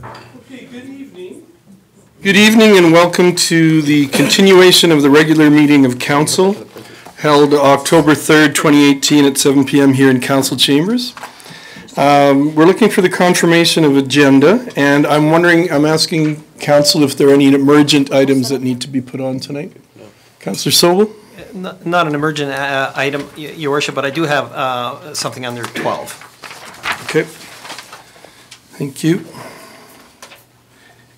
Okay, good evening. Good evening and welcome to the continuation of the regular meeting of Council held October 3rd, 2018 at 7 p.m. here in Council Chambers. We're looking for the confirmation of agenda, and I'm asking Council if there are any emergent items that need to be put on tonight. Councillor Sobel? Not an emergent item, Your Worship, but I do have something under 12. Okay. Thank you.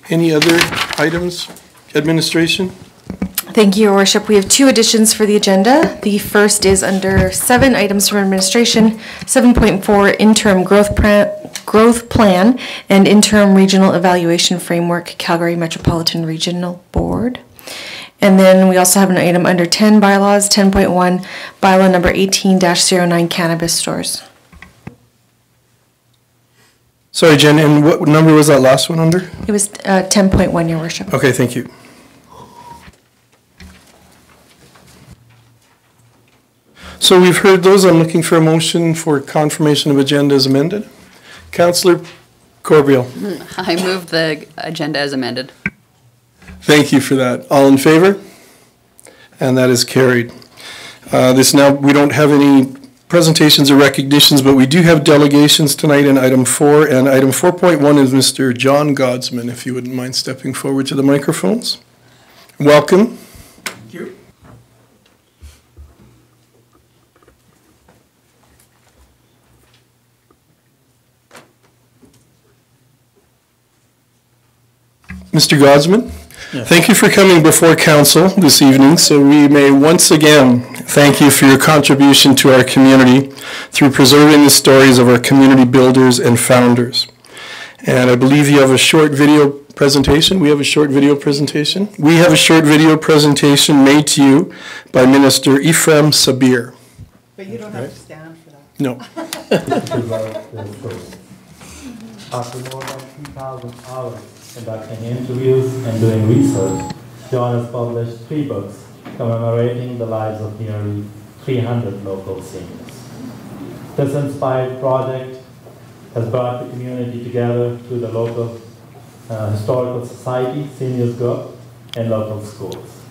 Any other items? Administration? Thank you, Your Worship. We have two additions for the agenda. The first is under 7 items from administration, 7.4 interim growth plan and interim regional evaluation framework, Calgary Metropolitan Regional Board. And then we also have an item under 10 bylaws, 10.1 bylaw number 18-09 cannabis stores. Sorry, Jen, and what number was that last one under? It was 10.1, Your Worship. Okay, thank you. So we've heard those. I'm looking for a motion for confirmation of agenda as amended. Councillor Corbeil. I move the agenda as amended. Thank you for that. All in favor? And that is carried. We don't have any presentations or recognitions, but we do have delegations tonight in item 4, and item 4.1 is Mr. John Godsman, if you wouldn't mind stepping forward to the microphones. Welcome. Thank you. Mr. Godsman? Yes. Thank you for coming before Council this evening, so we may once again thank you for your contribution to our community through preserving the stories of our community builders and founders. And I believe you have a short video presentation. We have a short video presentation. We have a short video presentation made to you by Minister Ephraim Sabir. But you don't have to stand for that. No. After more than 2,000 hours conducting interviews and doing research, John has published 3 books commemorating the lives of nearly 300 local seniors. This inspired project has brought the community together through the local historical society, seniors group, and local schools.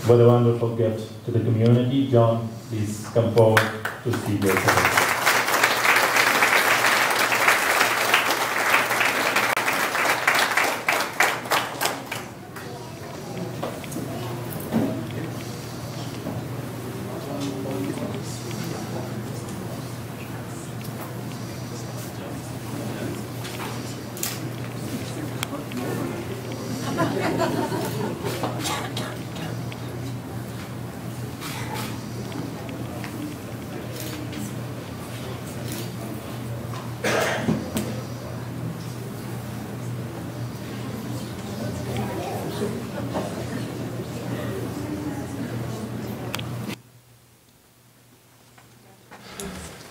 With a wonderful gift to the community, John, please come forward to speak your comments.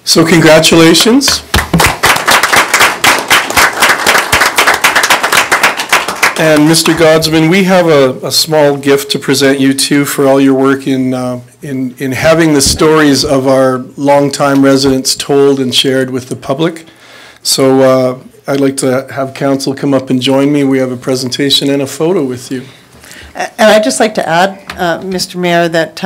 So congratulations. And Mr. Godsman, we have a small gift to present you to for all your work in having the stories of our longtime residents told and shared with the public. So I'd like to have Council come up and join me. We have a presentation and a photo with you. And I'd just like to add, Mr. Mayor, that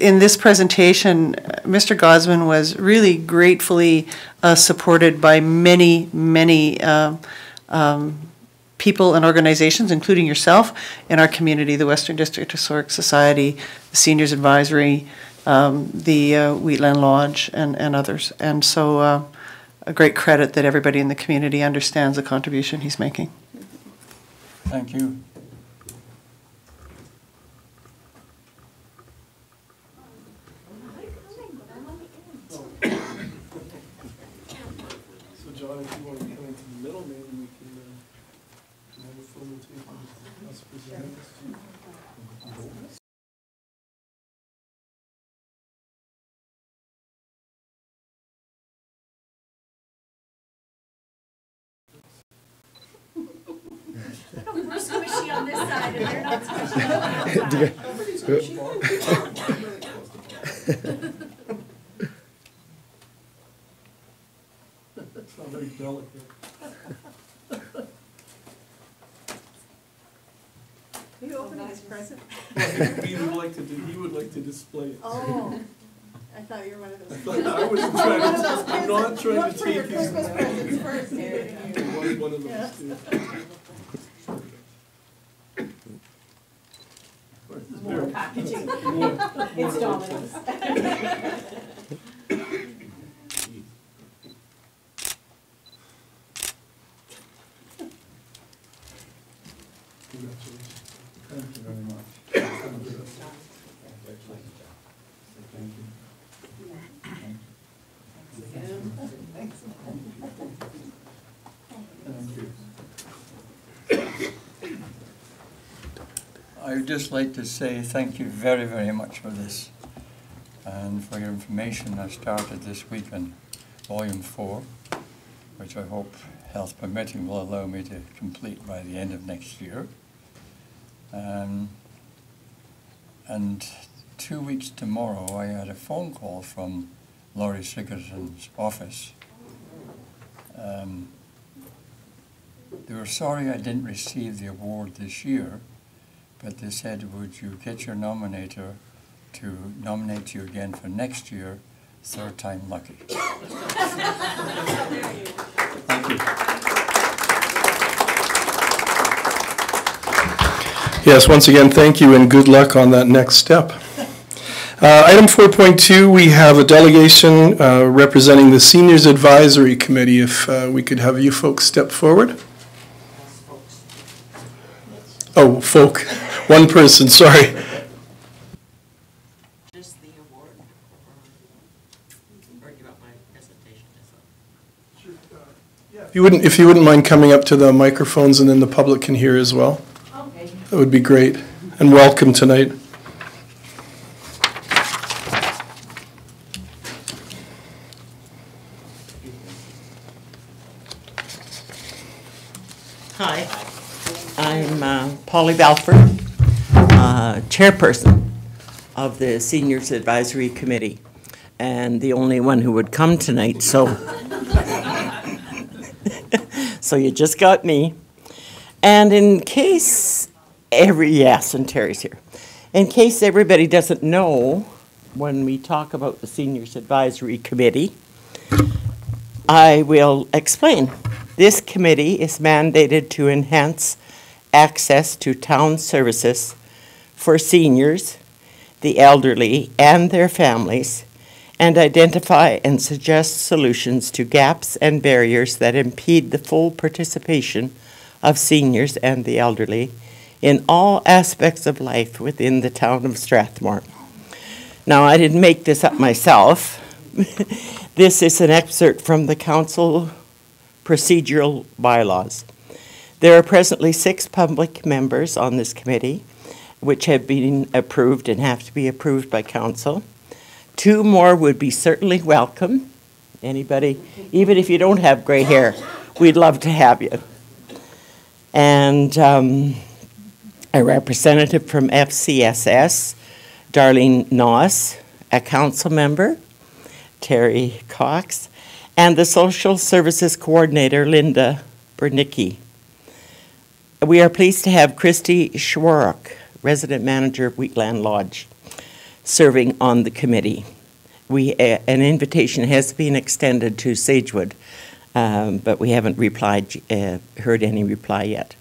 in this presentation, Mr. Godsman was really gratefully supported by many people and organizations, including yourself, in our community, the Western District Historic Society, the Seniors Advisory, the Wheatland Lodge, and others. And so a great credit that everybody in the community understands the contribution he's making. Thank you. John, if you want to come into the middle, maybe we can have a photo taken of us presenting this to you. We're squishy on this side and they're not squishy on that side. It's not very delicate. opening his present? He would like to display it. Oh, I thought you were one of those. I wasn't trying to, I'm not trying Look to for your take his Christmas money. presents first, here. It was one of Yeah. those too. More packaging. More It's Domino's. Congratulations. Thank you very much. Thank you. Thank you. Thank you. I would just like to say thank you very, very much for this and for your information. I started this week on Volume 4, which I hope, health permitting, will allow me to complete by the end of next year. And 2 weeks tomorrow, I had a phone call from Laurie Sigerson's office. They were sorry I didn't receive the award this year, but they said, would you get your nominator to nominate you again for next year, third time lucky. Thank you. Yes, once again, thank you and good luck on that next step. Item 4.2, we have a delegation representing the Seniors Advisory Committee. If we could have you folks step forward. Oh, folk. One person, sorry. Just the award, or give up my presentation as well. If you wouldn't mind coming up to the microphones and then the public can hear as well. Okay. That would be great. And welcome tonight. Hi, I'm Polly Balfour, chairperson of the Seniors Advisory Committee, and the only one who would come tonight, so so you just got me. And in case and Terry's here. In case everybody doesn't know, when we talk about the Seniors Advisory Committee, I will explain. This committee is mandated to enhance access to town services for seniors, the elderly, and their families, and identify and suggest solutions to gaps and barriers that impede the full participation of seniors and the elderly in all aspects of life within the town of Strathmore. Now, I didn't make this up myself. This is an excerpt from the council procedural bylaws. There are presently 6 public members on this committee, which have been approved and have to be approved by council. 2 more would be certainly welcome. Anybody, even if you don't have gray hair, we'd love to have you. And a representative from FCSS, Darlene Noss, a council member, Terry Cox, and the Social Services Coordinator, Linda Bernicki. We are pleased to have Christy Schwarrock, Resident Manager of Wheatland Lodge, serving on the committee. An invitation has been extended to Sagewood, but we haven't heard any reply yet.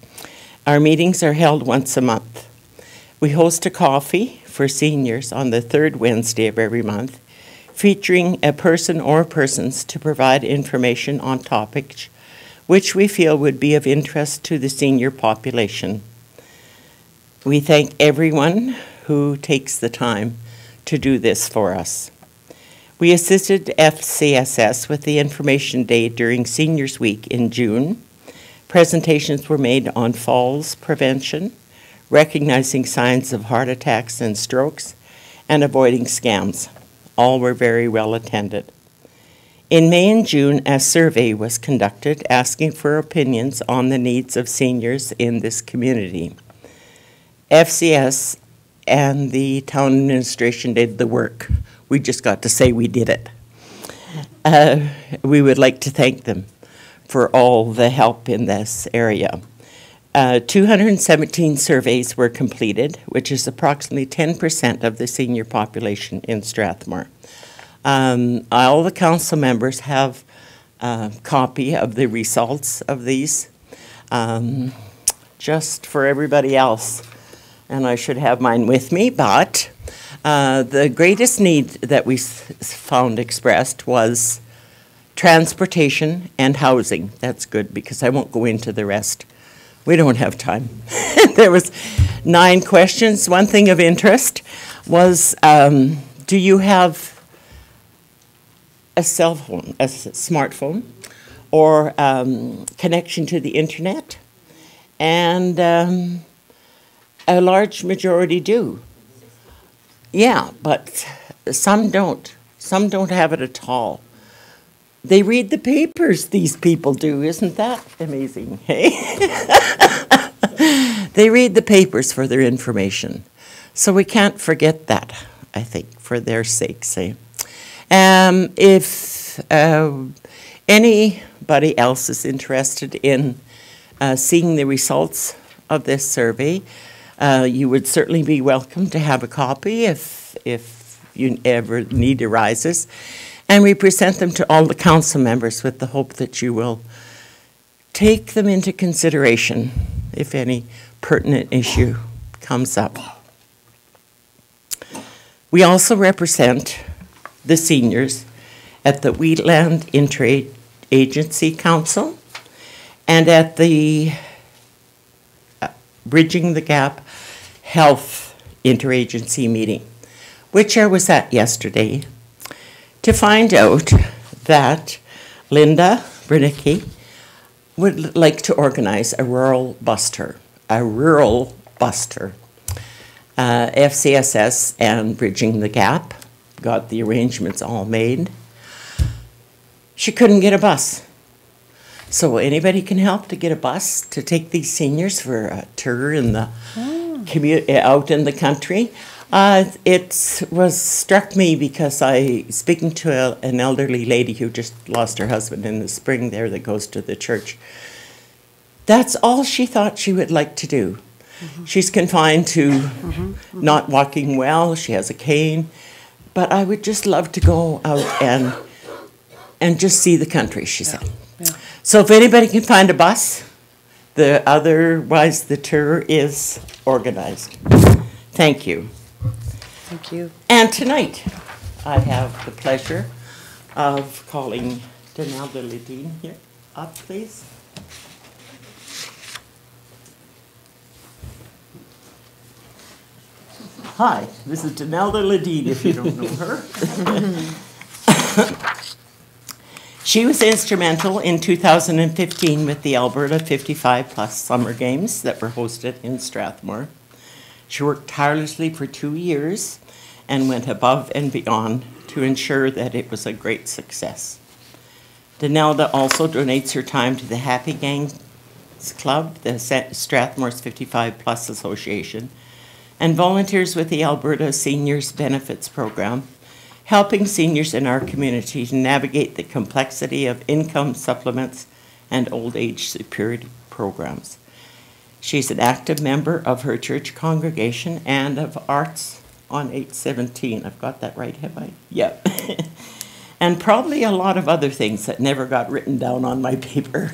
Our meetings are held once a month. We host a coffee for seniors on the 3rd Wednesday of every month, featuring a person or persons to provide information on topics which we feel would be of interest to the senior population. We thank everyone who takes the time to do this for us. We assisted FCSS with the information day during Seniors Week in June. Presentations were made on falls prevention, recognizing signs of heart attacks and strokes, and avoiding scams. All were very well attended. In May and June, a survey was conducted asking for opinions on the needs of seniors in this community. FCS and the town administration did the work. We just got to say we did it. We would like to thank them for all the help in this area. 217 surveys were completed, which is approximately 10% of the senior population in Strathmore. All the council members have a copy of the results of these, just for everybody else. And I should have mine with me, but the greatest need that we found expressed was transportation and housing. That's good, because I won't go into the rest. We don't have time. There was 9 questions. One thing of interest was, do you have a cell phone, a smartphone, or connection to the internet? And a large majority do. Yeah, but some don't. Some don't have it at all. They read the papers, these people do. Isn't that amazing, hey? They read the papers for their information. So we can't forget that, I think, for their sakes, eh? If anybody else is interested in seeing the results of this survey, you would certainly be welcome to have a copy if you ever need arises. And we present them to all the council members with the hope that you will take them into consideration if any pertinent issue comes up. We also represent the seniors at the Wheatland Interagency Council and at the Bridging the Gap Health Interagency meeting, which I was at yesterday, to find out that Linda Brinicki would like to organize a rural bus tour. FCSS and Bridging the Gap got the arrangements all made. She couldn't get a bus. So anybody can help to get a bus to take these seniors for a tour in the out in the country. It was struck me because speaking to an elderly lady who just lost her husband in the spring there that goes to the church, that's all she thought she would like to do. Mm-hmm. She's confined to not walking well, she has a cane, but I would just love to go out and just see the country, she said. Yeah. So if anybody can find a bus, otherwise the tour is organized. Thank you. Thank you. And tonight, I have the pleasure of calling Donalda Ledeen here up, please. Hi, this is Donalda Ledeen, if you don't know her. She was instrumental in 2015 with the Alberta 55 Plus Summer Games that were hosted in Strathmore. She worked tirelessly for 2 years and went above and beyond to ensure that it was a great success. Donalda also donates her time to the Happy Gangs Club, the Strathmore's 55 Plus Association, and volunteers with the Alberta Seniors Benefits Program, helping seniors in our community to navigate the complexity of income supplements and old age security programs. She's an active member of her church congregation and of Arts on 817. I've got that right, have I? Yep. And probably a lot of other things that never got written down on my paper.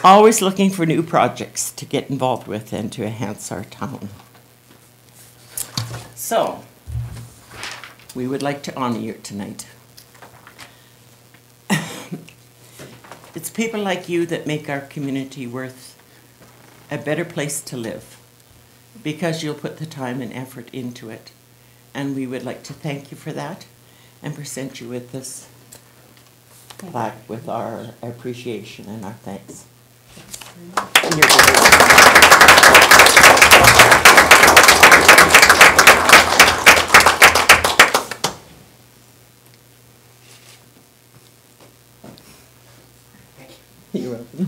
Always looking for new projects to get involved with and to enhance our town. So, we would like to honor you tonight. It's people like you that make our community worth a better place to live, because you'll put the time and effort into it. And we would like to thank you for that and present you with this plaque with our appreciation and our thanks. And you're You're welcome.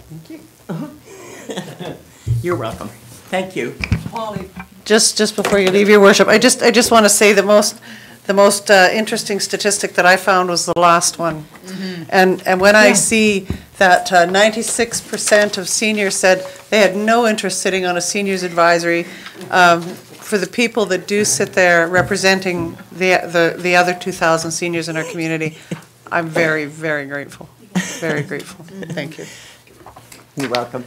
Thank you. You're welcome. Thank you. Polly, just before you leave, Your Worship, I just want to say that the most interesting statistic that I found was the last one. And when I see that 96% of seniors said they had no interest sitting on a seniors advisory, for the people that do sit there representing the other 2,000 seniors in our community, I'm very, very grateful. Very grateful. Thank you. You're welcome.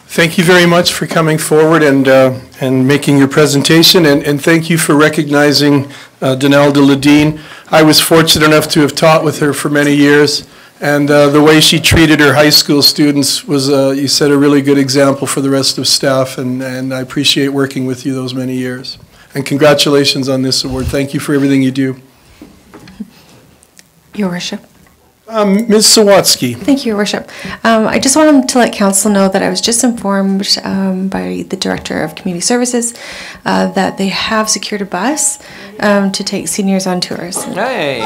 Thank you very much for coming forward and making your presentation, and thank you for recognizing Danelle de Ladine. I was fortunate enough to have taught with her for many years, and the way she treated her high school students was, you set a really good example for the rest of staff, and I appreciate working with you those many years. And congratulations on this award. Thank you for everything you do. Your Worship. Ms. Sawatsky. Thank you, Your Worship. I just wanted to let Council know that I was just informed by the Director of Community Services that they have secured a bus to take seniors on tours. Hey.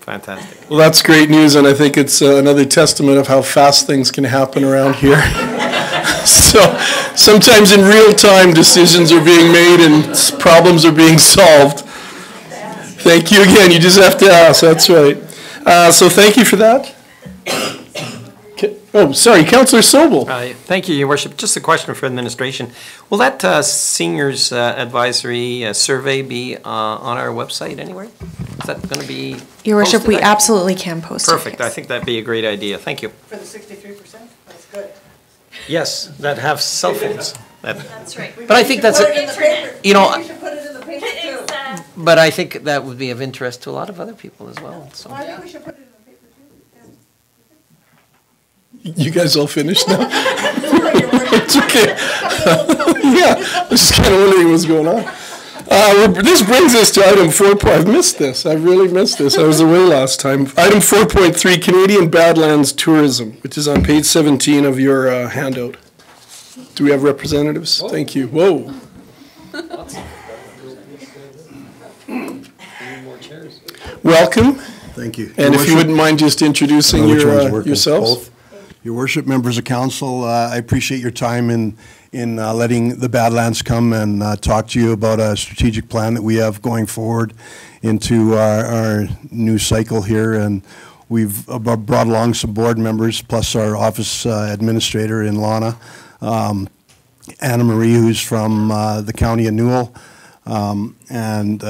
Fantastic. Well, that's great news, and I think it's another testament of how fast things can happen around here. So sometimes in real time, decisions are being made and problems are being solved. Thank you again. You just have to ask. That's right. So thank you for that. Oh, sorry, Councillor Sobel. Thank you, Your Worship. Just a question for administration. Will that seniors advisory survey be on our website anywhere? Is that going to be Your Worship, posted? we absolutely can post it. Perfect. I think that'd be a great idea. Thank you. For the 63%? That's good. Yes, that have cell phones. That's right. But I think that's, you know, should put it in the paper too. but I think that would be of interest to a lot of other people as well. So. I think we should put it in the paper too. You guys all finished now? It's okay. Yeah, I was just kind of wondering what's going on. This brings us to item 4. I've missed this. I really missed this. I was away last time. Item 4.3, Canadian Badlands Tourism, which is on page 17 of your handout. Do we have representatives? Whoa. Thank you. Whoa. Welcome. Thank you. And if you wouldn't mind just introducing yourselves. Your Worship, members of council, I appreciate your time in letting the Badlands come and talk to you about a strategic plan that we have going forward into our new cycle here. And we've brought along some board members, plus our office administrator in Lana, Anna Marie, who's from the County of Newell, and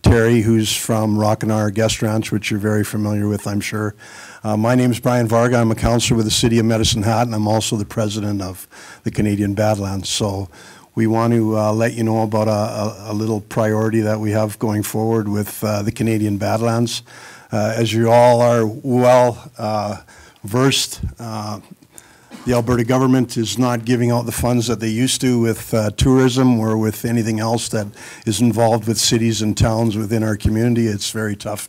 Terry, who's from Rockinar Guest Ranch, which you're very familiar with, I'm sure. My name is Brian Varga. I'm a councillor with the City of Medicine Hat, and I'm also the president of the Canadian Badlands. So we want to let you know about a little priority that we have going forward with the Canadian Badlands. As you all are well versed, the Alberta government is not giving out the funds that they used to with tourism or with anything else that is involved with cities and towns within our community. It's very tough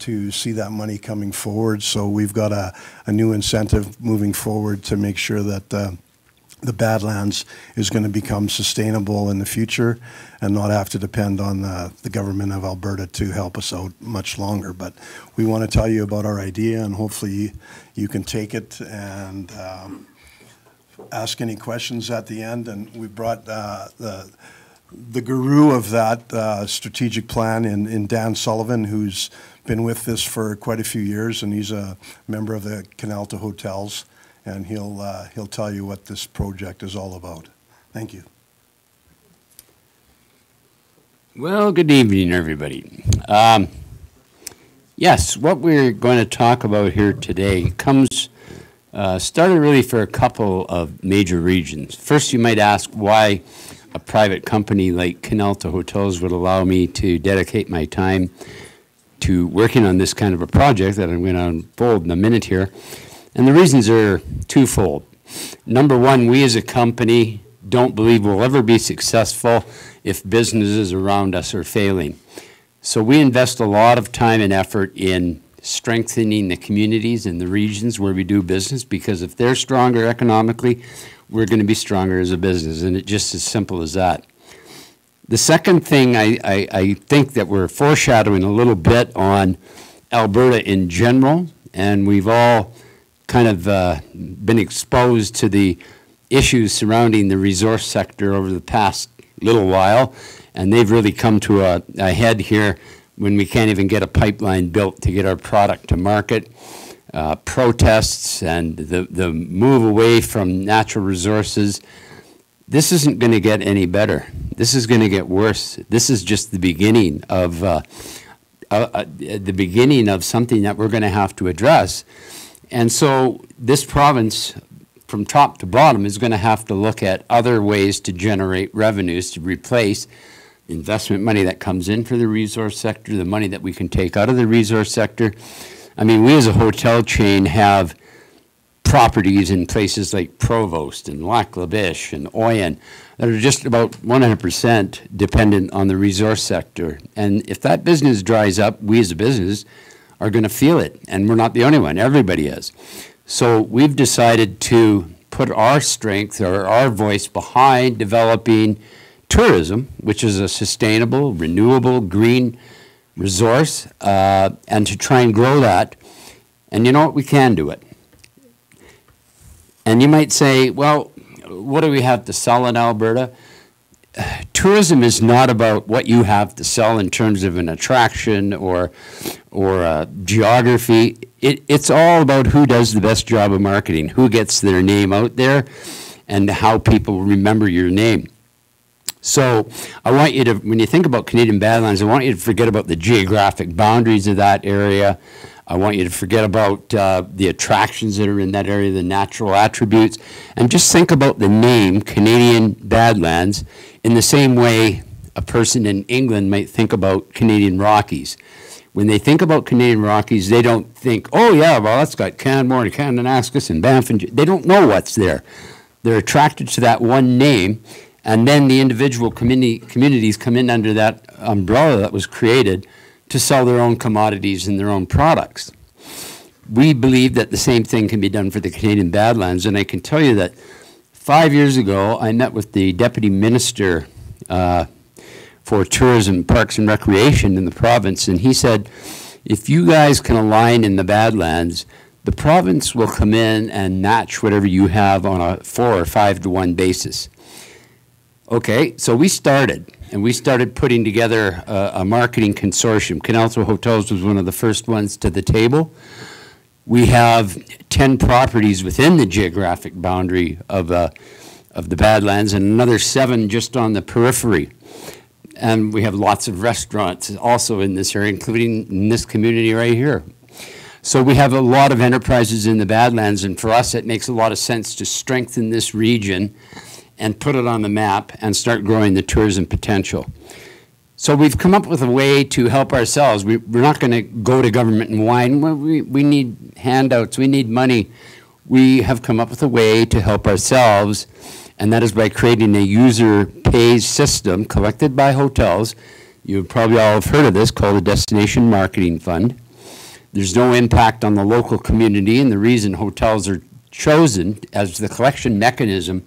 to see that money coming forward. So we've got a new incentive moving forward to make sure that the Badlands is going to become sustainable in the future and not have to depend on the government of Alberta to help us out much longer. But we want to tell you about our idea, and hopefully you can take it and ask any questions at the end. And we brought the guru of that strategic plan in Dan Sullivan, who's been with this for quite a few years, and he's a member of the Canalta Hotels, and he'll tell you what this project is all about. Thank you. Well, good evening, everybody. Yes, what we're going to talk about here today started really for a couple of major regions. First, you might ask why a private company like Canalta Hotels would allow me to dedicate my time to working on this kind of a project that I'm going to unfold in a minute here. And the reasons are twofold. Number one, we as a company don't believe we'll ever be successful if businesses around us are failing. So we invest a lot of time and effort in strengthening the communities and the regions where we do business, because if they're stronger economically, we're going to be stronger as a business, and it's just as simple as that. The second thing I think that we're foreshadowing a little bit on Alberta in general, and we've all kind of been exposed to the issues surrounding the resource sector over the past little while, and they've really come to a head here when we can't even get a pipeline built to get our product to market. Protests and the move away from natural resources. This isn't going to get any better. This is going to get worse. This is just the beginning of something that we're going to have to address. And so this province, from top to bottom, is going to have to look at other ways to generate revenues to replace investment money that comes in for the resource sector, the money that we can take out of the resource sector. I mean, we as a hotel chain have properties in places like Provost and Lac La Biche and Oyen that are just about 100% dependent on the resource sector. And if that business dries up, we as a business are going to feel it. And we're not the only one. Everybody is. So we've decided to put our strength or our voice behind developing tourism, which is a sustainable, renewable, green resource, and to try and grow that. And you know what? We can do it. And you might say, well, what do we have to sell in Alberta? Tourism is not about what you have to sell in terms of an attraction or geography. It's all about who does the best job of marketing, who gets their name out there, and how people remember your name. So I want you to, when you think about Canadian Badlands, I want you to forget about the geographic boundaries of that area. I want you to forget about the attractions that are in that area, the natural attributes, and just think about the name Canadian Badlands in the same way a person in England might think about Canadian Rockies. When they think about Canadian Rockies, they don't think, oh yeah, well that's got Canmore and Kananaskis and Banff, and they don't know what's there. They're attracted to that one name, and then the individual communities come in under that umbrella that was created to sell their own commodities and their own products. We believe that the same thing can be done for the Canadian Badlands, and I can tell you that 5 years ago I met with the Deputy Minister for Tourism, Parks and Recreation in the province, and he said, if you guys can align in the Badlands, the province will come in and match whatever you have on a 4 or 5 to 1 basis. Okay, so we started. And we started putting together a marketing consortium. Canalto Hotels was one of the first ones to the table. We have 10 properties within the geographic boundary of the Badlands and another 7 just on the periphery. And we have lots of restaurants also in this area, including in this community right here. So we have a lot of enterprises in the Badlands, and for us it makes a lot of sense to strengthen this region and put it on the map and start growing the tourism potential. So we've come up with a way to help ourselves. We're not going to go to government and whine. We need handouts. We need money. We have come up with a way to help ourselves, and that is by creating a user-pays system collected by hotels. You probably all have heard of this, called a Destination Marketing Fund. There's no impact on the local community, and the reason hotels are chosen as the collection mechanism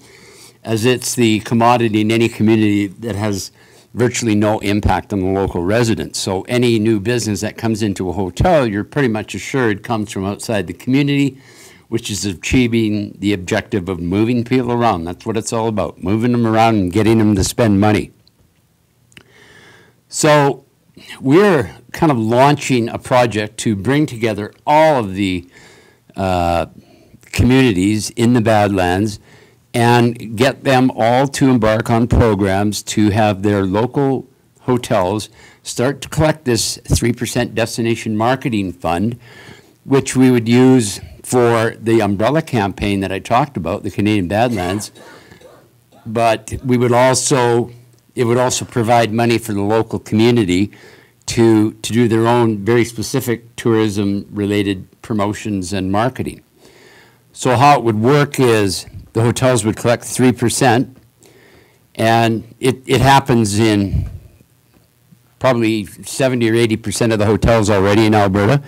as it's the commodity in any community that has virtually no impact on the local residents. So any new business that comes into a hotel, you're pretty much assured comes from outside the community, which is achieving the objective of moving people around. That's what it's all about, moving them around and getting them to spend money. So we're kind of launching a project to bring together all of the communities in the Badlands and get them all to embark on programs to have their local hotels start to collect this 3% destination marketing fund, which we would use for the umbrella campaign that I talked about, the Canadian Badlands. But we would also, it would also provide money for the local community to do their own very specific tourism-related promotions and marketing. So how it would work is the hotels would collect 3%, and it happens in probably 70 or 80% of the hotels already in Alberta,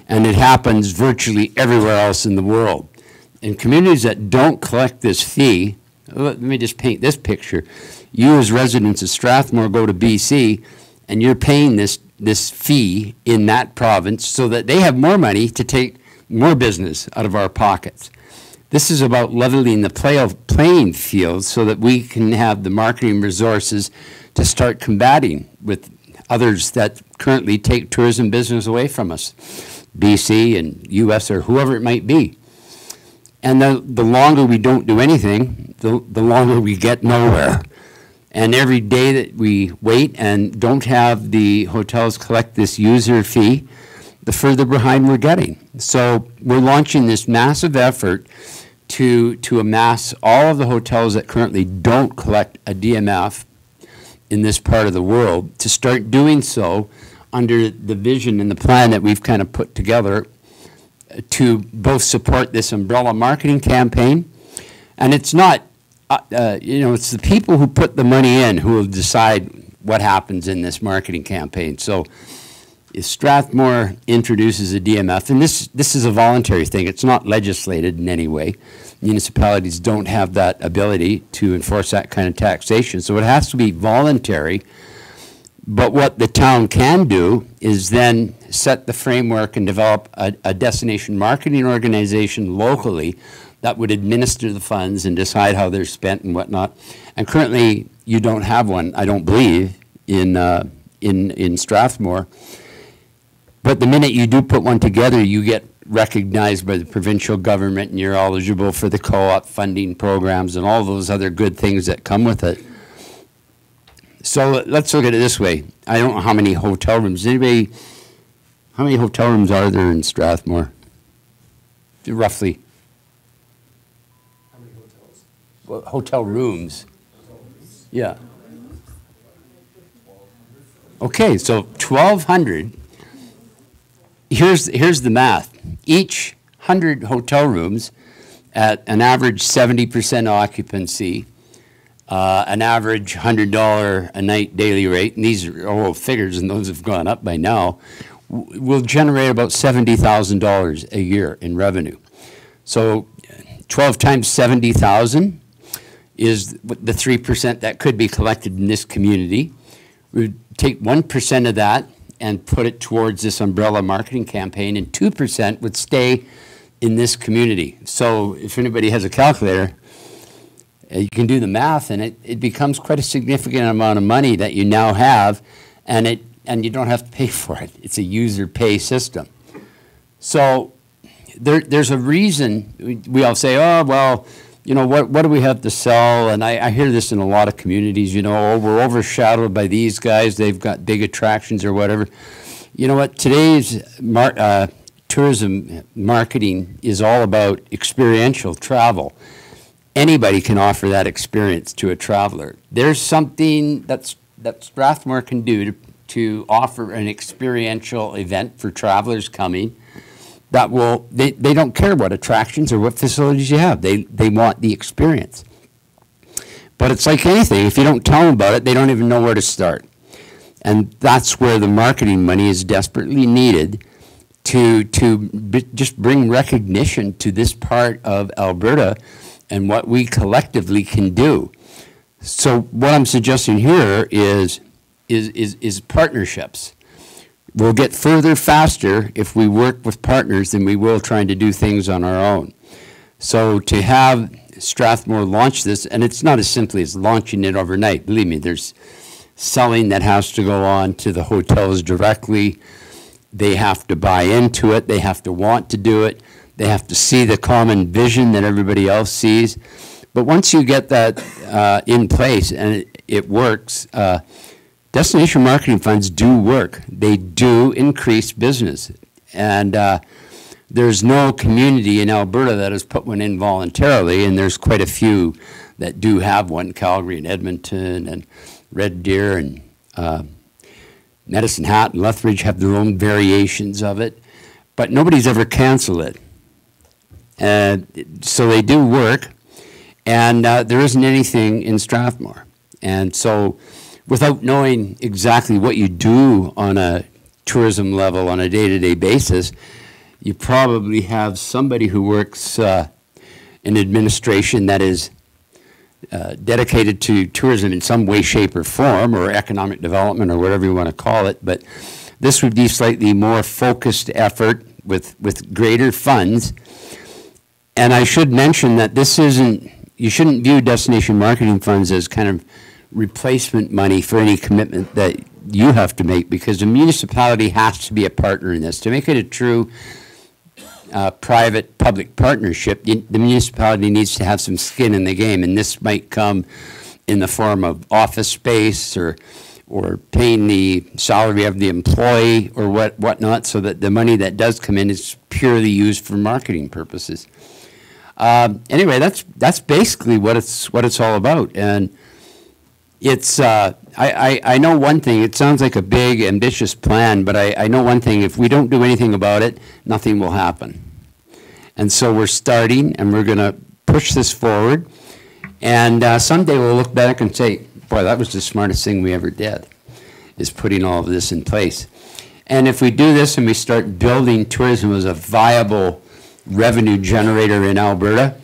and it happens virtually everywhere else in the world. In communities that don't collect this fee, let me just paint this picture. You as residents of Strathmore go to BC, and you're paying this fee in that province so that they have more money to take more business out of our pockets. This is about leveling the playing field so that we can have the marketing resources to start combating with others that currently take tourism business away from us, BC and US or whoever it might be. And the longer we don't do anything, the longer we get nowhere. And every day that we wait and don't have the hotels collect this user fee, the further behind we're getting. So we're launching this massive effort to amass all of the hotels that currently don't collect a DMF in this part of the world, to start doing so under the vision and the plan that we've kind of put together to both support this umbrella marketing campaign. And it's not, it's the people who put the money in who will decide what happens in this marketing campaign. So if Strathmore introduces a DMF, and this is a voluntary thing, it's not legislated in any way. Municipalities don't have that ability to enforce that kind of taxation, so it has to be voluntary. But what the town can do is then set the framework and develop a destination marketing organization locally that would administer the funds and decide how they're spent and whatnot. And currently, you don't have one, I don't believe, in Strathmore. But the minute you do put one together, you get recognized by the provincial government and you're eligible for the co-op funding programs and all those other good things that come with it. So let's look at it this way. I don't know how many hotel rooms. Anybody, how many hotel rooms are there in Strathmore? Roughly. How many hotels? Well, hotel rooms. Yeah. Okay, so 1,200. Here's the math. Each 100 hotel rooms at an average 70% occupancy, an average $100 a night daily rate, and these are all figures and those have gone up by now, will generate about $70,000 a year in revenue. So 12 times 70,000 is the 3% that could be collected in this community. We would take 1% of that and put it towards this umbrella marketing campaign, and 2% would stay in this community. So if anybody has a calculator, you can do the math, and it becomes quite a significant amount of money that you now have, and you don't have to pay for it. It's a user pay system. So there's a reason we all say, oh, well, you know, what do we have to sell? And I hear this in a lot of communities, you know, oh, we're overshadowed by these guys, they've got big attractions or whatever. You know what, today's tourism marketing is all about experiential travel. Anybody can offer that experience to a traveler. There's something that Strathmore can do to offer an experiential event for travelers coming that will, they don't care what attractions or what facilities you have. They want the experience. But it's like anything, if you don't tell them about it, they don't even know where to start. And that's where the marketing money is desperately needed to just bring recognition to this part of Alberta and what we collectively can do. So what I'm suggesting here is partnerships. We'll get further faster if we work with partners than we will trying to do things on our own. So to have Strathmore launch this, and it's not as simply as launching it overnight. Believe me, there's selling that has to go on to the hotels directly. They have to buy into it. They have to want to do it. They have to see the common vision that everybody else sees. But once you get that in place and it works, destination marketing funds do work. They do increase business. And there's no community in Alberta that has put one in voluntarily, and there's quite a few that do have one. Calgary and Edmonton and Red Deer and Medicine Hat and Lethbridge have their own variations of it. But nobody's ever canceled it. So they do work. And there isn't anything in Strathmore. And so without knowing exactly what you do on a tourism level on a day-to-day basis, you probably have somebody who works in administration that is dedicated to tourism in some way, shape, or form, or economic development, or whatever you want to call it. But this would be slightly more focused effort with greater funds. And I should mention that this isn't, you shouldn't view destination marketing funds as kind of replacement money for any commitment that you have to make, because the municipality has to be a partner in this. To make it a true private-public partnership, the municipality needs to have some skin in the game, and this might come in the form of office space or paying the salary of the employee or whatnot, so that the money that does come in is purely used for marketing purposes. Anyway, that's basically what it's all about, and it's I know one thing. It sounds like a big, ambitious plan, but I know one thing: if we don't do anything about it, nothing will happen. And so we're starting, and we're going to push this forward, and someday we'll look back and say, boy, that was the smartest thing we ever did, is putting all of this in place. And if we do this and we start building tourism as a viable revenue generator in Alberta,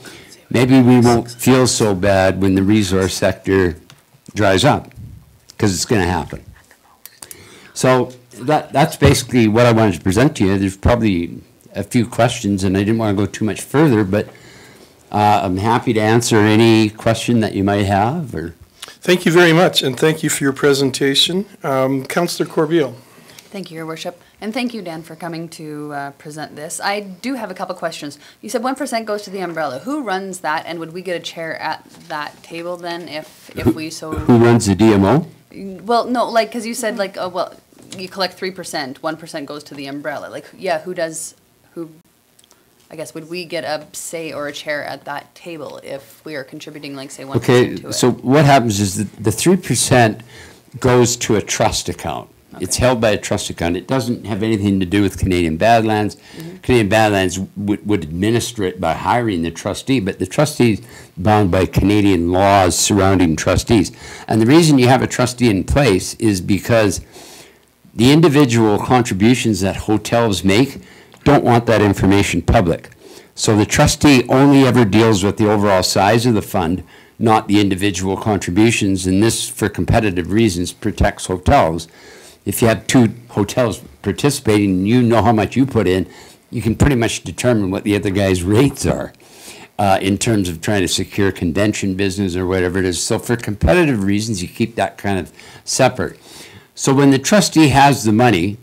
maybe we won't feel so bad when the resource sector dries up, because it's going to happen. So that's basically what I wanted to present to you. There's probably a few questions, and I didn't want to go too much further, but I'm happy to answer any question that you might have. Or Thank you very much, and thank you for your presentation. Councillor Corbeil. Thank you, Your Worship. And thank you, Dan, for coming to present this. I do have a couple questions. You said 1% goes to the umbrella. Who runs that, and would we get a chair at that table then if we so... Who runs the DMO? Well, no, like, because you said, like, oh, well, you collect 3%, 1% goes to the umbrella. Like, yeah, I guess, would we get a say or a chair at that table if we are contributing, like, say, 1% to it? Okay, so what happens is that the 3% goes to a trust account. Okay. It's held by a trust account. It doesn't have anything to do with Canadian Badlands. Mm-hmm. Canadian Badlands would administer it by hiring the trustee, but the trustee is bound by Canadian laws surrounding trustees. And the reason you have a trustee in place is because the individual contributions that hotels make don't want that information public. So the trustee only ever deals with the overall size of the fund, not the individual contributions, and this, for competitive reasons, protects hotels. If you have two hotels participating and you know how much you put in, you can pretty much determine what the other guy's rates are in terms of trying to secure convention business or whatever it is. So for competitive reasons, you keep that kind of separate. So when the trustee has the money,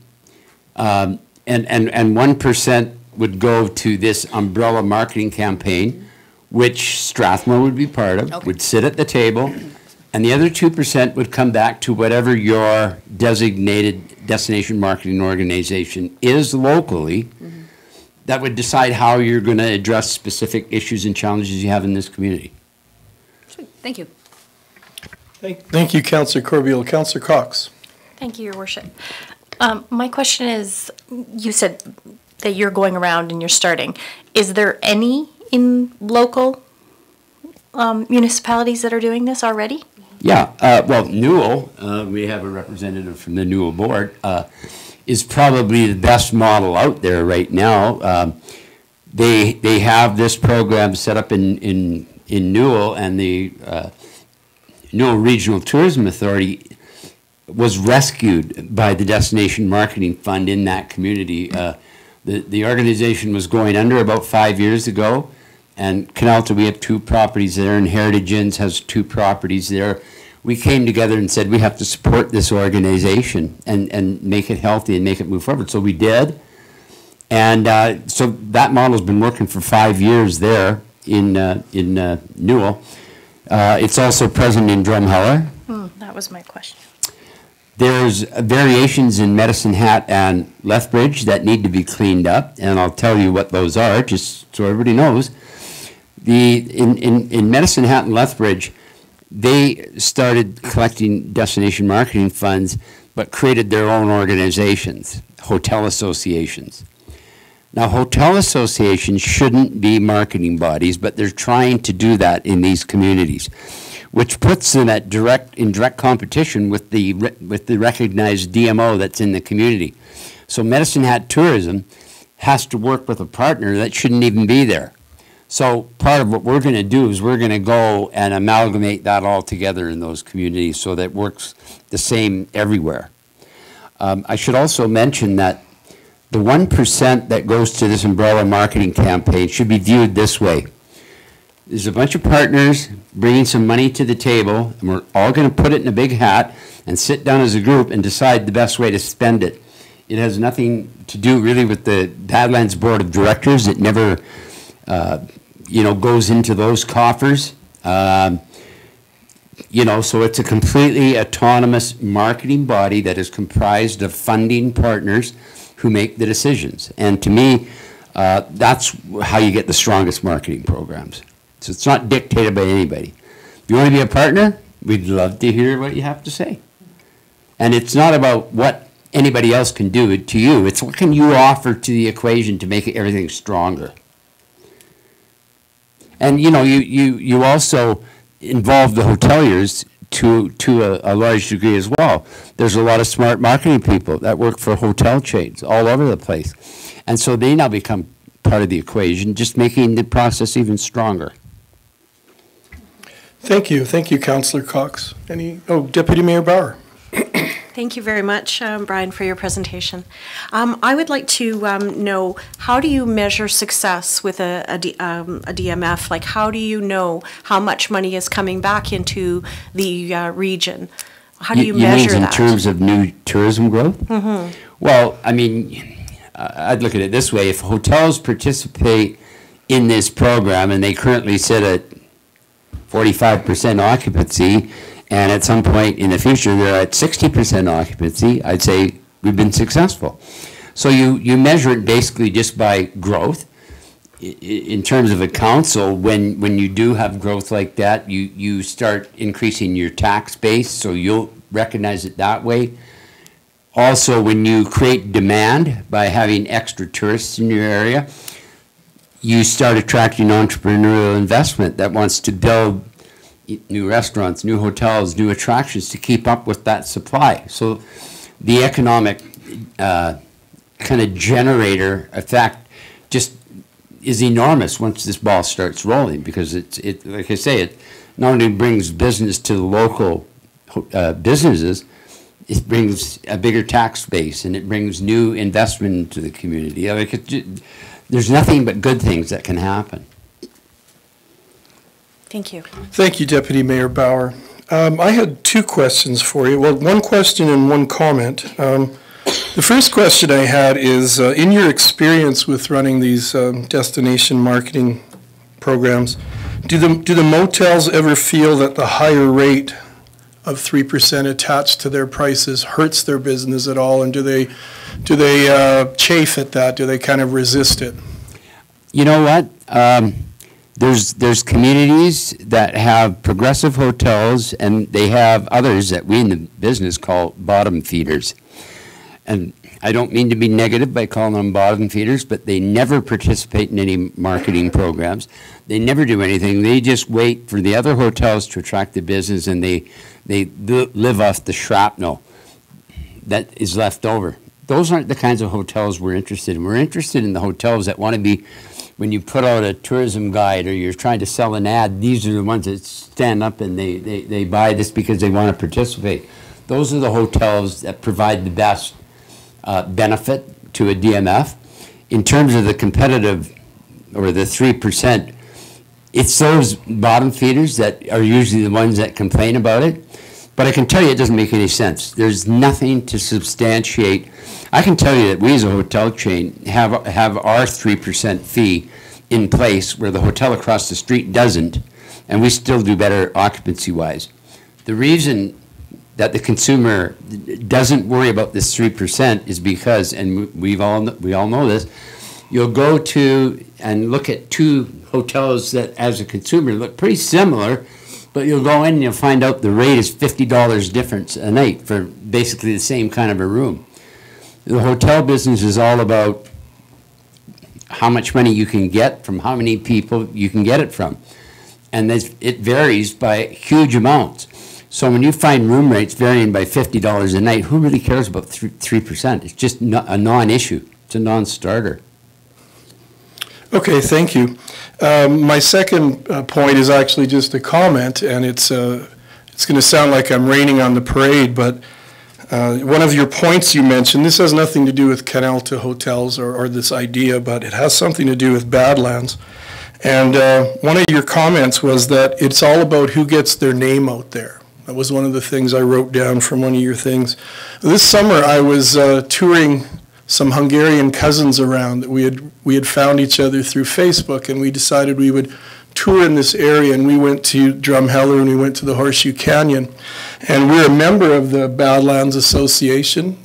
and 1% would go to this umbrella marketing campaign, which Strathmore would be part of, okay, would sit at the table, and the other 2% would come back to whatever your designated destination marketing organization is locally, mm-hmm, that would decide how you're going to address specific issues and challenges you have in this community. Sweet. Thank you. Thank you, Councillor Corbeil. Councillor Cox. Thank you, Your Worship. My question is, you said that you're going around and you're starting. Is there any in local municipalities that are doing this already? Yeah, well, Newell, we have a representative from the Newell board, is probably the best model out there right now. They have this program set up in Newell, and the Newell Regional Tourism Authority was rescued by the Destination Marketing Fund in that community. The organization was going under about 5 years ago, and Canalta, we have 2 properties there, and Heritage Inns has 2 properties there. We came together and said we have to support this organization and make it healthy and make it move forward. So we did, and so that model's been working for 5 years there in Newell. It's also present in Drumheller. That was my question. There's variations in Medicine Hat and Lethbridge that need to be cleaned up, and I'll tell you what those are, just so everybody knows. In Medicine Hat and Lethbridge, they started collecting destination marketing funds, but created their own organizations, hotel associations. Now, hotel associations shouldn't be marketing bodies, but they're trying to do that in these communities, which puts them at in direct competition with the recognized DMO that's in the community. So Medicine Hat Tourism has to work with a partner that shouldn't even be there. So part of what we're going to do is we're going to go and amalgamate that all together in those communities so that it works the same everywhere. I should also mention that the 1% that goes to this umbrella marketing campaign should be viewed this way. There's a bunch of partners bringing some money to the table, and we're all going to put it in a big hat and sit down as a group and decide the best way to spend it. It has nothing to do really with the Badlands Board of Directors. It never, goes into those coffers. So it's a completely autonomous marketing body that is comprised of funding partners who make the decisions. And to me, that's how you get the strongest marketing programs. So it's not dictated by anybody. If you want to be a partner, we'd love to hear what you have to say. And it's not about what anybody else can do to you. It's what can you offer to the equation to make everything stronger. And you also involve the hoteliers to a large degree as well. There's a lot of smart marketing people that work for hotel chains all over the place. And so they now become part of the equation, just making the process even stronger. Thank you, Councillor Cox. Deputy Mayor Bauer. Thank you very much, Brian, for your presentation. I would like to know, how do you measure success with a DMF? Like, how do you know how much money is coming back into the region? How do you measure that? You mean in terms of new tourism growth? Mm-hmm. Well, I mean, I'd look at it this way. If hotels participate in this program and they currently sit at 45% occupancy, and at some point in the future they're at 60% occupancy, I'd say we've been successful. So you measure it basically just by growth. In terms of a council, when you do have growth like that, you start increasing your tax base, so you'll recognize it that way. Also, when you create demand by having extra tourists in your area, you start attracting entrepreneurial investment that wants to build new restaurants, new hotels, new attractions to keep up with that supply. So the economic kind of generator effect just is enormous once this ball starts rolling, because it like I say, it not only brings business to the local businesses, it brings a bigger tax base and it brings new investment into the community. There's nothing but good things that can happen. Thank you. Thank you, Deputy Mayor Bauer. I had two questions for you. Well, one question and one comment. The first question I had is, in your experience with running these destination marketing programs, do the motels ever feel that the higher rate of 3% attached to their prices hurts their business at all, and do they chafe at that? Do they kind of resist it? You know what? There's communities that have progressive hotels, and they have others that we in the business call bottom feeders. And I don't mean to be negative by calling them bottom feeders, but they never participate in any marketing programs. They never do anything. They just wait for the other hotels to attract the business, and they live off the shrapnel that is left over. Those aren't the kinds of hotels we're interested in. We're interested in the hotels that want to be, when you put out a tourism guide or you're trying to sell an ad, these are the ones that stand up and they buy this because they want to participate. Those are the hotels that provide the best benefit to a DMF. In terms of the competitive, or the 3%, it's those bottom feeders that are usually the ones that complain about it. But I can tell you it doesn't make any sense. There's nothing to substantiate. I can tell you that we as a hotel chain have our 3% fee in place where the hotel across the street doesn't, and we still do better occupancy-wise. The reason that the consumer doesn't worry about this 3% is because, and we all know this, you'll go to and look at two hotels that as a consumer look pretty similar, but you'll go in and you'll find out the rate is $50 difference a night for basically the same kind of a room. The hotel business is all about how much money you can get from how many people you can get it from. And it varies by huge amounts. So when you find room rates varying by $50 a night, who really cares about 3%? It's just a non-issue. It's a non-starter. Okay, thank you. My second point is actually just a comment, and it's going to sound like I'm raining on the parade, but One of your points you mentioned, this has nothing to do with Canalta hotels or this idea, but it has something to do with Badlands. And one of your comments was that it's all about who gets their name out there. That was one of the things I wrote down from one of your things. This summer I was touring some Hungarian cousins around that we had found each other through Facebook, and we decided we would tour in this area, and we went to Drumheller and we went to the Horseshoe Canyon. And we're a member of the Badlands Association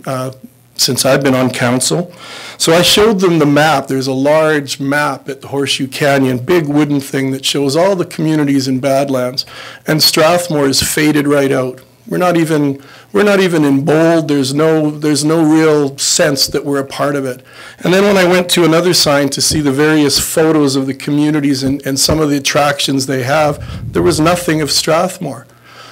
since I've been on council. So I showed them the map. There's a large map at the Horseshoe Canyon, big wooden thing that shows all the communities in Badlands. And Strathmore is faded right out. We're not even in bold. There's no real sense that we're a part of it. And then when I went to another sign to see the various photos of the communities and some of the attractions they have, there was nothing of Strathmore.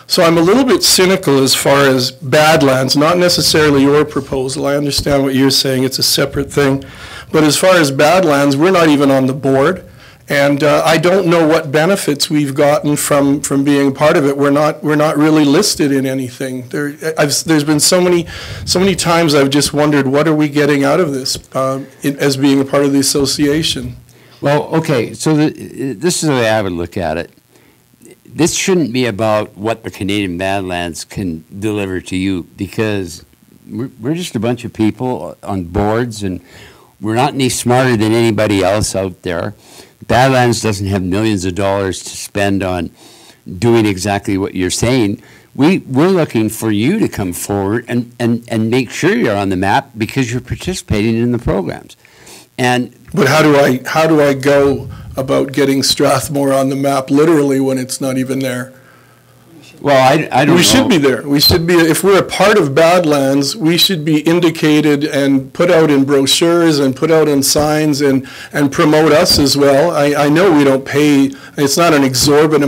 So I'm a little bit cynical as far as Badlands, not necessarily your proposal. I understand what you're saying, it's a separate thing. But as far as Badlands, we're not even on the board. And I don't know what benefits we've gotten from being part of it. We're not really listed in anything. There's been so many times I've just wondered, what are we getting out of this as being a part of the association? Well, okay, so this is the way I would look at it. This shouldn't be about what the Canadian Badlands can deliver to you, because we're just a bunch of people on boards, and we're not any smarter than anybody else out there. Badlands doesn't have millions of dollars to spend on doing exactly what you're saying. We're looking for you to come forward and make sure you're on the map because you're participating in the programs. But how do I go about getting Strathmore on the map literally when it's not even there? Well, I don't know. We should be there. We should be, if we're a part of Badlands, we should be indicated and put out in brochures and put out in signs and promote us as well. I know we don't pay, it's not an exorbitant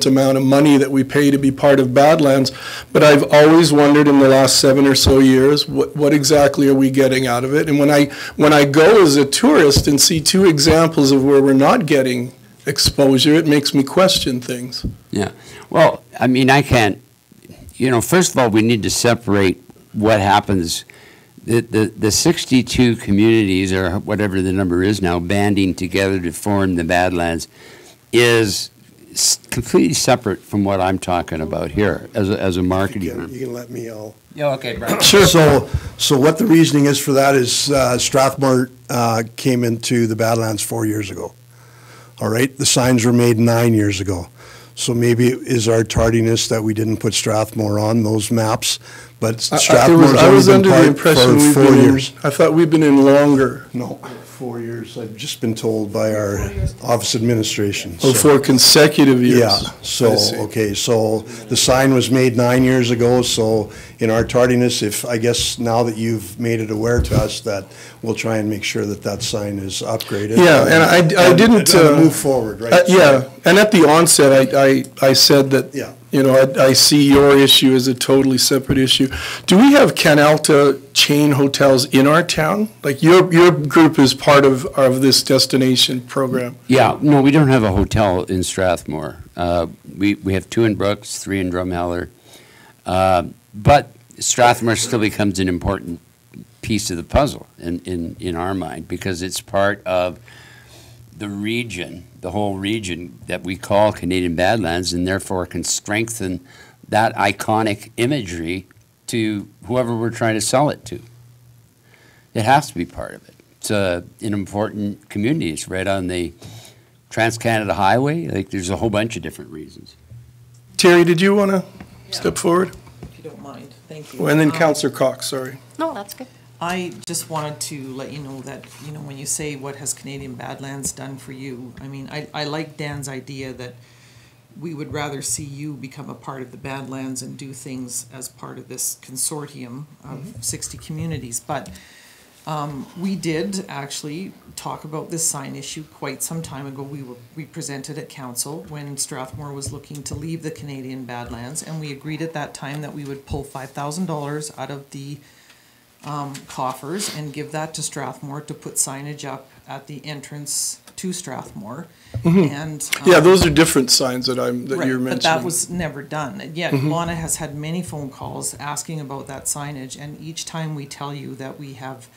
amount of money that we pay to be part of Badlands, but I've always wondered in the last 7 or so years, what exactly are we getting out of it? And when I go as a tourist and see 2 examples of where we're not getting exposure, it makes me question things. Yeah. Well, I mean, I can't, first of all, we need to separate what happens. The 62 communities, or whatever the number is now, banding together to form the Badlands is completely separate from what I'm talking about here as a marketing firm. You can let me all. Yeah, okay, Brian. Sure. So what the reasoning is for that is Strathmore came into the Badlands 4 years ago. All right, the signs were made 9 years ago. So maybe it is our tardiness that we didn't put Strathmore on those maps, but Strathmore's only been part for 4 years. I thought we've been in longer. No, 4 years. I've just been told by our office administration. Oh, 4 consecutive years. Yeah, so, okay, so the sign was made 9 years ago, so in our tardiness, I guess now that you've made it aware to us, that we'll try and make sure that sign is upgraded. Yeah, and I didn't move forward, right? Yeah, and at the onset, I said that, yeah. I see your issue as a totally separate issue. Do we have Canalta chain hotels in our town? Like your group is part of this destination program. Yeah, no, we don't have a hotel in Strathmore. We have 2 in Brooks, 3 in Drumheller. But Strathmore still becomes an important piece of the puzzle in our mind, because it's part of the region, the whole region that we call Canadian Badlands, and therefore can strengthen that iconic imagery to whoever we're trying to sell it to. It has to be part of it. It's an important community. It's right on the Trans-Canada Highway. Like, there's a whole bunch of different reasons. Terry, did you want to step forward? If you don't mind, thank you. And then Councillor Cox, sorry. No, that's good. I just wanted to let you know that, when you say what has Canadian Badlands done for you, I mean, I like Dan's idea that we would rather see you become a part of the Badlands and do things as part of this consortium of 60 communities. But we did actually talk about this sign issue quite some time ago. We presented at council when Strathmore was looking to leave the Canadian Badlands, and we agreed at that time that we would pull $5,000 out of the coffers and give that to Strathmore to put signage up at the entrance to Strathmore. And Yeah, those are different signs that right, you're mentioning. but that was never done. And yet, Lana has had many phone calls asking about that signage, and each time we tell you that we have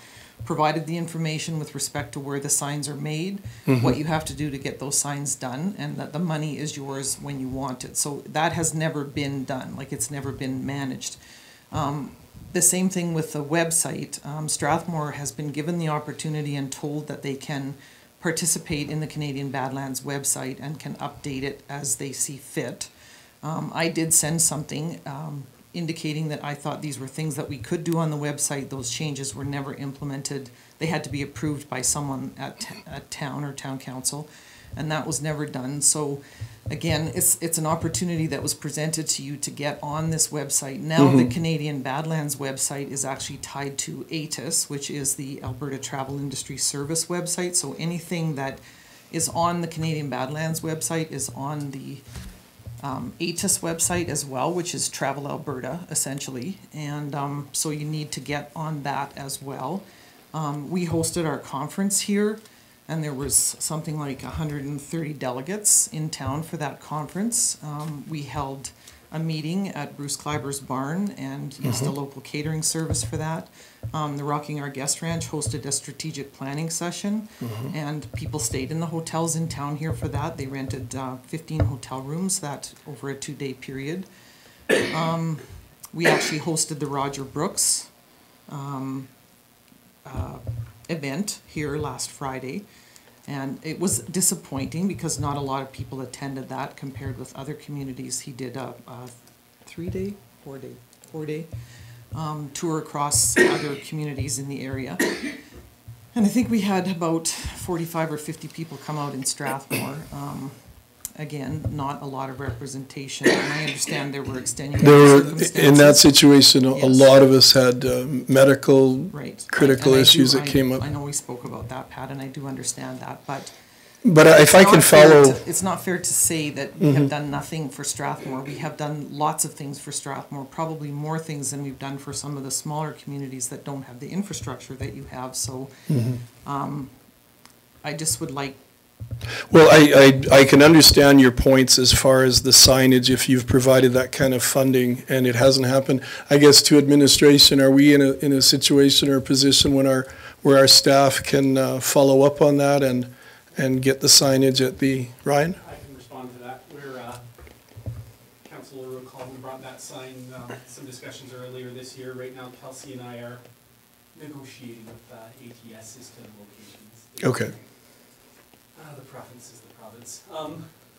provided the information with respect to where the signs are made, what you have to do to get those signs done, and that the money is yours when you want it. So that has never been done, like it's never been managed. The same thing with the website. Strathmore has been given the opportunity and told that they can participate in the Canadian Badlands website and can update it as they see fit. I did send something indicating that I thought these were things that we could do on the website. Those changes were never implemented. They had to be approved by someone at town or town council, and that was never done. So again, it's an opportunity that was presented to you to get on this website. Now the Canadian Badlands website is actually tied to ATIS, which is the Alberta Travel Industry Service website. So anything that is on the Canadian Badlands website is on the ATIS website as well, which is Travel Alberta, essentially. And so you need to get on that as well. We hosted our conference here, and there was something like 130 delegates in town for that conference. We held a meeting at Bruce Kleiber's barn and used a local catering service for that. The Rocking Our Guest Ranch hosted a strategic planning session, and people stayed in the hotels in town here for that. They rented 15 hotel rooms that over a 2-day period. We actually hosted the Roger Brooks event here last Friday, and it was disappointing because not a lot of people attended that compared with other communities. He did a 3-day, 4-day tour across other communities in the area, and I think we had about 45 or 50 people come out in Strathmore. Again, not a lot of representation, and I understand there were extenuating circumstances. In that situation, a Yes. lot of us had medical Right. critical And issues that came up. I know we spoke about that, Pat, and I do understand that, but But if I can not fair follow, it's not fair to say that we have done nothing for Strathmore. We have done lots of things for Strathmore, probably more things than we've done for some of the smaller communities that don't have the infrastructure that you have. So I just would like, well, I can understand your points as far as the signage, if you've provided that kind of funding and it hasn't happened. I guess to administration, are we in a situation or a position where our staff can follow up on that and get the signage at the, Ryan? I can respond to that. Councilor Coleman brought that sign, some discussions earlier this year. Right now, Kelsey and I are negotiating with ATS as to locations. Okay. The province is the province.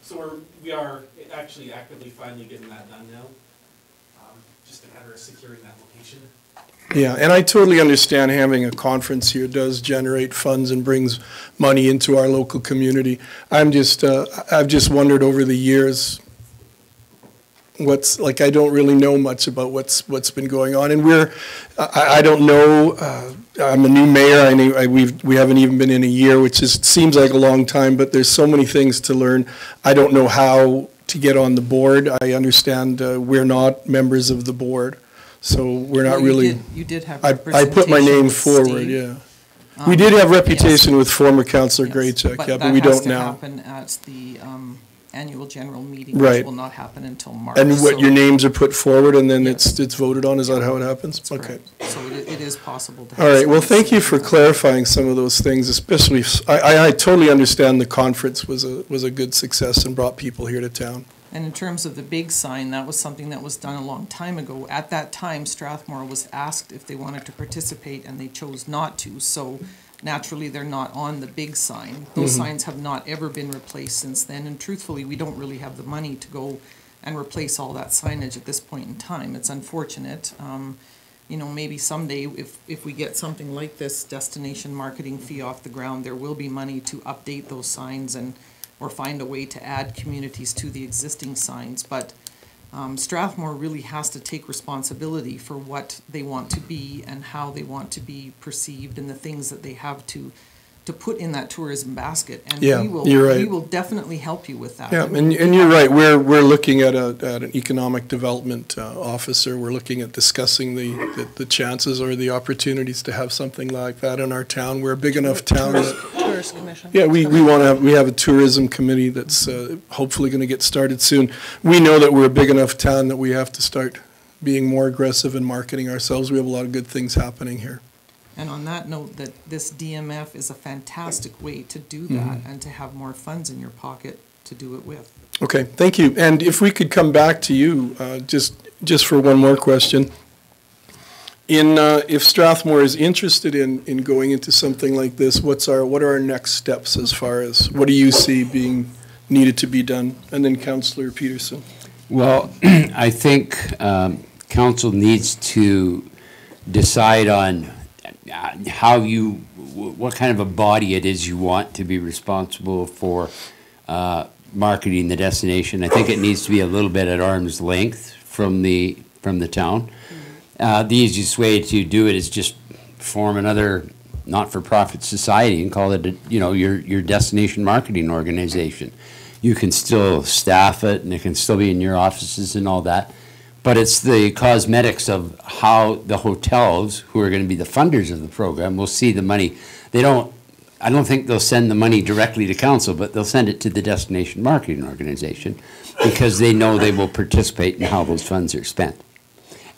So we are actually actively finally getting that done now. Just a matter of securing that location. Yeah, and I totally understand having a conference here does generate funds and brings money into our local community. I've just wondered over the years I don't really know much about what's been going on, and I don't know. I'm a new mayor. We haven't even been in a year, which seems like a long time, but there's so many things to learn. I don't know how to get on the board. I understand we're not members of the board, so we're not really. You did have I put my name forward. Yeah, we did have reputation with former Councillor Graycheck, but we don't now. That has to happen at the annual general meeting, Right. which will not happen until March. And what so- your names are put forward, and then Yes. it's voted on. Is that how it happens? That's Okay. correct. So it is possible to. All have right, well, something thank you for similar. clarifying some of those things, especially, I totally understand the conference was a good success and brought people here to town. And in terms of the big sign, that was something that was done a long time ago. At that time, Strathmore was asked if they wanted to participate, and they chose not to. So naturally, they're not on the big sign. Those signs have not ever been replaced since then. And truthfully, we don't really have the money to go and replace all that signage at this point in time. It's unfortunate. Maybe someday, if we get something like this destination marketing fee off the ground, there will be money to update those signs or find a way to add communities to the existing signs. But Strathmore really has to take responsibility for what they want to be and how they want to be perceived and the things that they have to put in that tourism basket. And Yeah, you're right. we will definitely help you with that. Yeah, and you're right, we're looking at an economic development officer. We're looking at discussing the chances or the opportunities to have something like that in our town. We're a big enough town that Tourist Commission. Yeah, we want to, we have a tourism committee that's hopefully going to get started soon. We know that we're a big enough town that we have to start being more aggressive in marketing ourselves. We have a lot of good things happening here. And on that note, that this DMF is a fantastic way to do that and to have more funds in your pocket to do it with. Okay, thank you. And if we could come back to you, just for one more question. If Strathmore is interested in going into something like this, what are our next steps as far as, what do you see being needed to be done? And then Councillor Peterson. Well, I think council needs to decide on what kind of a body it is you want to be responsible for marketing the destination. I think it needs to be a little bit at arm's length from the town. The easiest way to do it is just form another not-for-profit society and call it, your destination marketing organization. You can still staff it, and it can still be in your offices and all that. But it's the cosmetics of how the hotels, who are going to be the funders of the program, will see the money. I don't think they'll send the money directly to council, but they'll send it to the destination marketing organization because they know they will participate in how those funds are spent.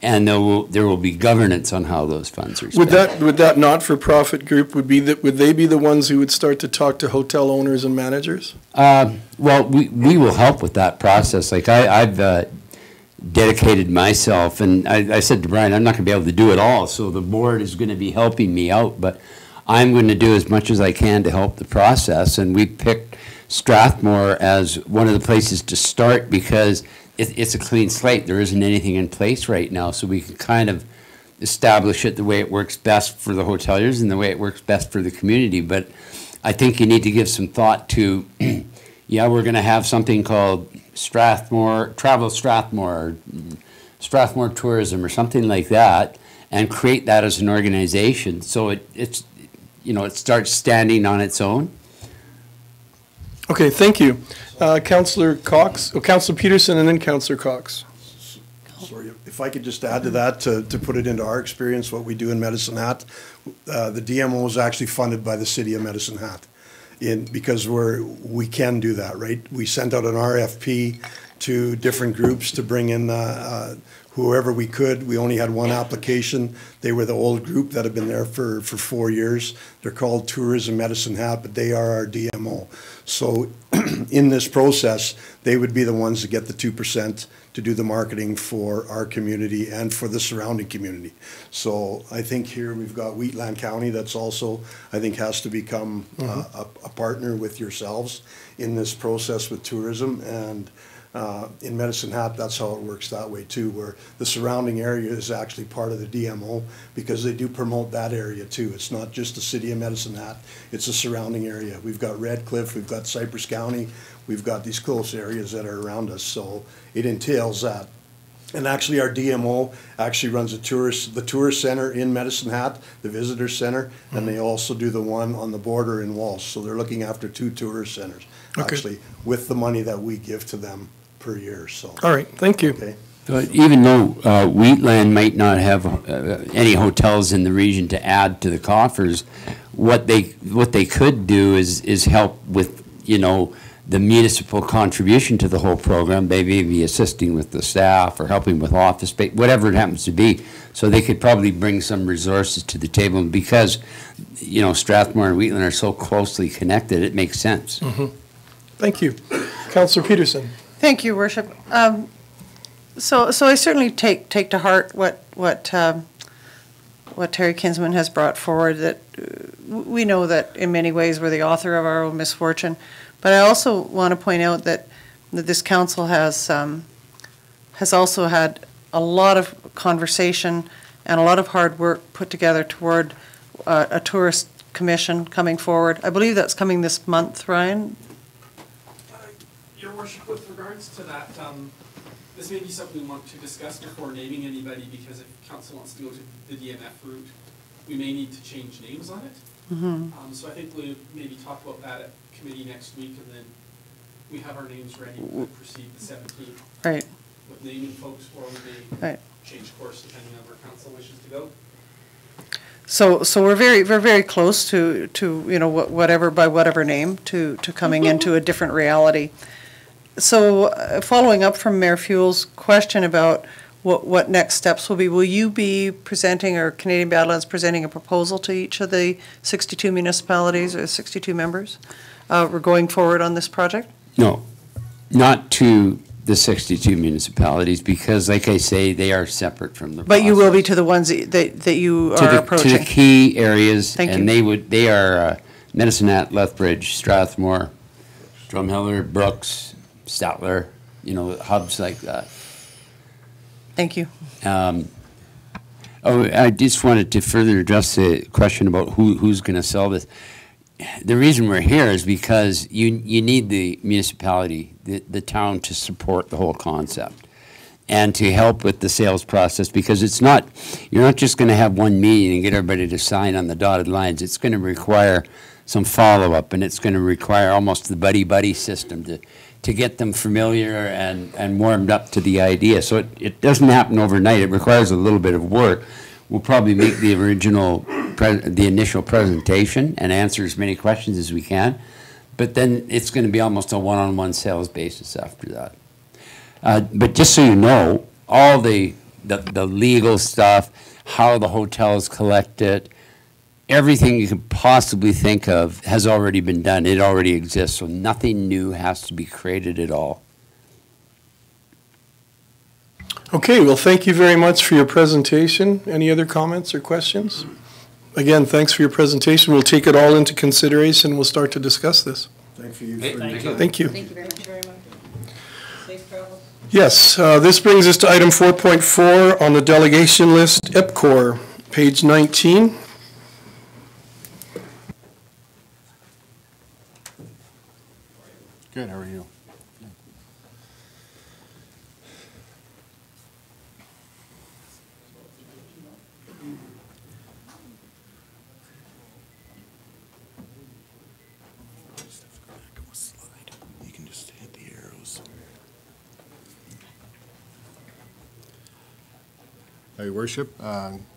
And there will be governance on how those funds are spent. Would that not-for-profit group, would they be the ones who would start to talk to hotel owners and managers? Well, we will help with that process. Like I've dedicated myself, and I said to Brian, I'm not going to be able to do it all, so the board is going to be helping me out, but I'm going to do as much as I can to help the process, and we picked Strathmore as one of the places to start because it's a clean slate. There isn't anything in place right now, so we can kind of establish it the way it works best for the hoteliers and the way it works best for the community. But I think you need to give some thought to, yeah, we're going to have something called Strathmore Tourism or something like that, and create that as an organization so it starts standing on its own. Okay, thank you. Councillor Peterson, and then Councillor Cox. Sorry, if I could just add to that, to put it into our experience, what we do in Medicine Hat, the DMO is actually funded by the City of Medicine Hat, because we can do that, right? We sent out an RFP to different groups to bring in whoever we could. We only had one application. They were the old group that had been there for 4 years. They're called Tourism Medicine Hat, but they are our DMO. So in this process, they would be the ones to get the 2% to do the marketing for our community and for the surrounding community. So I think here we've got Wheatland County that's also, I think, has to become a partner with yourselves in this process with tourism. And in Medicine Hat, that's how it works that way too, where the surrounding area is actually part of the DMO because they do promote that area too. It's not just the City of Medicine Hat, it's a surrounding area. We've got Red Cliff, we've got Cypress County, we've got these close areas that are around us, so it entails that. And actually our DMO actually runs the tourist center in Medicine Hat, the visitor center, and they also do the one on the border in Walsh. So they're looking after 2 tourist centers, actually, with the money that we give to them per year. So. All right, thank you. Okay. Even though Wheatland might not have any hotels in the region to add to the coffers, what they could do is help with, the municipal contribution to the whole program. They may be assisting with the staff or helping with office space, whatever it happens to be. So they could probably bring some resources to the table. And because, Strathmore and Wheatland are so closely connected, it makes sense. Thank you. Councillor Peterson. Thank you, Worship. So I certainly take to heart what Terry Kinsman has brought forward. That we know that in many ways we're the author of our own misfortune, but I also want to point out that this council has also had a lot of conversation and a lot of hard work put together toward a tourist commission coming forward. I believe that's coming this month, Ryan. Your Worship, with regards to that, this may be something we want to discuss before naming anybody, because if council wants to go to the DMF route, we may need to change names on it. So I think we'll maybe talk about that at committee next week, and then we have our names ready to proceed the 17th. Right. With naming folks, or we may change course depending on where council wishes to go. So we're very close to whatever, by whatever name, to coming into a different reality. So following up from Mayor Fuel's question about what next steps will be, will you be presenting, or Canadian Badlands presenting, a proposal to each of the 62 municipalities or 62 members? We're going forward on this project? No, not to the 62 municipalities, because like I say, they are separate from the But you will be to the ones that you are approaching? To the key areas. Thank and you. they are Medicine Hat, Lethbridge, Strathmore, Drumheller, Brooks, Statler, hubs like that. Thank you. I just wanted to further address the question about who's going to sell this. The reason we're here is because you need the municipality, the town, to support the whole concept and to help with the sales process, because you're not just going to have one meeting and get everybody to sign on the dotted lines. It's going to require some follow-up, and it's going to require almost the buddy-buddy system to get them familiar and warmed up to the idea. So it doesn't happen overnight. It requires a little bit of work. We'll probably make the initial presentation and answer as many questions as we can, but then it's going to be almost a one-on-one sales basis after that. But just so you know, all the legal stuff, how the hotels collect it, everything you could possibly think of has already been done. It already exists, so nothing new has to be created at all. Okay, well, thank you very much for your presentation. Any other comments or questions? Again, thanks for your presentation. We'll take it all into consideration. We'll start to discuss this. Thank you. Thank you. Thank you very much. Safe travels. Yes, this brings us to item 4.4 on the delegation list, EPCOR, page 19. Good, how are you? You can just hit the arrows. Your Worship,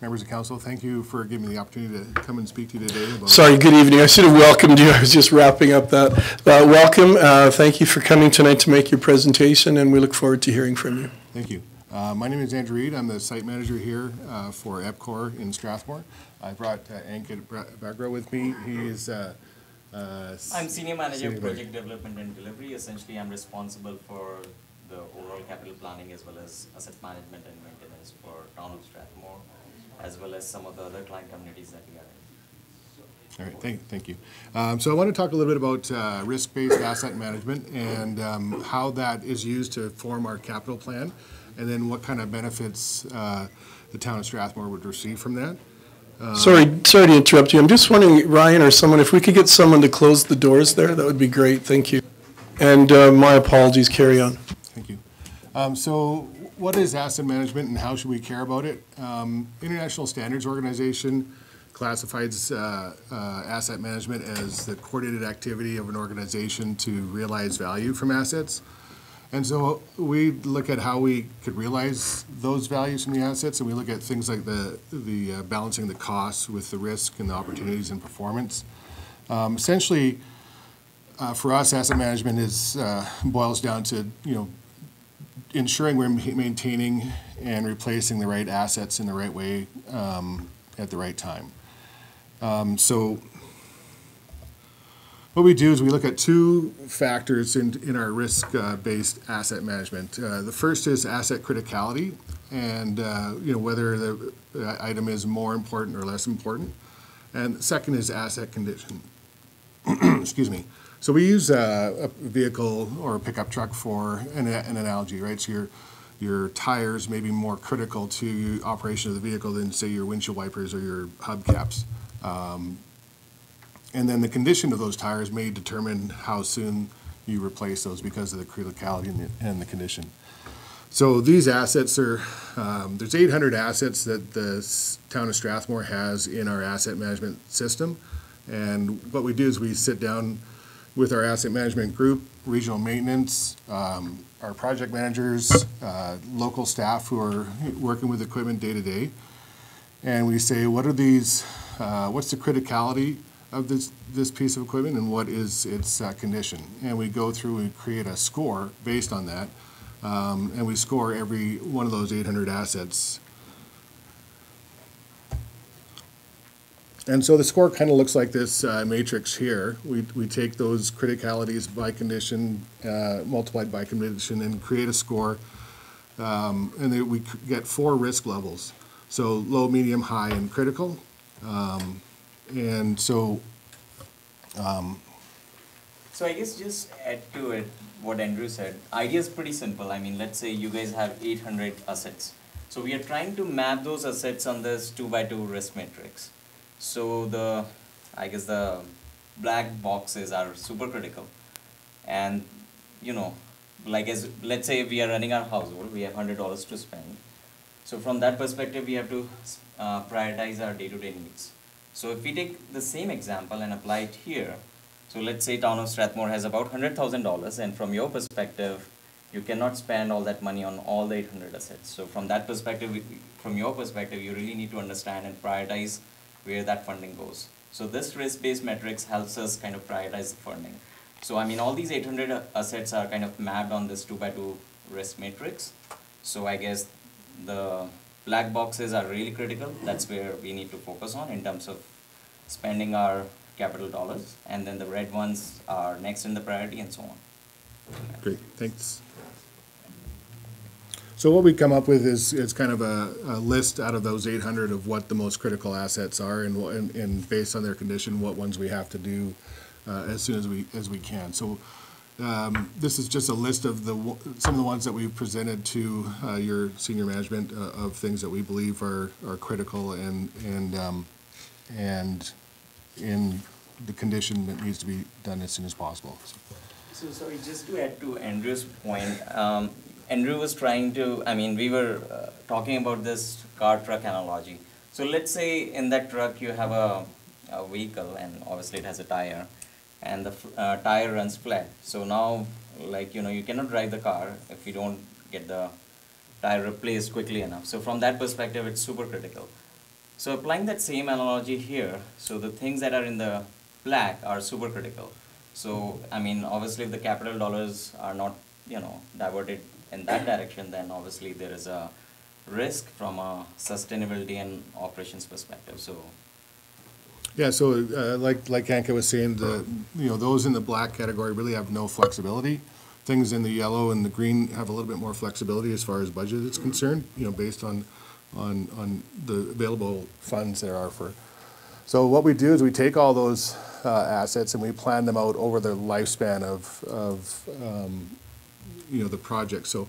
members of council, thank you for giving me the opportunity to come and speak to you today. Sorry, good evening. I should have welcomed you. I was just wrapping up that. Welcome. Thank you for coming tonight to make your presentation, and we look forward to hearing from you. Thank you. My name is Andrew Reed. I'm the site manager here for EPCOR in Strathmore. I brought Ankit Bagra with me. He is I'm Senior Manager of Project Development and Delivery. Essentially, I'm responsible for the overall capital planning as well as asset management and maintenance for town of Strathmore, as well as some of the other client communities that we are in. All right, thank you. So I want to talk a little bit about risk-based asset management and how that is used to form our capital plan, and then what kind of benefits the town of Strathmore would receive from that. Sorry to interrupt you. I'm just wondering, Ryan or someone, if we could get someone to close the doors there, that would be great. Thank you. And my apologies. Carry on. Thank you. So what is asset management and how should we care about it? International Standards Organization classifies asset management as the coordinated activity of an organization to realize value from assets. And so we look at how we could realize those values from the assets, and we look at things like the balancing the costs with the risk and the opportunities and performance. Essentially, for us, asset management boils down to ensuring we're maintaining and replacing the right assets in the right way at the right time. So what we do is we look at two factors in our risk-based asset management. The first is asset criticality, and whether the item is more important or less important. And the second is asset condition. Excuse me. So we use a vehicle or a pickup truck for an analogy, right? So your tires may be more critical to operation of the vehicle than, say, your windshield wipers or your hubcaps. And then the condition of those tires may determine how soon you replace those because of the criticality and the condition. So these assets are, there's 800 assets that the town of Strathmore has in our asset management system. And what we do is we sit down with our asset management group, regional maintenance, our project managers, local staff who are working with equipment day to day. and we say, what are these, what's the criticality of this piece of equipment and what is its condition? And we go through and create a score based on that, and we score every one of those 800 assets. And so the score kind of looks like this matrix here. We take those criticalities by condition, multiplied by condition, and create a score. And then we get 4 risk levels. So low, medium, high, and critical. And so... So I guess just add to it what Andrew said. Idea is pretty simple. I mean, let's say you guys have 800 assets. So we are trying to map those assets on this 2x2 risk matrix. So I guess the black boxes are super critical. And, you know, like let's say we are running our household, we have $100 to spend. So from that perspective, we have to prioritize our day-to-day needs. So if we take the same example and apply it here, so let's say town of Strathmore has about $100,000, and from your perspective, you cannot spend all that money on all the 800 assets. So from that perspective, from your perspective, you really need to understand and prioritize where that funding goes. So this risk-based metrics helps us kind of prioritize the funding. So I mean, all these 800 assets are kind of mapped on this 2x2 risk matrix. So I guess the black boxes are really critical. That's where we need to focus on in terms of spending our capital dollars. And then the red ones are next in the priority and so on. Great, thanks. So what we come up with is kind of a list out of those 800 of what the most critical assets are, and based on their condition, what ones we have to do as soon as we can. So this is just a list of some of the ones that we've presented to your senior management of things that we believe are critical and in the condition that needs to be done as soon as possible. So sorry, just to add to Andrew's point, Andrew was trying to, I mean, we were talking about this car truck analogy. So let's say in that truck you have a vehicle, and obviously it has a tire, and the tire runs flat. So now, like, you know, you cannot drive the car if you don't get the tire replaced quickly enough. So from that perspective, it's super critical. So applying that same analogy here, so the things that are in the black are super critical. So, I mean, obviously if the capital dollars are not, you know, diverted in that direction, then obviously there is a risk from a sustainability and operations perspective. So yeah, so like Hanka was saying, those in the black category really have no flexibility. Things in the yellow and the green have a little bit more flexibility as far as budget is concerned, you know, based on the available funds there are for. So what we do is we take all those assets and we plan them out over the lifespan of the project. So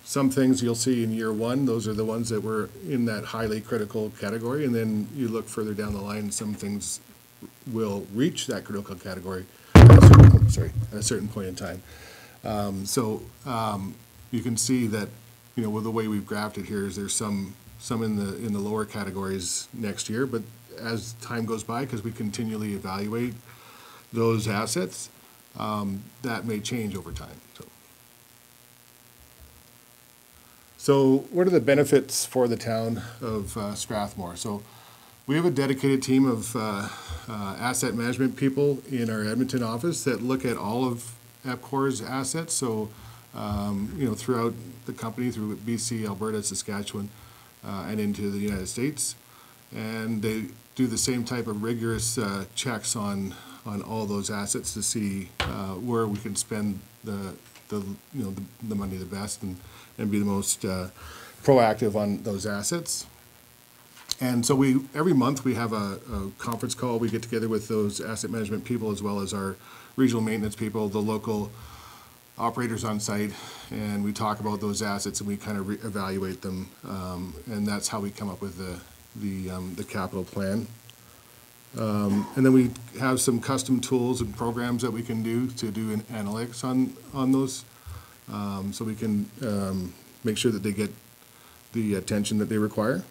some things you'll see in year one, those are the ones that were in that highly critical category, and then you look further down the line, some things will reach that critical category at a certain point in time. You can see that, you know, with the way we've graphed it here, is there's some in the lower categories next year, but as time goes by, because we continually evaluate those assets, that may change over time. So what are the benefits for the town of Strathmore? So we have a dedicated team of asset management people in our Edmonton office that look at all of EPCOR's assets. So, throughout the company, through BC, Alberta, Saskatchewan, and into the United States. And they do the same type of rigorous checks on all those assets to see where we can spend the money the best and be the most proactive on those assets. And so every month we have a conference call. We get together with those asset management people as well as our regional maintenance people, the local operators on site, and we talk about those assets and we kind of evaluate them, and that's how we come up with the capital plan. And then we have some custom tools and programs that we can do to do analytics on those, so we can make sure that they get the attention that they require.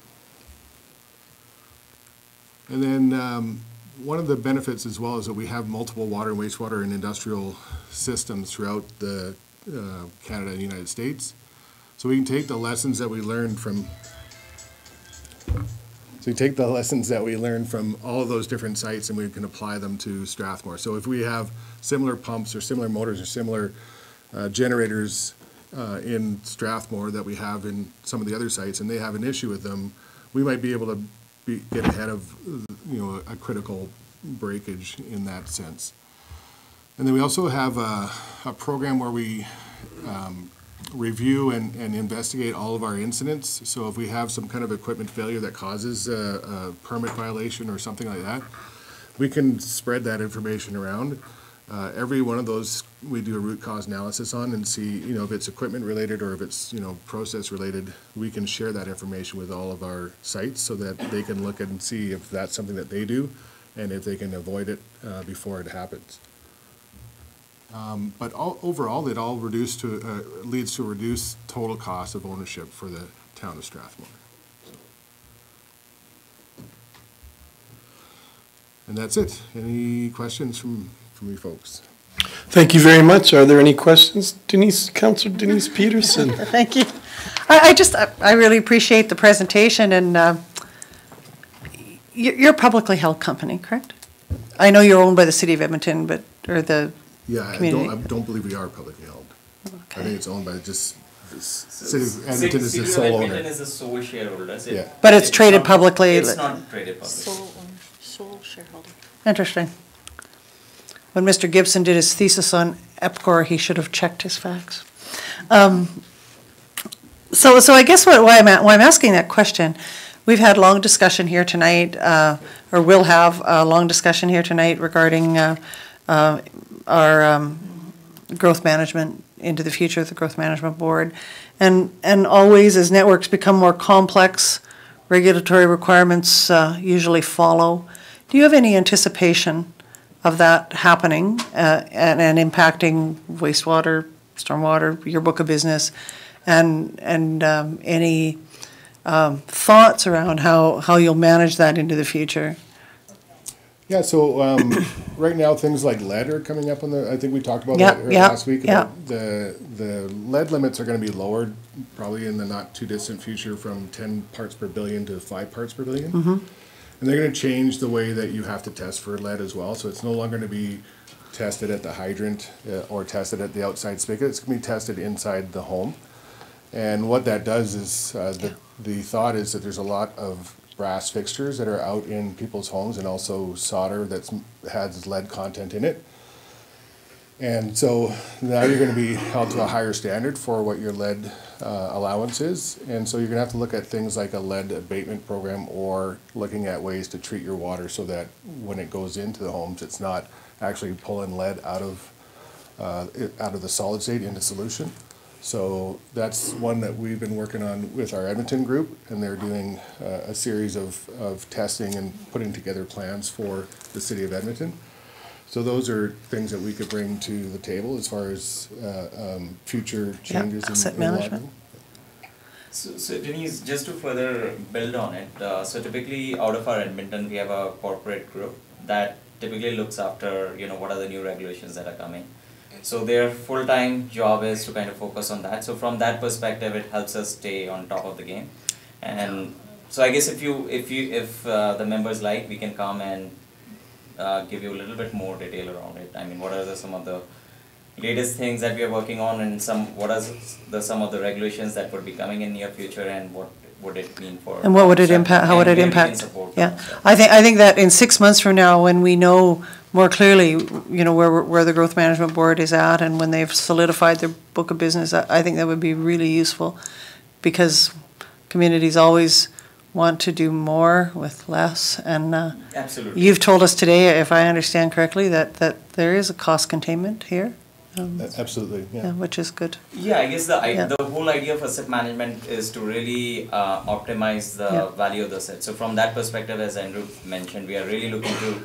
And then one of the benefits as well is that we have multiple water and wastewater and industrial systems throughout the Canada and United States. So we can take the lessons that we learned from So you take the lessons that we learned from all of those different sites and we can apply them to Strathmore. So if we have similar pumps or similar motors or similar generators in Strathmore that we have in some of the other sites and they have an issue with them, we might be able to get ahead of, you know, a critical breakage in that sense. And then we also have a program where we review and investigate all of our incidents. So if we have some kind of equipment failure that causes a permit violation or something like that, we can spread that information around. Every one of those we do a root cause analysis on and see, you know, if it's equipment related or if it's, you know, process related, we can share that information with all of our sites so that they can look and see if that's something that they do and if they can avoid it before it happens. But overall, it all leads to a reduced total cost of ownership for the town of Strathmore. And that's it. Any questions from you folks? Thank you very much. Are there any questions? Councillor Denise Peterson. Thank you. I really appreciate the presentation, and you're a publicly held company, correct? I know you're owned by the City of Edmonton, or the community. I don't believe we are publicly held. Okay. I think it's owned by just the City of Edmonton is the sole owner. Edmonton is the sole shareholder. Yeah. But it's traded publicly. It's not traded publicly. Sole shareholder. Interesting. When Mr. Gibson did his thesis on EPCOR, he should have checked his facts. So I guess why I'm asking that question, we've had long discussion here tonight, or will have a long discussion here tonight regarding our growth management into the future of the Growth Management Board. And always as networks become more complex, regulatory requirements usually follow. Do you have any anticipation of that happening and impacting wastewater, stormwater, your book of business, and any thoughts around how you'll manage that into the future? Yeah, so right now things like lead are coming up on I think we talked about that last week. The lead limits are going to be lowered probably in the not too distant future from 10 parts per billion to 5 parts per billion. Mm-hmm. And they're going to change the way that you have to test for lead as well. So it's no longer going to be tested at the hydrant or tested at the outside spigot. It's going to be tested inside the home. And what that does is the thought is that there's a lot of brass fixtures that are out in people's homes and also solder that has lead content in it. And so now you're going to be held to a higher standard for what your lead allowance is. And so you're going to have to look at things like a lead abatement program or looking at ways to treat your water so that when it goes into the homes, it's not actually pulling lead out of the solid state into solution. So that's one that we've been working on with our Edmonton group, and they're doing a series of testing and putting together plans for the City of Edmonton. So those are things that we could bring to the table as far as future changes in asset management. So Denise, just to further build on it, so typically out of our Edmonton, we have a corporate group that typically looks after, you know, what are the new regulations that are coming. So their full-time job is to kind of focus on that. So from that perspective, it helps us stay on top of the game. And so I guess if the members like, we can come and give you a little bit more detail around it. I mean, what are some of the latest things that we are working on, and what are some of the regulations that would be coming in near future, and what would it mean for? And what would it impact? How would it impact? Yeah, I think that in 6 months from now, when we know more clearly, you know, where the Growth Management Board is at, and when they've solidified their book of business, I think that would be really useful, because communities always want to do more with less. And absolutely, you've told us today, if I understand correctly, that there is a cost containment here. Absolutely, yeah. Which is good. Yeah, I guess the whole idea of asset management is to really optimize the value of the asset. So from that perspective, as Andrew mentioned, we are really looking to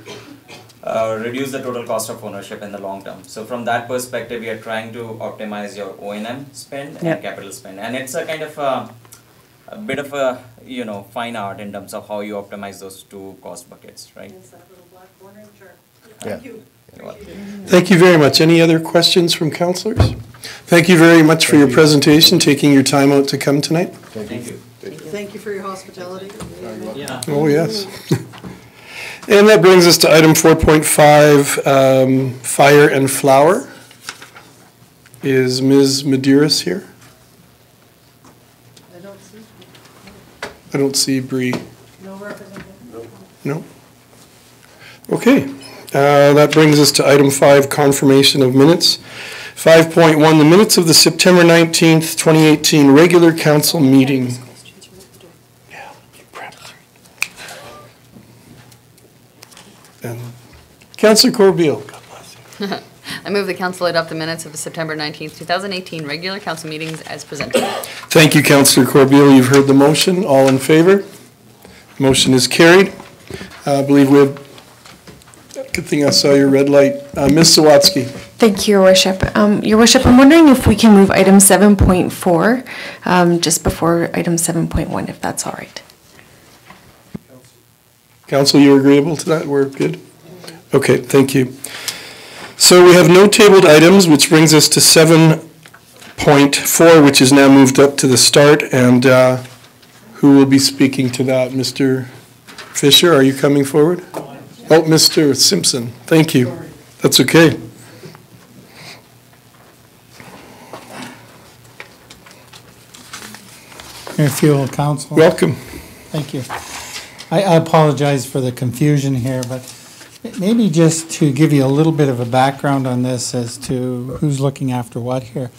reduce the total cost of ownership in the long term. So from that perspective, we are trying to optimize your O&M spend and capital spend. And it's a kind of a bit of a, you know, fine art in terms of how you optimize those two cost buckets, right? Is that little black corner chart? Thank you. Thank you very much. Any other questions from councillors? Thank you very much for your presentation, taking your time out to come tonight. Thank you. Thank you. thank you for your hospitality. Yeah. Oh, yes. And that brings us to item 4.5, Fire and Flower. Is Ms. Medeiros here? I don't see Bree. No representative? No? Okay. That brings us to item 5, confirmation of minutes. 5.1, the minutes of the September 19th, 2018 regular council meeting. Yeah, you prepped. And Councillor Corbeil. God bless you. I move the council adopt the minutes of the September 19th, 2018 regular council meetings as presented. Thank you, Councillor Corbeil. You've heard the motion. All in favor? Motion is carried. I believe we have, good thing I saw your red light. Ms. Sawatsky. Thank you, Your Worship. Your Worship, I'm wondering if we can move item 7.4 just before item 7.1, if that's all right. Council, you're agreeable to that? We're good? Okay, thank you. So we have no tabled items, which brings us to 7.4, which is now moved up to the start. And who will be speaking to that? Mr. Fisher, are you coming forward? Oh, Mr. Simpson. Thank you. That's okay. Mayor Fuel, Council. Welcome. Thank you. I apologize for the confusion here, but maybe just to give you a little bit of a background on this as to who's looking after what here.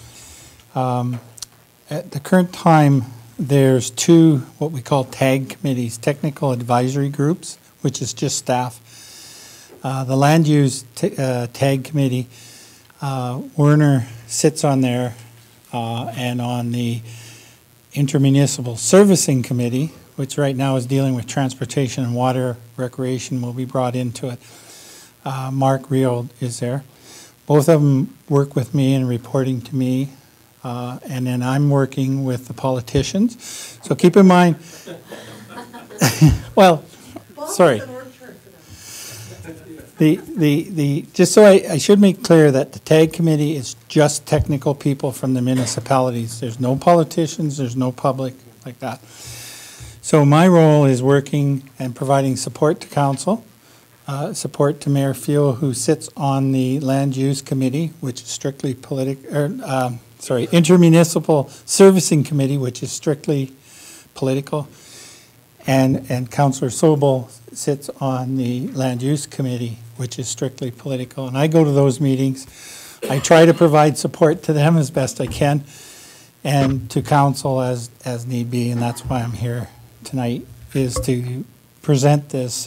At the current time, there's 2 what we call TAG committees, technical advisory groups, which is just staff. The land use TAG committee, Werner sits on there, and on the intermunicipal servicing committee, which right now is dealing with transportation and water, recreation will be brought into it. Mark Riold is there. Both of them work with me and reporting to me, and then I'm working with the politicians. So keep in mind, well, sorry. Just so I should make clear that the TAG committee is just technical people from the municipalities. There's no politicians, there's no public like that. So my role is working and providing support to council, support to Mayor Fuel, who sits on the land use committee, which is strictly intermunicipal servicing committee, which is strictly political, and Councillor Sobel sits on the land use committee, which is strictly political. And I go to those meetings. I try to provide support to them as best I can, and to council as need be, and that's why I'm here tonight, is to present this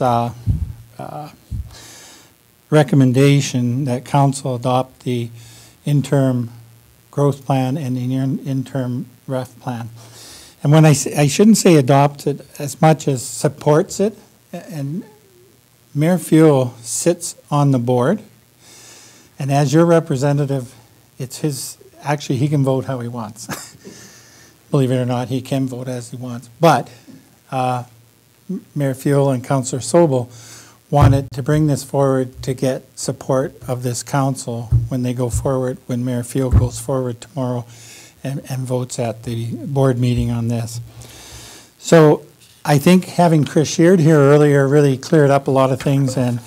recommendation that council adopt the interim growth plan and the interim ref plan. And when I shouldn't say adopts it as much as supports it, and Mayor Fuel sits on the board, and as your representative, it's his, actually he can vote how he wants. Believe it or not, he can vote as he wants. But Mayor Fuel and Councillor Sobel wanted to bring this forward to get support of this council when they go forward, when Mayor Fuel goes forward tomorrow and votes at the board meeting on this. So I think having Chris Sheard here earlier really cleared up a lot of things, and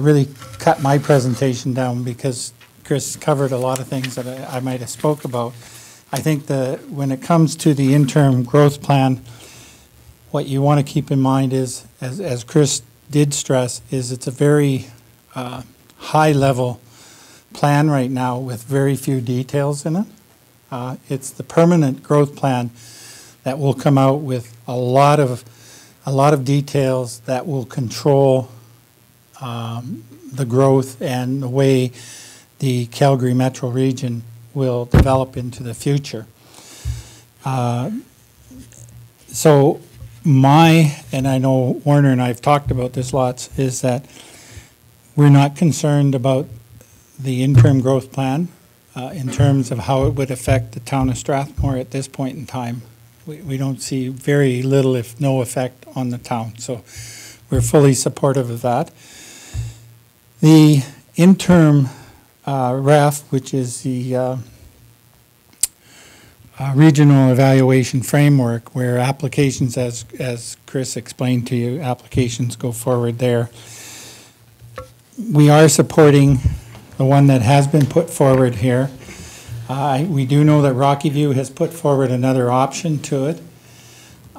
really cut my presentation down because Chris covered a lot of things that I might have spoke about. I think when it comes to the interim growth plan, what you want to keep in mind is, as Chris did stress, is it's a very high-level plan right now with very few details in it. It's the permanent growth plan that will come out with a lot of details that will control the growth and the way the Calgary metro region will develop into the future. So and I know Werner and I have talked about this lots, is that we're not concerned about the interim growth plan in terms of how it would affect the town of Strathmore at this point in time. We don't see very little, if no, effect on the town. So we're fully supportive of that. The interim REF, which is the regional evaluation framework where applications, as Chris explained to you, applications go forward there. We are supporting the one that has been put forward here. We do know that Rocky View has put forward another option to it.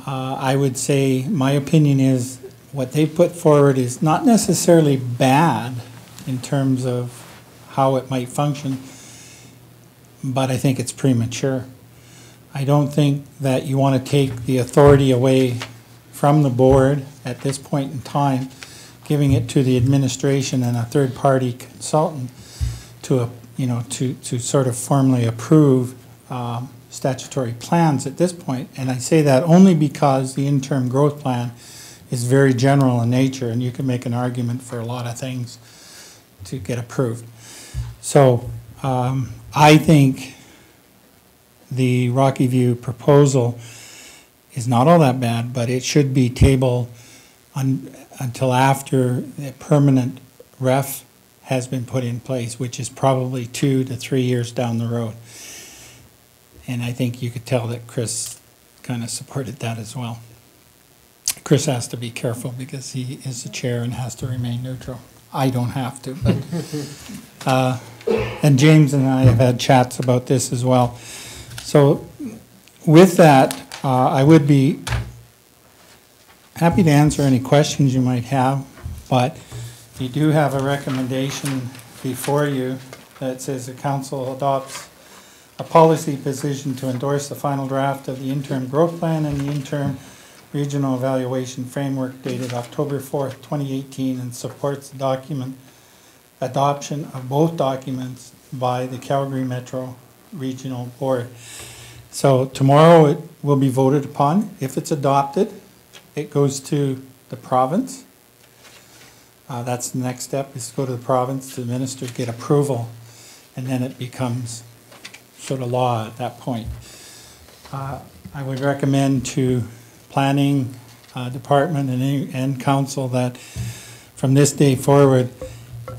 I would say, my opinion is, what they put forward is not necessarily bad in terms of how it might function, but I think it's premature. I don't think that you want to take the authority away from the board at this point in time, giving it to the administration and a third-party consultant to, to sort of formally approve statutory plans at this point. And I say that only because the interim growth plan is very general in nature, and you can make an argument for a lot of things to get approved. So I think the Rocky View proposal is not all that bad, but it should be tabled until after the permanent ref has been put in place, which is probably 2 to 3 years down the road. And I think you could tell that Chris kind of supported that as well. Chris has to be careful because he is the chair and has to remain neutral. I don't have to, but and James and I have had chats about this as well. So with that, I would be happy to answer any questions you might have, but you do have a recommendation before you that says the council adopts a policy position to endorse the final draft of the interim growth plan and the interim regional evaluation framework dated October 4th, 2018, and supports the adoption of both documents by the Calgary Metro Regional Board. So tomorrow it will be voted upon. If it's adopted, it goes to the province. That's the next step, is to go to the province, to the minister, get approval, and then it becomes sort of law at that point. I would recommend to planning department and council that from this day forward,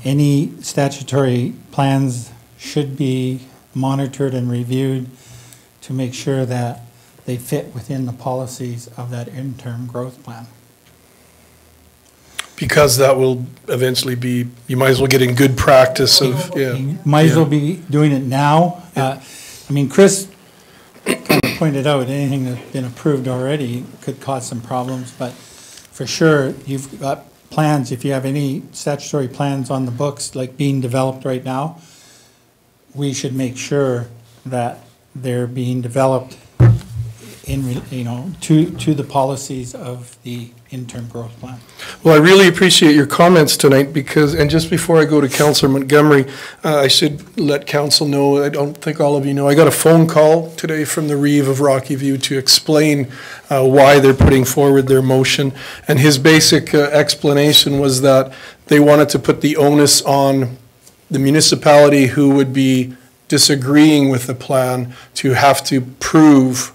any statutory plans should be monitored and reviewed to make sure that they fit within the policies of that interim growth plan. Because that will eventually be, you might as well get in good practice of, yeah. You might as well be doing it now. I mean, Chris kind of pointed out anything that's been approved already could cause some problems, but for sure, you've got plans, if you have any statutory plans on the books like being developed right now, we should make sure that they're being developed in, to the policies of the interim growth plan. Well, I really appreciate your comments tonight because, and just before I go to Councillor Montgomery, I should let council know, I don't think all of you know, I got a phone call today from the Reeve of Rocky View to explain why they're putting forward their motion. And his basic explanation was that they wanted to put the onus on the municipality who would be disagreeing with the plan to have to prove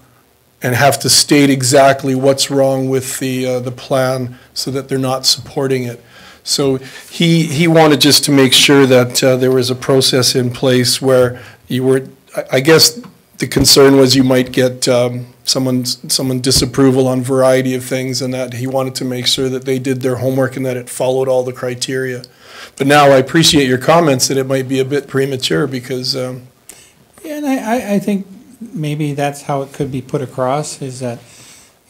and have to state exactly what's wrong with the plan so that they're not supporting it. So he wanted just to make sure that there was a process in place where you were, I guess the concern was you might get someone disapproval on a variety of things, and that he wanted to make sure that they did their homework and that it followed all the criteria. But now I appreciate your comments that it might be a bit premature because... yeah, and I think maybe that's how it could be put across, is that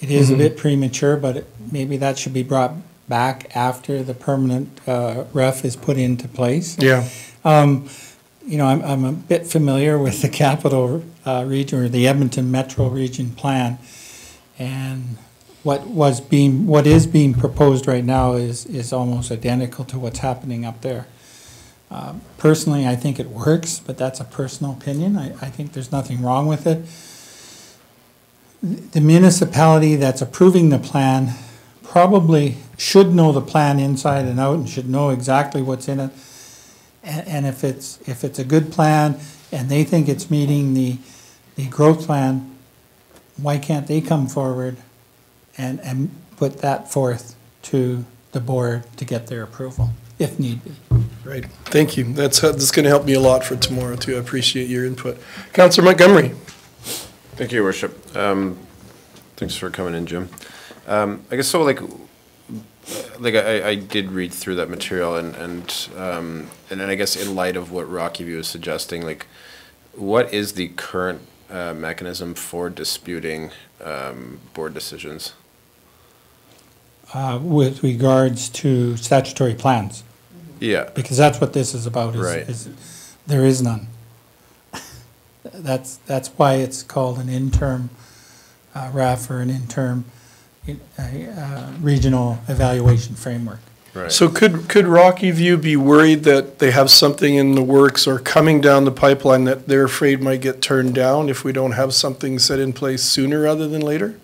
it is a bit premature, but maybe that should be brought back after the permanent ref is put into place. Yeah. You know, I'm a bit familiar with the capital region, or the Edmonton Metro Region plan, and what is being proposed right now is almost identical to what's happening up there. Personally, I think it works, but that's a personal opinion. I think there's nothing wrong with it. The municipality that's approving the plan probably should know the plan inside and out and should know exactly what's in it. And if it's a good plan and they think it's meeting the growth plan, why can't they come forward and put that forth to the board to get their approval, if need be? Right. Thank you. That's going to help me a lot for tomorrow, too. I appreciate your input. Councillor Montgomery. Thank you, Your Worship. Thanks for coming in, Jim. I guess so. I did read through that material, and then I guess in light of what Rocky View is suggesting, like, what is the current mechanism for disputing board decisions? With regards to statutory plans. Yeah. Because that's what this is about, Right. There is none. That's why it's called an interim REF or an interim regional evaluation framework. Right. So could Rocky View be worried that they have something in the works or coming down the pipeline that they're afraid might get turned down if we don't have something set in place sooner rather than later?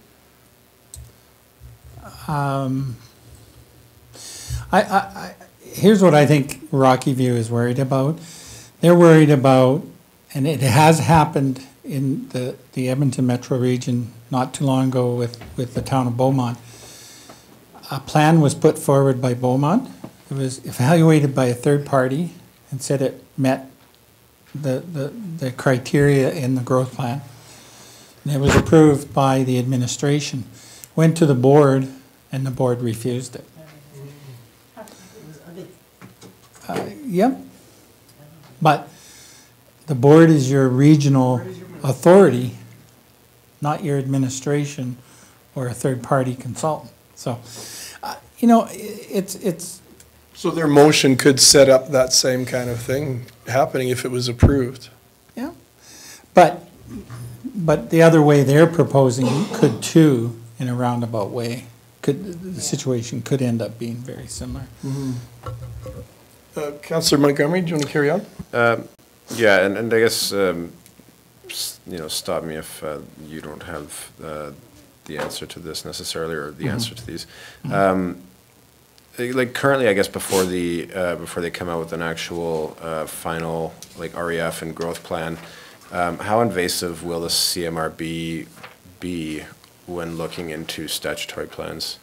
Here's what I think Rocky View is worried about. They're worried about, and it has happened in the Edmonton metro region not too long ago with the town of Beaumont. A plan was put forward by Beaumont. It was evaluated by a third party and said it met the criteria in the growth plan. And it was approved by the administration. Went to the board, and the board refused it. Yep. But the board is your regional authority, not your administration or a third-party consultant. So, you know, it's. So their motion could set up that same kind of thing happening if it was approved. Yeah. But the other way they're proposing could too, in a roundabout way. The situation could end up being very similar. Mm-hmm. Councillor Montgomery, do you want to carry on? Yeah, and I guess, stop me if you don't have the answer to this necessarily, or the answer to these. Like currently, I guess before they come out with an actual final like REF and growth plan, how invasive will the CMRB be when looking into statutory plans?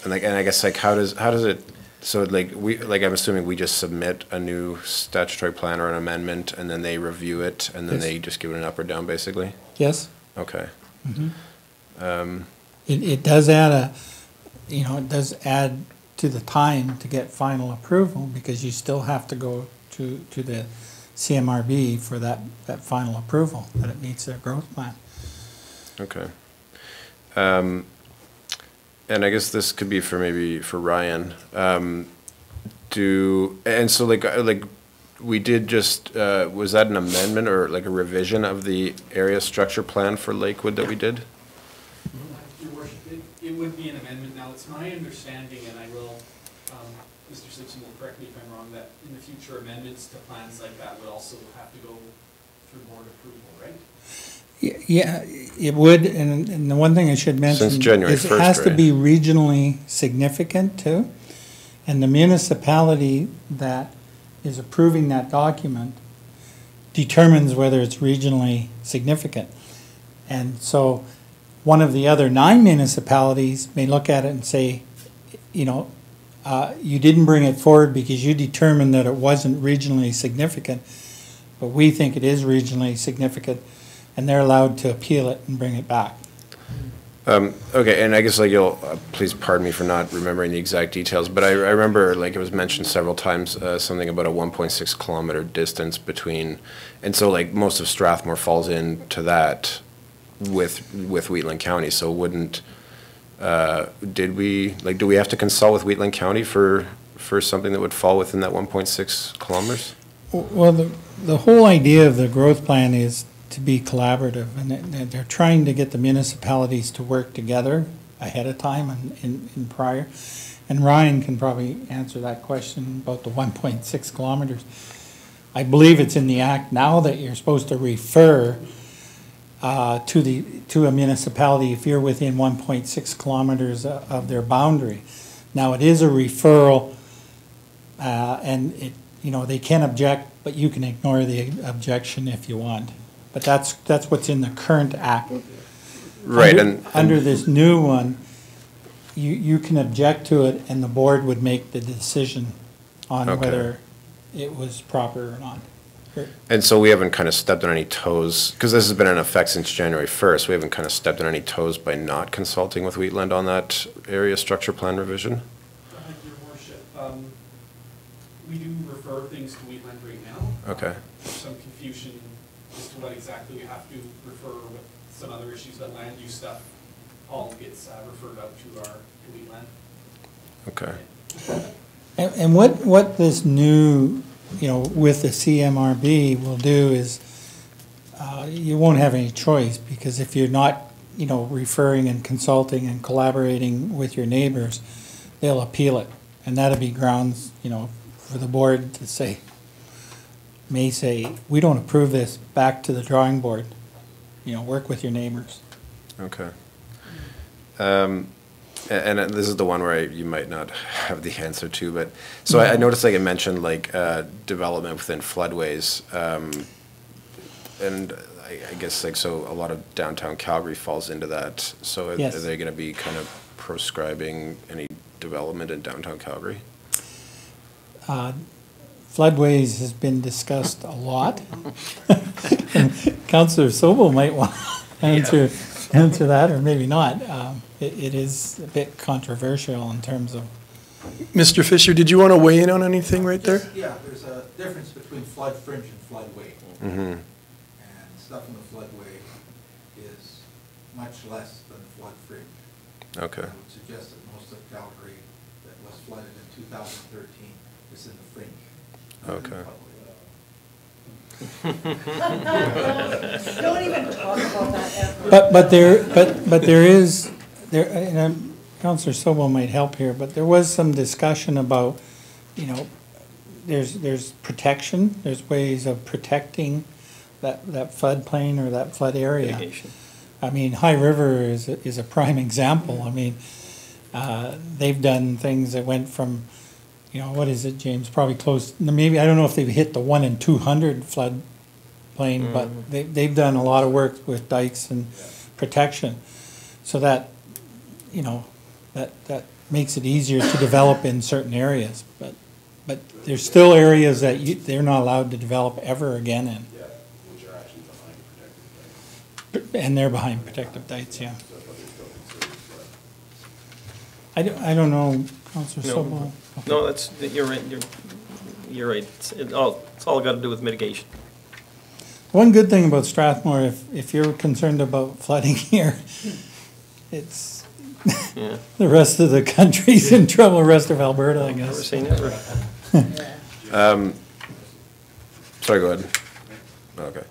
And I guess like how does it? So I'm assuming we just submit a new statutory plan or an amendment, and then they review it, and then Yes. they just give it an up or down, basically? Yes. Okay. Mm-hmm. It does add it does add to the time to get final approval, because you still have to go to the CMRB for that final approval, that it meets their growth plan. Okay. And I guess this could be for Ryan. We did just, was that an amendment or like a revision of the area structure plan for Lakewood that we did? Your Worship, it would be an amendment. Now, it's my understanding, and I will, Mr. Simpson will correct me if I'm wrong, that in the future amendments to plans like that would also have to go through board approval, right? Yeah, it would, and the one thing I should mention Since January is it 1st, has to right? be regionally significant too. And the municipality that is approving that document determines whether it's regionally significant. And so one of the other 9 municipalities may look at it and say, you didn't bring it forward because you determined that it wasn't regionally significant, but we think it is regionally significant, and they're allowed to appeal it and bring it back. Okay, and I guess like you'll, please pardon me for not remembering the exact details, but I remember like it was mentioned several times, something about a 1.6 kilometer distance between, and so like most of Strathmore falls into that with Wheatland County, so wouldn't, do we have to consult with Wheatland County for something that would fall within that 1.6 kilometers? Well, the whole idea of the growth plan is to be collaborative, and they're trying to get the municipalities to work together ahead of time and in prior. And Ryan can probably answer that question about the 1.6 kilometers. I believe it's in the act now that you're supposed to refer to a municipality if you're within 1.6 kilometers of their boundary. Now, it is a referral, and they can object, but you can ignore the objection if you want. But that's what's in the current act. Right. Under this new one, you can object to it, and the board would make the decision on Okay. whether it was proper or not. And so we haven't kind of stepped on any toes, because this has been in effect since January 1st, we haven't kind of stepped on any toes by not consulting with Wheatland on that area structure plan revision? Your worship, we do refer things to Wheatland right now. Okay. There's some confusion as to what exactly we have to refer with some other issues, but land use stuff all gets referred out to Wheatland. Okay. And what this new, with the CMRB will do is, you won't have any choice, because if you're not, referring and consulting and collaborating with your neighbors, they'll appeal it. And that'll be grounds, for the board to may say, we don't approve this, back to the drawing board. Work with your neighbors. Okay. And this is the one where you might not have the answer to, but, so I noticed it mentioned development within floodways, and I guess so a lot of downtown Calgary falls into that. So Yes. Are they going to be kind of proscribing any development in downtown Calgary? Floodways has been discussed a lot. Councillor Sobel might want to answer that, or maybe not. It is a bit controversial in terms of. Mr. Fisher, did you want to weigh in on anything right there? Yeah, there's a difference between flood fringe and floodway. Mm-hmm. And stuff in the floodway is much less than flood fringe. Okay. I would suggest that most of Calgary that was flooded in 2013 is in the fringe. Okay. Don't even talk about that ever. But there is, and Councillor Sobel might help here, but there was some discussion about, there's protection, there's ways of protecting that floodplain or that flood area. Mitigation. I mean, High River is a prime example. I mean, they've done things that went from, what is it, James? Probably close, maybe, I don't know if they've hit the 1 in 200 flood plain, but they've done a lot of work with dikes and protection. So that, that makes it easier to develop in certain areas. But there's still areas that they're not allowed to develop ever again in. Yeah, which are actually behind protected dikes. And they're behind protective dikes, yeah. I don't know, Councillor Sobel. No, you're right, you're right. It's all got to do with mitigation. One good thing about Strathmore, if you're concerned about flooding here, it's, Yeah. the rest of the country's in trouble, the rest of Alberta, I guess. Never say never. Sorry, go ahead. Okay.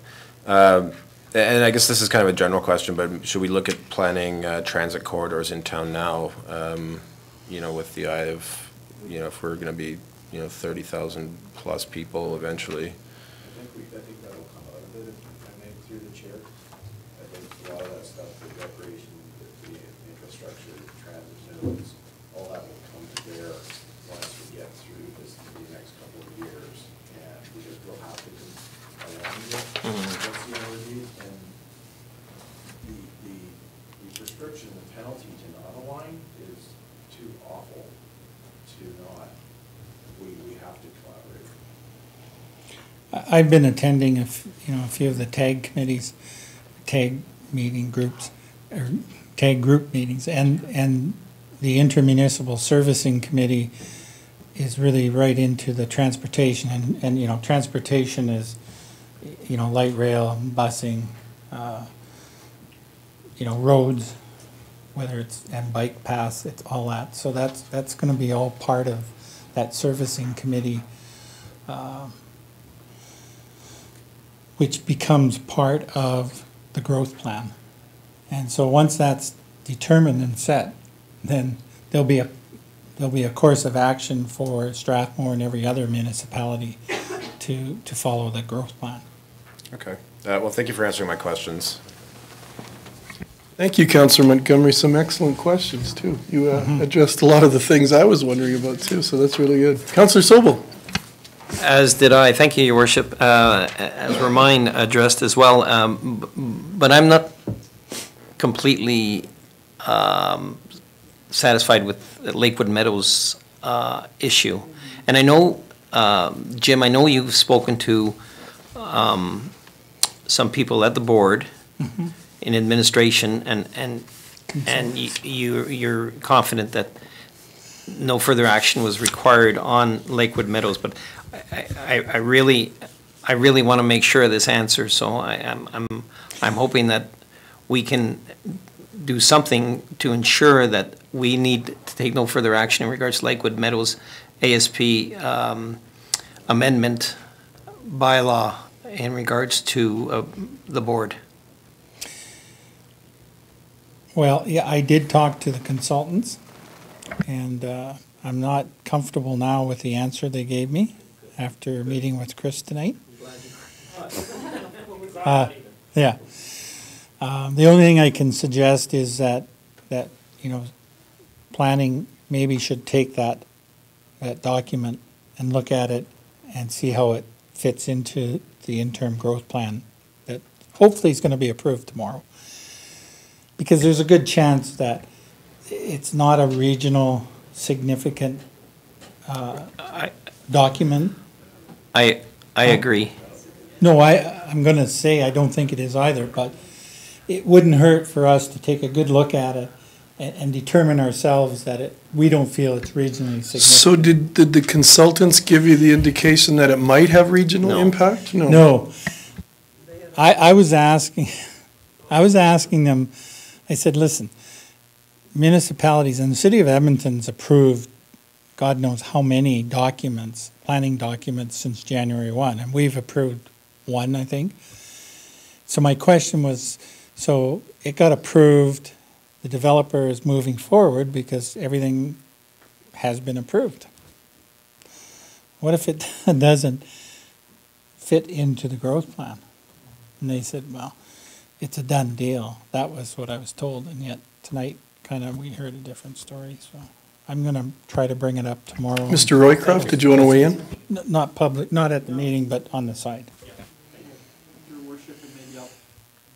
And I guess this is kind of a general question, but should we look at planning transit corridors in town now, with the eye of, if we're going to be, 30,000 plus people eventually? I think that'll come out of it, if I may, through the chair. I think a lot of that stuff, the decoration, the infrastructure, the transit nodes, all that will come to bear once we get through the next couple of years. And because we'll have to align with CRVs, and the restriction, the penalty to not align is too awful to not. We have to collaborate. I've been attending a few of the TAG committees, TAG meeting groups, or TAG group meetings, and the Intermunicipal Servicing Committee is really right into the transportation, and transportation is, light rail, busing, roads, whether it's, and bike paths, it's all that. So that's going to be all part of that servicing committee, which becomes part of the growth plan. And so once that's determined and set, then there'll be a course of action for Strathmore and every other municipality to follow the growth plan. Okay. Well, thank you for answering my questions. Thank you, Councillor Montgomery. Some excellent questions, too. You addressed a lot of the things I was wondering about, too, so that's really good. Councillor Sobel. As did I. Thank you, Your Worship. As were mine addressed as well. But I'm not completely satisfied with Lakewood Meadows issue. And I know, Jim, I know you've spoken to some people at the board, in administration, and you're confident that no further action was required on Lakewood Meadows, but I really want to make sure of this answer, so I'm hoping that we can do something to ensure that we need to take no further action in regards to Lakewood Meadows ASP amendment bylaw in regards to the board. Well, yeah, I did talk to the consultants, and I'm not comfortable now with the answer they gave me after meeting with Chris tonight. Yeah. The only thing I can suggest is that planning maybe should take that document and look at it and see how it fits into the interim growth plan that hopefully is going to be approved tomorrow. Because there's a good chance that it's not a regional significant document. I agree. No, I'm going to say I don't think it is either, but it wouldn't hurt for us to take a good look at it and determine ourselves that we don't feel it's regionally significant. So did the consultants give you the indication that it might have regional impact? No. I was asking them, I said, listen, municipalities and the city of Edmonton's approved God knows how many documents, planning documents since January 1, and we've approved one, I think. So my question was, so it got approved, the developer is moving forward because everything has been approved. What if it doesn't fit into the growth plan? And they said, well, it's a done deal. That was what I was told, and yet tonight kind of we heard a different story. So I'm going to try to bring it up tomorrow. Mr. Roycroft, did you want to weigh in? Not public, not at the meeting, but on the side. Your worship, and maybe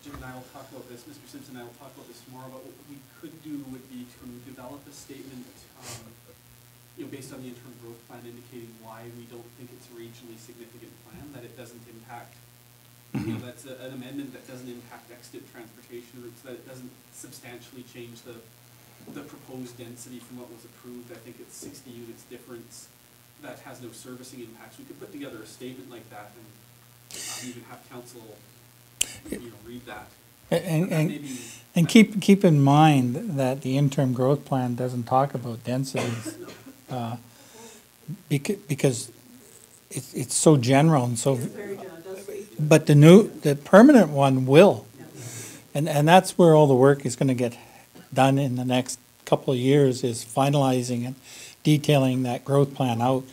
Jim and I will talk about this, Mr. Simpson and I will talk about this tomorrow, but what we could do would be to develop a statement, based on the interim growth plan indicating why we don't think it's a regionally significant plan, that it doesn't impact, that's an amendment that doesn't impact extant transportation routes, that it doesn't substantially change the proposed density from what was approved. I think it's 60 units difference that has no servicing impacts. We could put together a statement like that and even have council, read that. And keep in mind that the interim growth plan doesn't talk about densities because it's so general and so. But the permanent one will, and that's where all the work is going to get done in the next couple of years, is finalizing and detailing that growth plan out.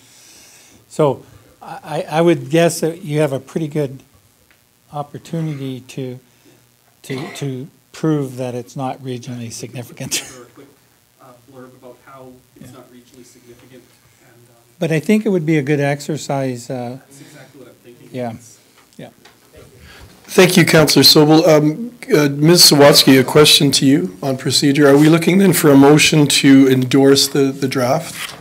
So I would guess that you have a pretty good opportunity to prove that it's not regionally significant. A quick blurb about how it's not regionally significant. And, but I think it would be a good exercise. That's exactly what I'm thinking. Yeah. Yeah. Thank you, Councillor Sobel. Ms. Sawatsky, a question to you on procedure. Are we looking then for a motion to endorse the draft?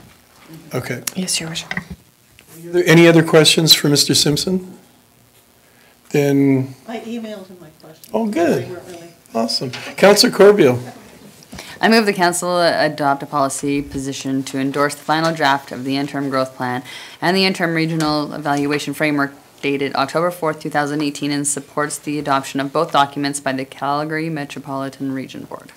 Okay. Yes, Your Worship. Any other questions for Mr. Simpson? Then. I emailed him my question. Oh, good. Awesome. Councillor Corbeil. I move the council adopt a policy position to endorse the final draft of the interim growth plan and the interim regional evaluation framework dated October 4th, 2018, and supports the adoption of both documents by the Calgary Metropolitan Region Board.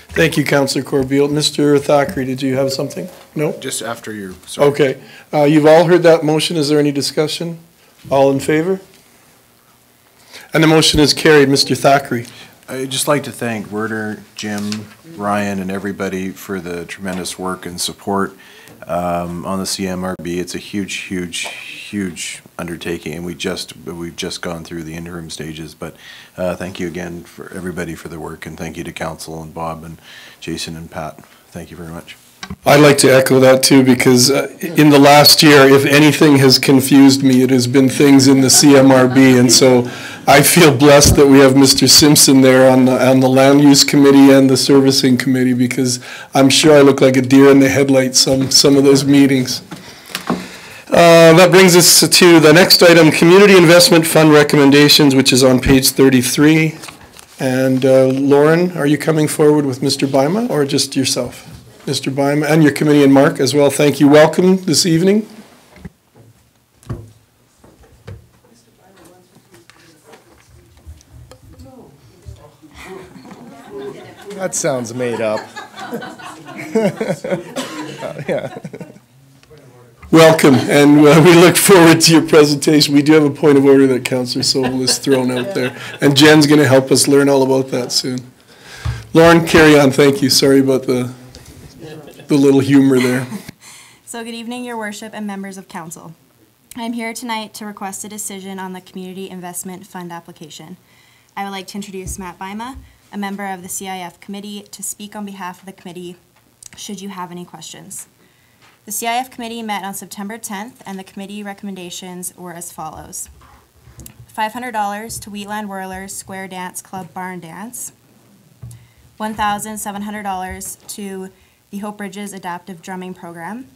Thank you, Councillor Corbeil. Mr. Thackeray, did you have something? No? Just after you. Sorry. Okay. You've all heard that motion. Is there any discussion? All in favor? And the motion is carried. Mr. Thackeray. I'd just like to thank Werner, Jim, Ryan, and everybody for the tremendous work and support on the CMRB. It's a huge undertaking, and we've just gone through the interim stages. But thank you again for everybody for the work, and thank you to council and Bob and Jason and Pat. Thank you very much. I'd like to echo that too, because in the last year, if anything has confused me, it has been things in the CMRB, and so I feel blessed that we have Mr. Simpson there on the Land Use Committee and the Servicing Committee, because I'm sure I look like a deer in the headlights some of those meetings. That brings us to the next item, Community Investment Fund Recommendations, which is on page 33. And Lauren, are you coming forward with Mr. Bima or just yourself? Mr. Bima and your committee and Mark as well. Thank you. Welcome this evening. That sounds made up. Yeah. Welcome, and we look forward to your presentation. We do have a point of order that Councillor Sobel has thrown out there, and Jen's going to help us learn all about that soon. Lauren, carry on. Thank you. Sorry about the little humor there. So good evening, Your Worship and members of Council. I'm here tonight to request a decision on the Community Investment Fund application. I would like to introduce Matt Bima, a member of the CIF committee, to speak on behalf of the committee should you have any questions. The CIF committee met on September 10th, and the committee recommendations were as follows. $500 to Wheatland Whirlers Square Dance Club Barn Dance. $1,700 to the Hope Bridges Adaptive Drumming Program.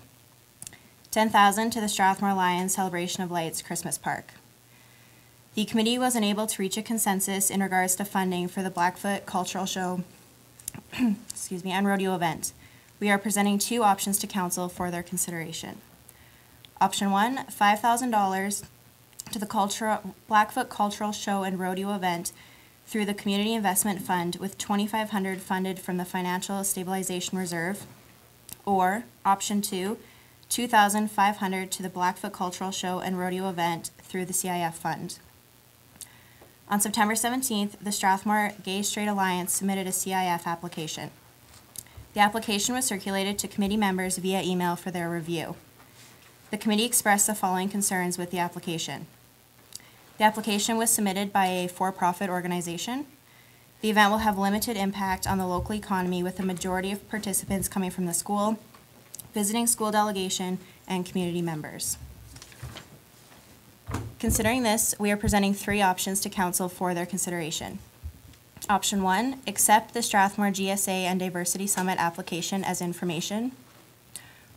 $10,000 to the Strathmore Lions Celebration of Lights Christmas Park. The committee was unable to reach a consensus in regards to funding for the Blackfoot Cultural Show and rodeo event. We are presenting two options to Council for their consideration. Option 1, $5,000 to the Blackfoot Cultural Show and rodeo event through the Community Investment Fund, with $2,500 funded from the Financial Stabilization Reserve. Or Option 2, $2,500 to the Blackfoot Cultural Show and rodeo event through the CIF Fund. On September 17th, the Strathmore Gay Straight Alliance submitted a CIF application. The application was circulated to committee members via email for their review. The committee expressed the following concerns with the application. The application was submitted by a for-profit organization. The event will have limited impact on the local economy, with the majority of participants coming from the school, visiting school delegation, and community members. Considering this, we are presenting three options to Council for their consideration. Option 1, accept the Strathmore GSA and Diversity Summit application as information.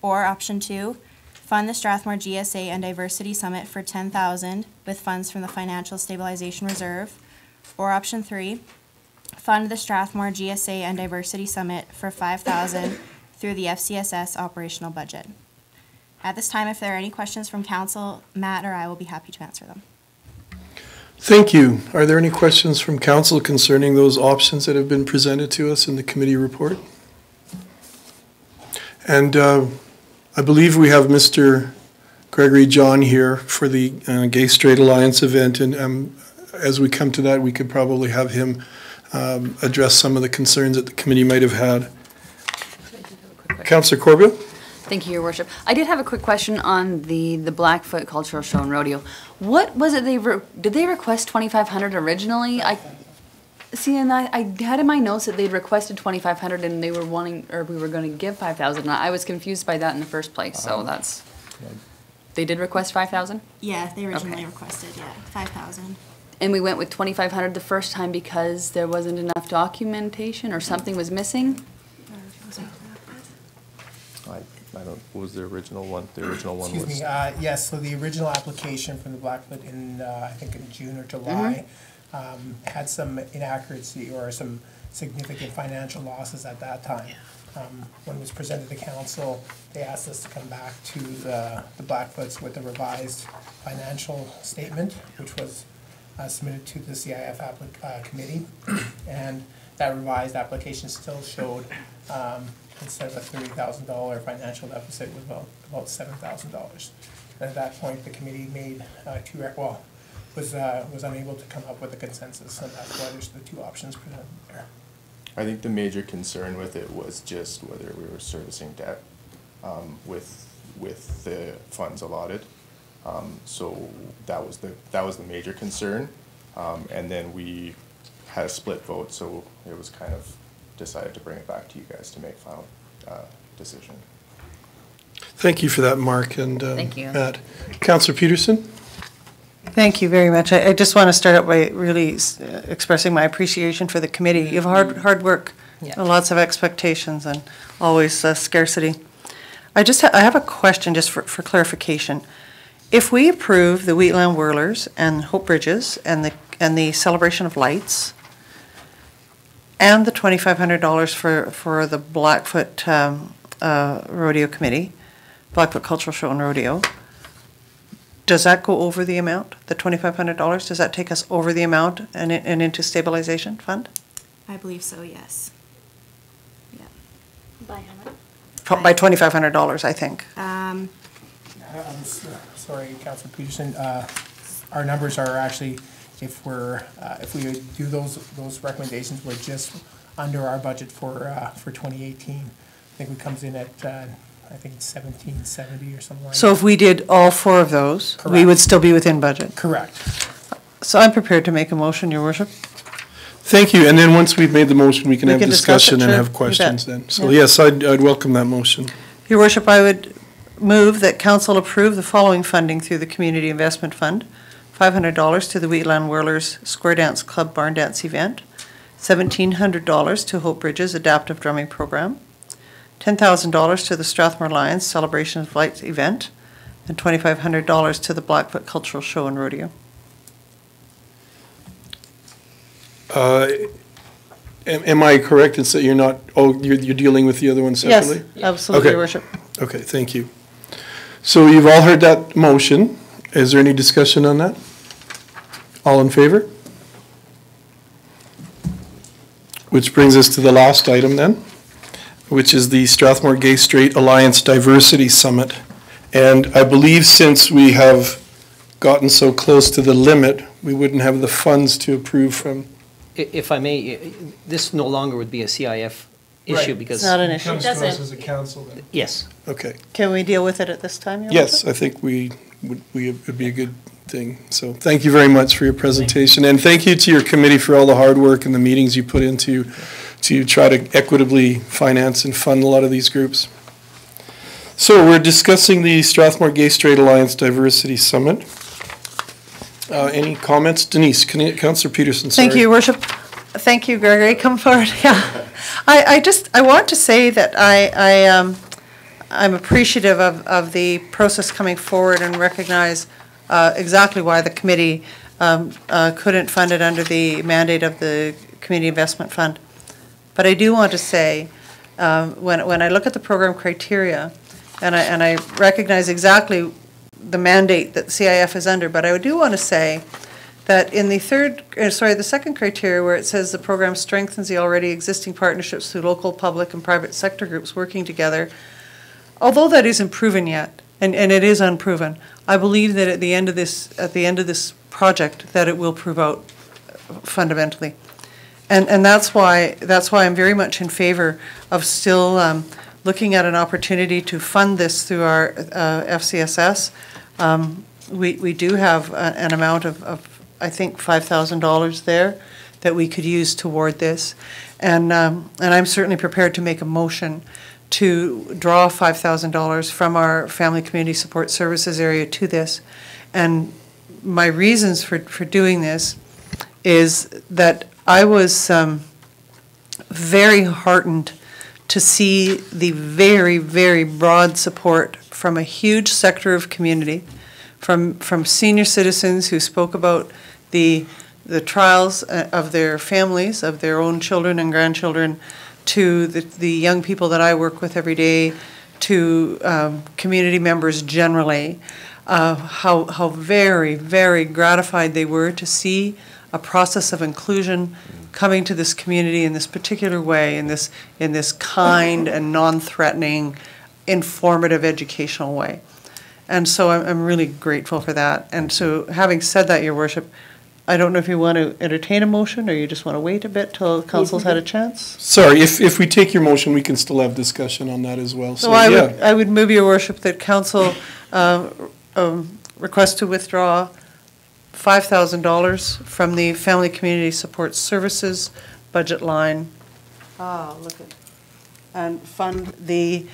Or Option 2, fund the Strathmore GSA and Diversity Summit for $10,000 with funds from the Financial Stabilization Reserve. Or Option 3, fund the Strathmore GSA and Diversity Summit for $5,000 through the FCSS operational budget. At this time, if there are any questions from Council, Matt or I will be happy to answer them. Thank you. Are there any questions from Council concerning those options that have been presented to us in the committee report? And I believe we have Mr. Gregory John here for the Gay Straight Alliance event, and as we come to that, we could probably have him address some of the concerns that the committee might have had. Councillor Corbett? Thank you, Your Worship. I did have a quick question on the Blackfoot Cultural Show and Rodeo. What was it did they request $2,500 originally? I had in my notes that they'd requested $2,500 and they were wanting, or we were going to give $5,000. I was confused by that in the first place. So that's, they did request $5,000? Yeah, they originally requested, $5,000. And we went with $2,500 the first time because there wasn't enough documentation or something was missing? I don't, what was the original one? The original one was... Excuse me, yes, so the original application from the Blackfoot in, I think in June or July, had some inaccuracy or some significant financial losses at that time. When it was presented to Council, they asked us to come back to the Blackfoots with a revised financial statement, which was submitted to the CIF committee. And that revised application still showed instead of a $30,000 financial deficit was about $7,000. And at that point, the committee made was unable to come up with a consensus, and that's why there's the two options presented there. I think the major concern with it was just whether we were servicing debt with the funds allotted. So that was the major concern, and then we had a split vote, so it was kind of decided to bring it back to you guys to make final decision. Thank you for that, Mark and Thank you. Matt. Councillor Peterson? Thank you very much. I just want to start out by really expressing my appreciation for the committee. You have hard work, lots of expectations, and always scarcity. I have a question just for clarification. if we approve the Wheatland Whirlers and Hope Bridges and the Celebration of Lights and the $2,500 for the Blackfoot Rodeo Committee, Blackfoot Cultural Show and Rodeo, does that go over the amount, the $2,500? Does that take us over the amount and into stabilization fund? I believe so, yes. Yeah. By how much? By $2,500, I think. I'm sorry, Councilor Peterson, our numbers are actually, if we do those recommendations, we're just under our budget for 2018. I think it comes in at, I think it's 1770 or something like that. So if we did all 4 of those, we would still be within budget? Correct. So I'm prepared to make a motion, Your Worship. Thank you, and then once we've made the motion, we can have discuss it, discussion and sure. have You questions bet. then. So Yeah. yes, I'd welcome that motion. Your Worship, I would move that council approve the following funding through the Community Investment Fund. $500 to the Wheatland Whirlers Square Dance Club Barn Dance event, $1,700 to Hope Bridges Adaptive Drumming Program, $10,000 to the Strathmore Lions Celebration of Lights event, and $2,500 to the Blackfoot Cultural Show and Rodeo. Am I correct in saying you're not, you're dealing with the other one separately? Yes, absolutely, Okay. Your Worship. Okay, thank you. So you've all heard that motion. Is there any discussion on that? All in favor? Which brings us to the last item then, which is the Strathmore Gay Straight Alliance Diversity Summit. And I believe since we have gotten so close to the limit, we wouldn't have the funds to approve from. If I may, this no longer would be a CIF issue Right. because. It's not an issue. Comes to us as a council then. Yes. Okay. Can we deal with it at this time, Your Yes, Worship? I think it would be a good thing. So thank you very much for your presentation. And thank you to your committee for all the hard work and the meetings you put into to try to equitably finance and fund a lot of these groups. So we're discussing the Strathmore Gay Straight Alliance Diversity Summit. Any comments? Denise, Councillor Peterson, sorry. Thank you, Your Worship. Thank you, Gregory. Come forward. Yeah. I want to say that I'm appreciative of the process coming forward and recognize exactly why the committee couldn't fund it under the mandate of the Community Investment Fund. But I do want to say, when I look at the program criteria, and I recognize exactly the mandate that CIF is under, but I do want to say that in the second criteria where it says the program strengthens the already existing partnerships through local, public, and private sector groups working together, although that isn't proven yet, and it is unproven, I believe that at the end of this project that it will prove out fundamentally. And that's why I'm very much in favor of still looking at an opportunity to fund this through our FCSS. We do have an amount of I think $5,000 there that we could use toward this, and I'm certainly prepared to make a motion to draw $5,000 from our Family Community Support Services area to this. And my reasons for doing this is that I was very heartened to see the very, very broad support from a huge sector of community, from senior citizens who spoke about the trials of their families, of their own children and grandchildren, to the young people that I work with every day, to community members generally, how very, very gratified they were to see a process of inclusion coming to this community in this particular way, in this kind and non-threatening, informative, educational way. And so I'm really grateful for that. And so having said that, Your Worship, I don't know if you want to entertain a motion or you just want to wait a bit till council's had a chance? Sorry, if we take your motion, we can still have discussion on that as well. So I would move, Your Worship, that council request to withdraw $5,000 from the Family Community Support Services budget line. And fund the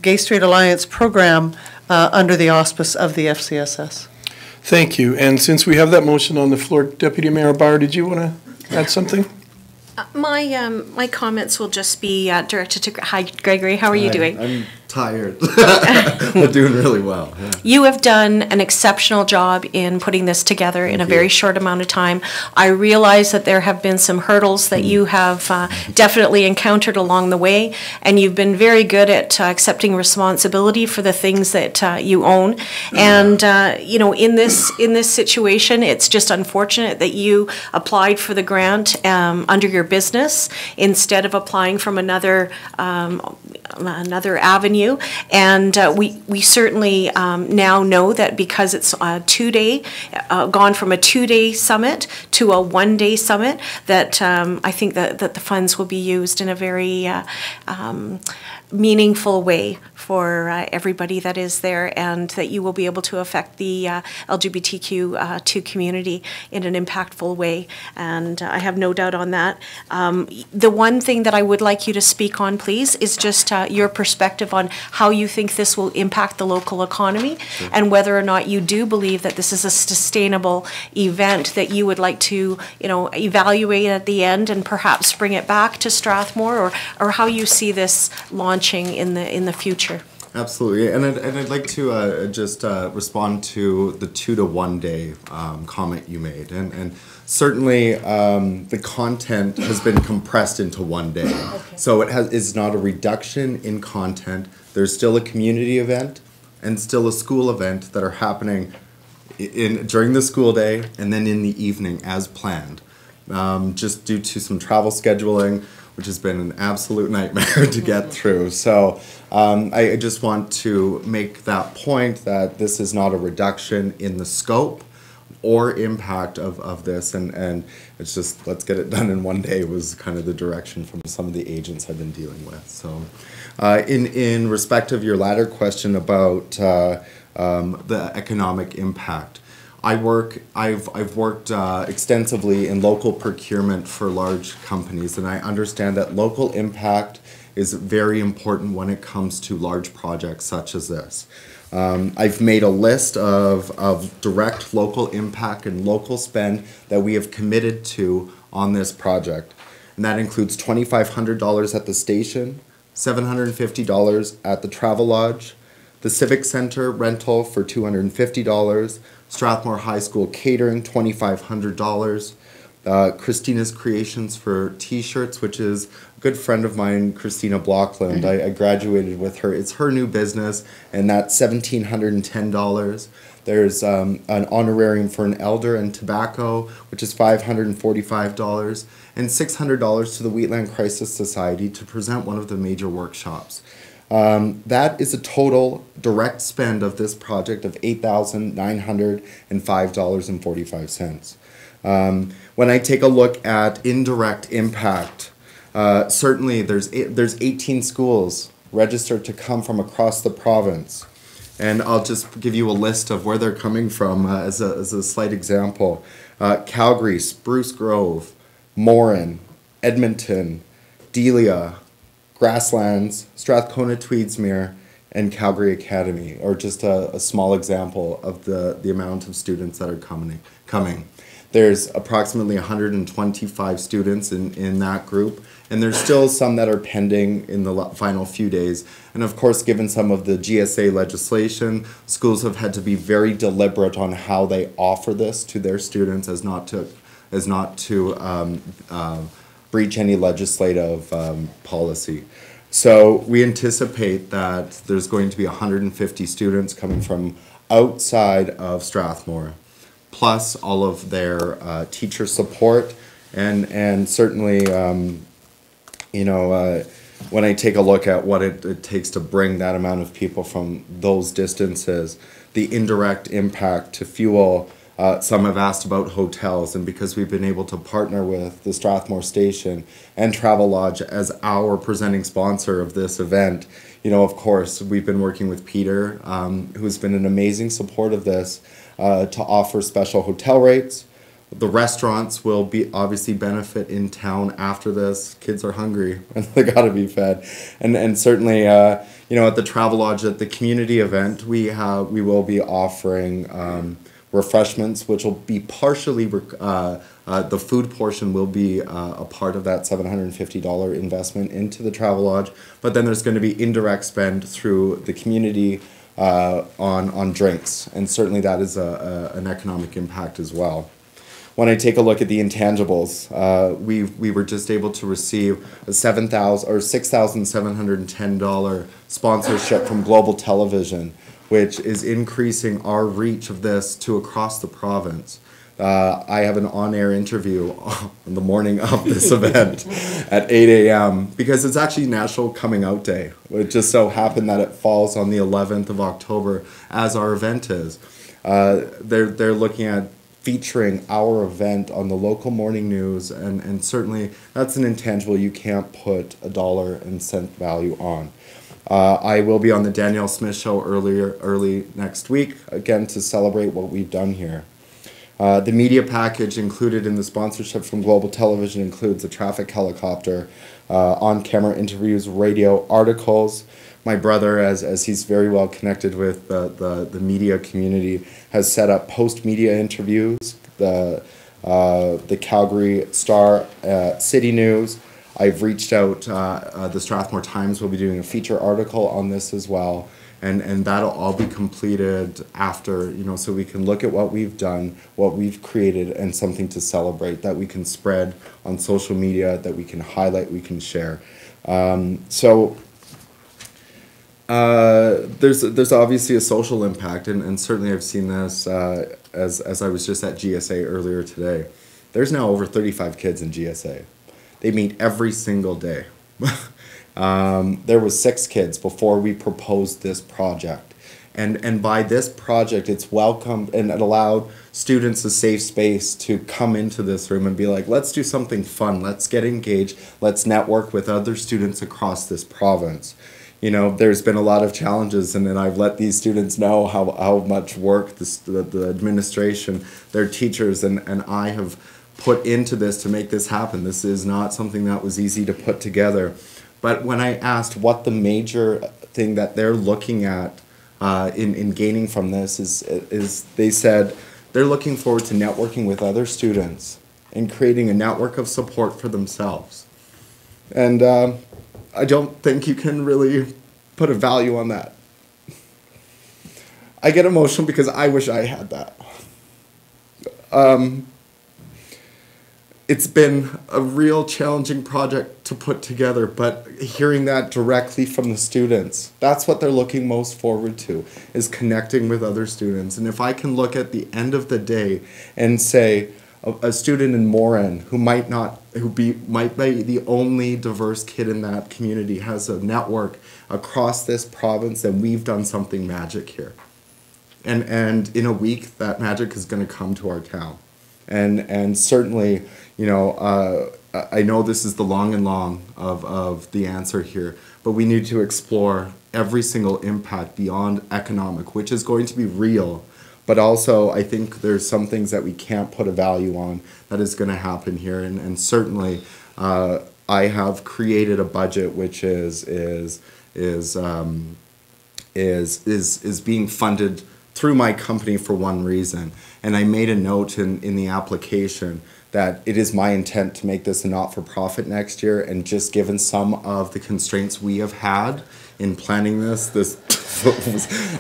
Gay Straight Alliance program under the auspice of the FCSS. Thank you. And since we have that motion on the floor, Deputy Mayor Bauer, did you want to add something? My comments will just be directed to, hi Gregory, how are you doing? Tired, but doing really well. Yeah. You have done an exceptional job in putting this together in a very short amount of time. I realize that there have been some hurdles that you have definitely encountered along the way, and you've been very good at accepting responsibility for the things that you own. And you know, in this situation, it's just unfortunate that you applied for the grant under your business instead of applying from another avenue. And we certainly now know that because it's a 2-day, gone from a 2-day summit to a 1-day summit, that I think that the funds will be used in a very meaningful way for everybody that is there, and that you will be able to affect the LGBTQ2 community in an impactful way. And I have no doubt on that. The one thing that I would like you to speak on, please, is just your perspective on how you think this will impact the local economy, and whether or not you do believe that this is a sustainable event that you would like to, you know, evaluate at the end and perhaps bring it back to Strathmore, or how you see this launching in the future. Absolutely, and I'd like to just respond to the 2 to 1 day comment you made, and certainly the content has been compressed into 1 day, so it's not a reduction in content. There's still a community event and still a school event that are happening during the school day and then in the evening as planned, just due to some travel scheduling, which has been an absolute nightmare to get through. So I just want to make that point that this is not a reduction in the scope or impact of this, and it's just, let's get it done in 1 day was kind of the direction from some of the agents I've been dealing with. So in respect of your latter question about the economic impact, I've worked extensively in local procurement for large companies, and I understand that local impact is very important when it comes to large projects such as this. I've made a list of direct local impact and local spend that we have committed to on this project, and that includes $2,500 at the station, $750 at the travel lodge, the Civic Center rental for $250, Strathmore High School catering, $2,500, Christina's Creations for t-shirts, which is a good friend of mine, Christina Blockland. I graduated with her. It's her new business, and that's $1,710. There's an honorarium for an elder and tobacco, which is $545, and $600 to the Wheatland Crisis Society to present one of the major workshops. That is a total direct spend of this project of $8,905.45. When I take a look at indirect impact, certainly there's 18 schools registered to come from across the province. And I'll just give you a list of where they're coming from as a slight example. Calgary, Spruce Grove, Morin, Edmonton, Delia, Grasslands, Strathcona Tweedsmuir, and Calgary Academy, or just a small example of the amount of students that are coming. There's approximately 125 students in that group, and there's still some that are pending in the final few days. And of course, given some of the GSA legislation, schools have had to be very deliberate on how they offer this to their students as not to breach any legislative policy. So we anticipate that there's going to be 150 students coming from outside of Strathmore, plus all of their teacher support, and certainly, when I take a look at what it takes to bring that amount of people from those distances, the indirect impact to fuel. Some have asked about hotels, and because we've been able to partner with the Strathmore Station and Travel Lodge as our presenting sponsor of this event, of course, we've been working with Peter, who's been an amazing support of this, to offer special hotel rates. The restaurants will obviously benefit in town after this. Kids are hungry and they gotta be fed. And certainly, at the Travel Lodge, at the community event, we will be offering refreshments, which will be partially The food portion will be a part of that $750 investment into the travel lodge, but then there's going to be indirect spend through the community on drinks, and certainly that is an economic impact as well. When I take a look at the intangibles, we were just able to receive a $6,710 sponsorship from Global Television, which is increasing our reach of this to across the province. I have an on-air interview on the morning of this event at 8 a.m. because it's actually National Coming Out Day. It just so happened that it falls on the 11th of October as our event is. They're looking at featuring our event on the local morning news, and certainly that's an intangible you can't put a dollar and cent value on. I will be on the Danielle Smith Show early next week, again to celebrate what we've done here. The media package included in the sponsorship from Global Television includes a traffic helicopter, on-camera interviews, radio articles. My brother, as he's very well connected with the media community, has set up post-media interviews, the Calgary Star City News. I've reached out, the Strathmore Times will be doing a feature article on this as well, and that'll all be completed after, so we can look at what we've done, what we've created, and something to celebrate that we can spread on social media, that we can highlight, we can share. There's obviously a social impact, and certainly I've seen this as I was just at GSA earlier today. There's now over 35 kids in GSA. They meet every single day. There was 6 kids before we proposed this project. And by this project, it's welcomed and it allowed students a safe space to come into this room and be like, let's do something fun, let's get engaged, let's network with other students across this province. There's been a lot of challenges, and then I've let these students know how much work the administration, their teachers, and I have put into this to make this happen. This is not something that was easy to put together. But when I asked what the major thing that they're looking at in gaining from this is they said they're looking forward to networking with other students and creating a network of support for themselves. And I don't think you can really put a value on that. I get emotional because I wish I had that. It's been a real challenging project to put together, but hearing that directly from the students, that's what they're looking most forward to, is connecting with other students. And if I can look at the end of the day and say, a student in Morin who might be the only diverse kid in that community has a network across this province, then we've done something magic here. And in a week, that magic is going to come to our town. And certainly, I know this is the long and long of the answer here, but we need to explore every single impact beyond economic, which is going to be real. But also, I think there's some things that we can't put a value on that is going to happen here. And certainly, I have created a budget which is being funded through my company for one reason. And I made a note in the application that it is my intent to make this a not-for-profit next year, and just given some of the constraints we have had in planning this was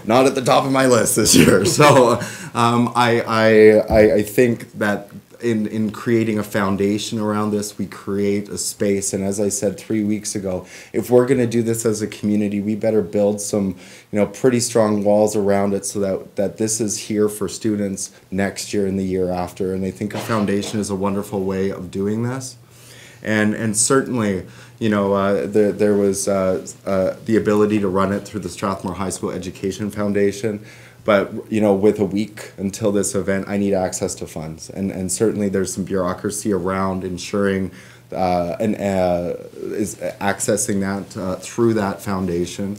not at the top of my list this year. So I think that in creating a foundation around this, we create a space. And as I said 3 weeks ago, if we're going to do this as a community, we better build some pretty strong walls around it so that this is here for students next year and the year after. And I think a foundation is a wonderful way of doing this. And certainly, there was the ability to run it through the Strathmore High School Education Foundation. But, with a week until this event, I need access to funds. And certainly there's some bureaucracy around ensuring is accessing that through that foundation.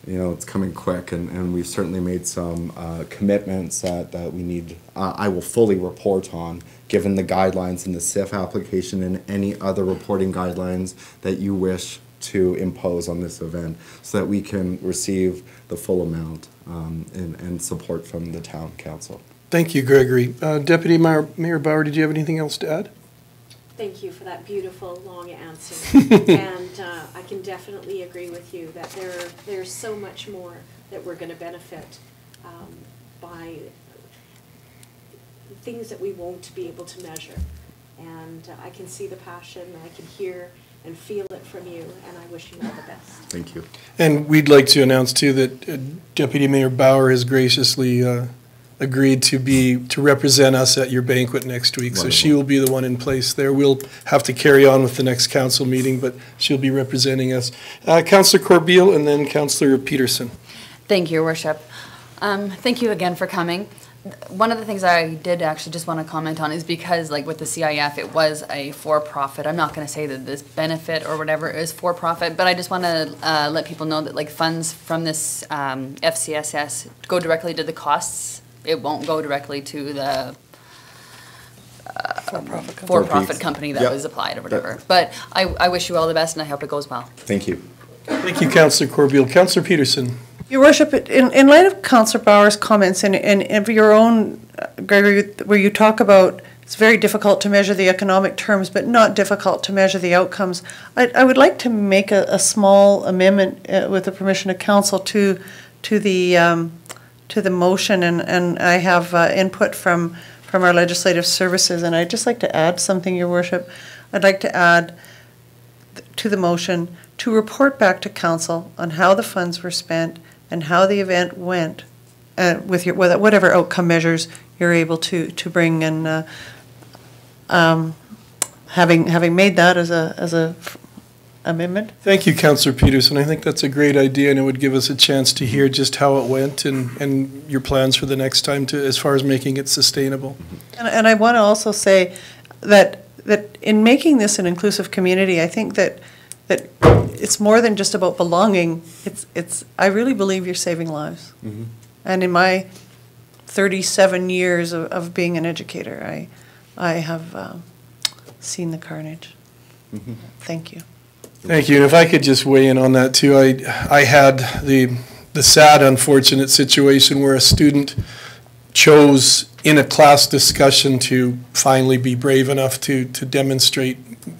It's coming quick, and we've certainly made some commitments that we need, I will fully report on, given the guidelines in the SIF application and any other reporting guidelines that you wish to impose on this event, so that we can receive the full amount and support from the town council. Thank you, Gregory. Deputy Mayor Bauer, did you have anything else to add? Thank you for that beautiful, long answer. And I can definitely agree with you that there's so much more that we're going to benefit by things that we won't be able to measure. And I can see the passion, I can hear and feel it from you, and I wish you all the best. Thank you. And we'd like to announce, too, that Deputy Mayor Bauer has graciously agreed to represent us at your banquet next week. Wonderful. So she will be the one in place there. We'll have to carry on with the next council meeting, but she'll be representing us. Councillor Corbeil and then Councillor Peterson. Thank you, Your Worship. Thank you again for coming. One of the things I did actually just want to comment on is because, like with the CIF, it was a for-profit. I'm not going to say that this benefit or whatever is for-profit, but I just want to let people know that like funds from this FCSS go directly to the costs. It won't go directly to the for-profit company that was applied or whatever. But I wish you all the best, and I hope it goes well. Thank you. Thank you, Councillor Corbeil. Councillor Peterson. Your Worship, in light of Councillor Bauer's comments and your own, Gregory, where you talk about it's very difficult to measure the economic terms, but not difficult to measure the outcomes, I would like to make a small amendment with the permission of Council to the motion, and I have input from our legislative services, and I'd just like to add something, Your Worship. I'd like to add to the motion to report back to Council on how the funds were spent and how the event went, with your whatever outcome measures you're able to bring, and having made that as a amendment. Thank you, Councillor Peterson. I think that's a great idea, and it would give us a chance to hear just how it went and your plans for the next time as far as making it sustainable. And I want to also say that in making this an inclusive community, I think that it's more than just about belonging. I really believe you're saving lives. Mm-hmm. And in my 37 years of being an educator, I have seen the carnage. Mm-hmm. Thank you. Thank you. And if I could just weigh in on that too, I had the sad, unfortunate situation where a student chose in a class discussion to finally be brave enough to demonstrate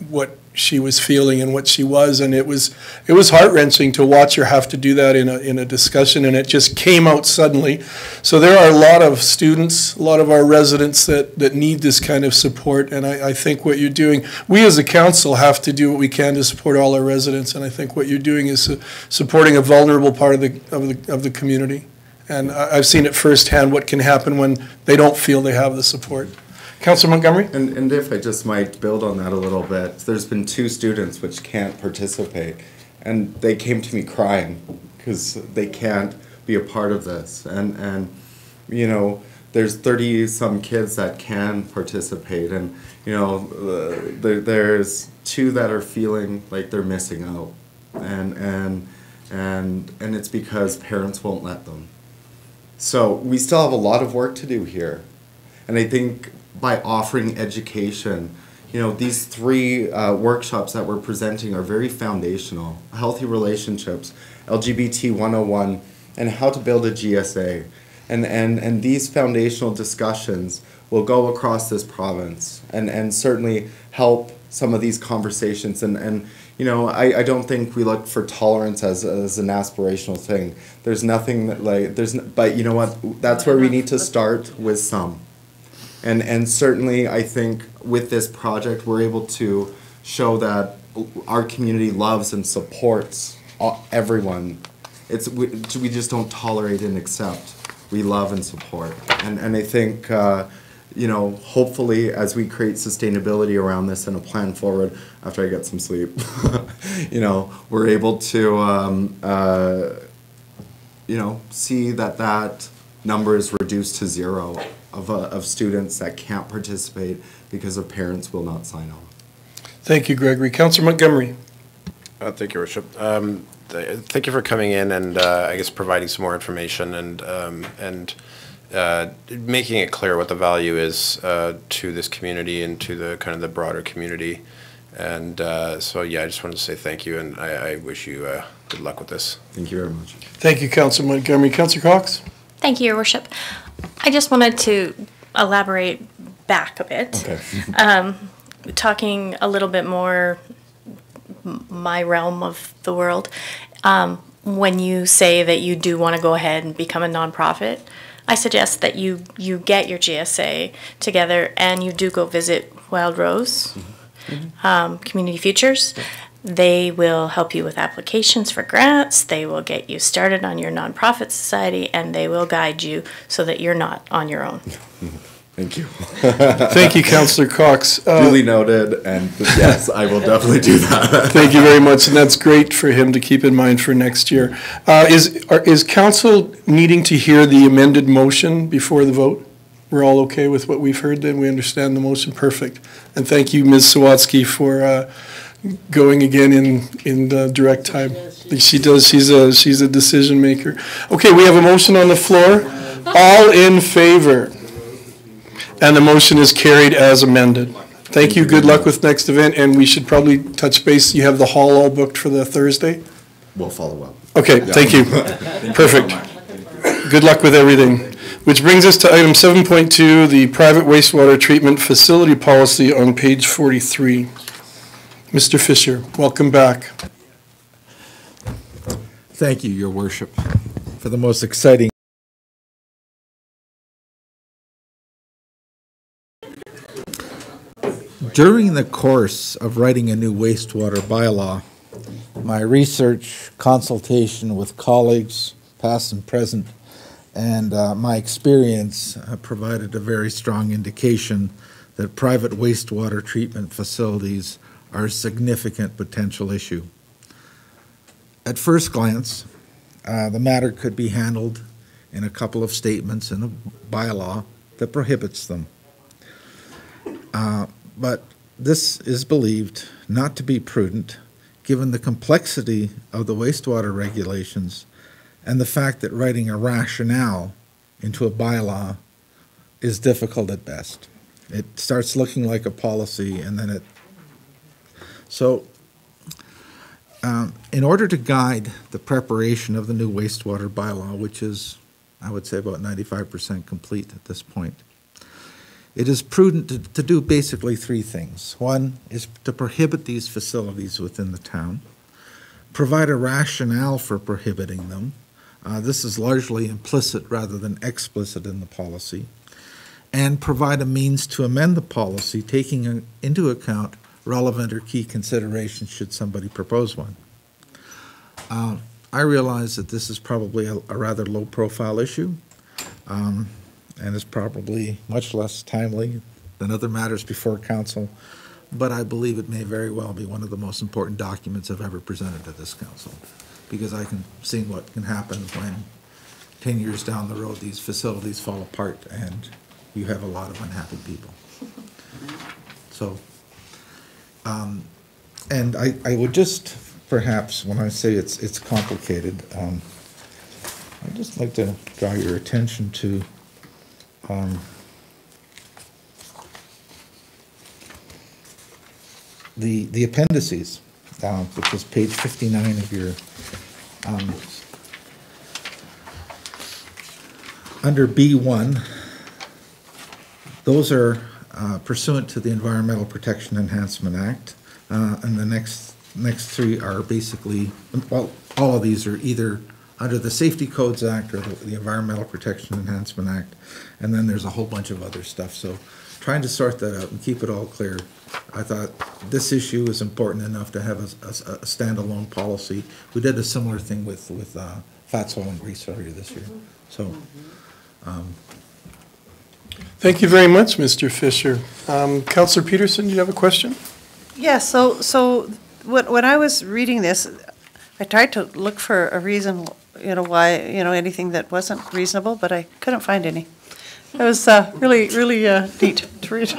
what she was feeling and what she was, and it was heart-wrenching to watch her have to do that in a discussion, and it just came out suddenly. So there are a lot of students, a lot of our residents that need this kind of support, and I think what you're doing, we as a council have to do what we can to support all our residents, and I think what you're doing is supporting a vulnerable part of the community. And I've seen it firsthand what can happen when they don't feel they have the support. Councillor Montgomery? And if I just might build on that a little bit, there's been 2 students which can't participate, and they came to me crying because they can't be a part of this. And you know, there's 30-some kids that can participate, and you know, there's 2 that are feeling like they're missing out, and it's because parents won't let them. So we still have a lot of work to do here, and I think by offering education, you know, these 3 workshops that we're presenting are very foundational. Healthy relationships, LGBT 101, and how to build a GSA. And these foundational discussions will go across this province and certainly help some of these conversations. And you know, I don't think we look for tolerance as an aspirational thing. There's nothing that but you know what, that's where we need to start with some. And certainly, I think with this project, we're able to show that our community loves and supports everyone. We just don't tolerate and accept. We love and support. And I think, you know, hopefully, as we create sustainability around this and a plan forward, after I get some sleep, you know, we're able to, you know, see that number is reduced to 0. Of students that can't participate because their parents will not sign on. Thank you, Gregory. Councillor Montgomery. Thank you, Your Worship. Thank you for coming in and I guess providing some more information and making it clear what the value is to this community and to the kind of the broader community. And so yeah, I just wanted to say thank you, and I wish you good luck with this. Thank you very much. Thank you, Councillor Montgomery. Councillor Cox. Thank you, Your Worship. I just wanted to elaborate back a bit. Okay. Talking a little bit more my realm of the world. When you say that you do want to go ahead and become a nonprofit, I suggest that you get your GSA together and you do go visit Wild Rose, Community Futures. They will help you with applications for grants. They will get you started on your nonprofit society, and they will guide you so that you're not on your own. Thank you. Thank you, Councillor Cox. Duly noted, and yes, I will definitely do that. Thank you very much, and that's great for him to keep in mind for next year. Is council needing to hear the amended motion before the vote? We're all okay with what we've heard, then we understand the motion, perfect. And thank you, Ms. Sawatsky, for going again in direct time. She does, she's a decision maker. Okay, we have a motion on the floor. All in favor? And the motion is carried as amended. Thank you, good luck with next event, and we should probably touch base. You have the hall all booked for the Thursday? We'll follow up. Okay, thank you. Perfect. Good luck with everything. Which brings us to item 7.2, the private wastewater treatment facility policy on page 43. Mr. Fisher, welcome back. Thank you, Your Worship, for the most exciting. During the course of writing a new wastewater bylaw, my research, consultation with colleagues, past and present, and my experience provided a very strong indication that private wastewater treatment facilities are a significant potential issue. At first glance, the matter could be handled in a couple of statements in a bylaw that prohibits them. But this is believed not to be prudent given the complexity of the wastewater regulations and the fact that writing a rationale into a bylaw is difficult at best. It starts looking like a policy and then it... So, in order to guide the preparation of the new wastewater bylaw, which is, I would say, about 95% complete at this point, it is prudent to do basically three things. One is to prohibit these facilities within the town, provide a rationale for prohibiting them. This is largely implicit rather than explicit in the policy, and provide a means to amend the policy taking into account relevant or key considerations should somebody propose one. I realize that this is probably a rather low-profile issue, and is probably much less timely than other matters before council, but I believe it may very well be one of the most important documents I've ever presented to this council, because I can see what can happen when 10 years down the road these facilities fall apart and you have a lot of unhappy people. So, and I would just, perhaps, when I say it's complicated, I'd just like to draw your attention to the appendices, which is page 59 of your, under B1, those are pursuant to the Environmental Protection Enhancement Act, and the next three are basically, well, all of these are either under the Safety Codes Act or the Environmental Protection Enhancement Act, and then there's a whole bunch of other stuff. So trying to sort that out and keep it all clear, I thought this issue is important enough to have a standalone policy. We did a similar thing with fats, oil, and grease earlier this year. So. Thank you very much, Mr. Fisher. Councillor Peterson, do you have a question? Yeah, so when I was reading this, I tried to look for a reason, why, anything that wasn't reasonable, but I couldn't find any. It was really neat to read.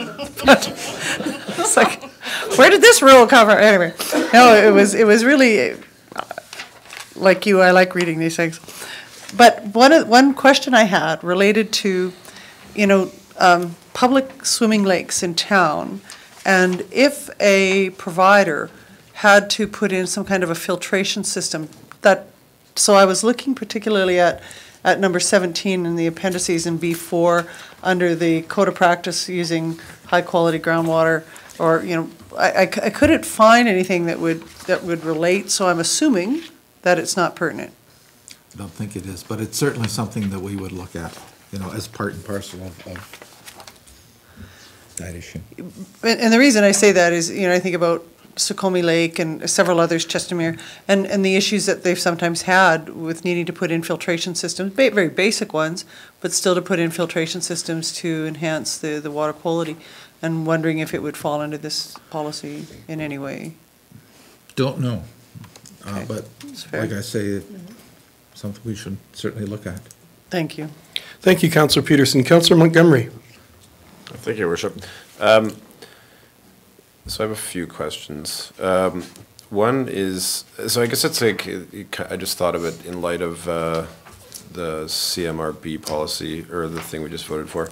But it's like, where did this rule come from? Anyway, no, it was really, like you, I like reading these things. But one question I had related to, public swimming lakes in town, and if a provider had to put in some kind of a filtration system, so I was looking particularly at at number 17 in the appendices in B4, under the code of practice using high-quality groundwater, or, you know, I couldn't find anything that would relate, so I'm assuming that it's not pertinent. I don't think it is, but it's certainly something that we would look at, you know, as part and parcel of that issue. And the reason I say that is, you know, I think about Sukhumi Lake and several others, Chestermere, and the issues that they've sometimes had with needing to put in filtration systems, very basic ones, but still to put in filtration systems to enhance the water quality, and wondering if it would fall under this policy in any way. Don't know, Okay. but fair. like I say, something we should certainly look at. Thank you. Thank you, Councillor Peterson. Councillor Montgomery. Thank you, Your Worship. So I have a few questions. One is, so I guess it's like, I just thought of it in light of the CMRB policy, or the thing we just voted for.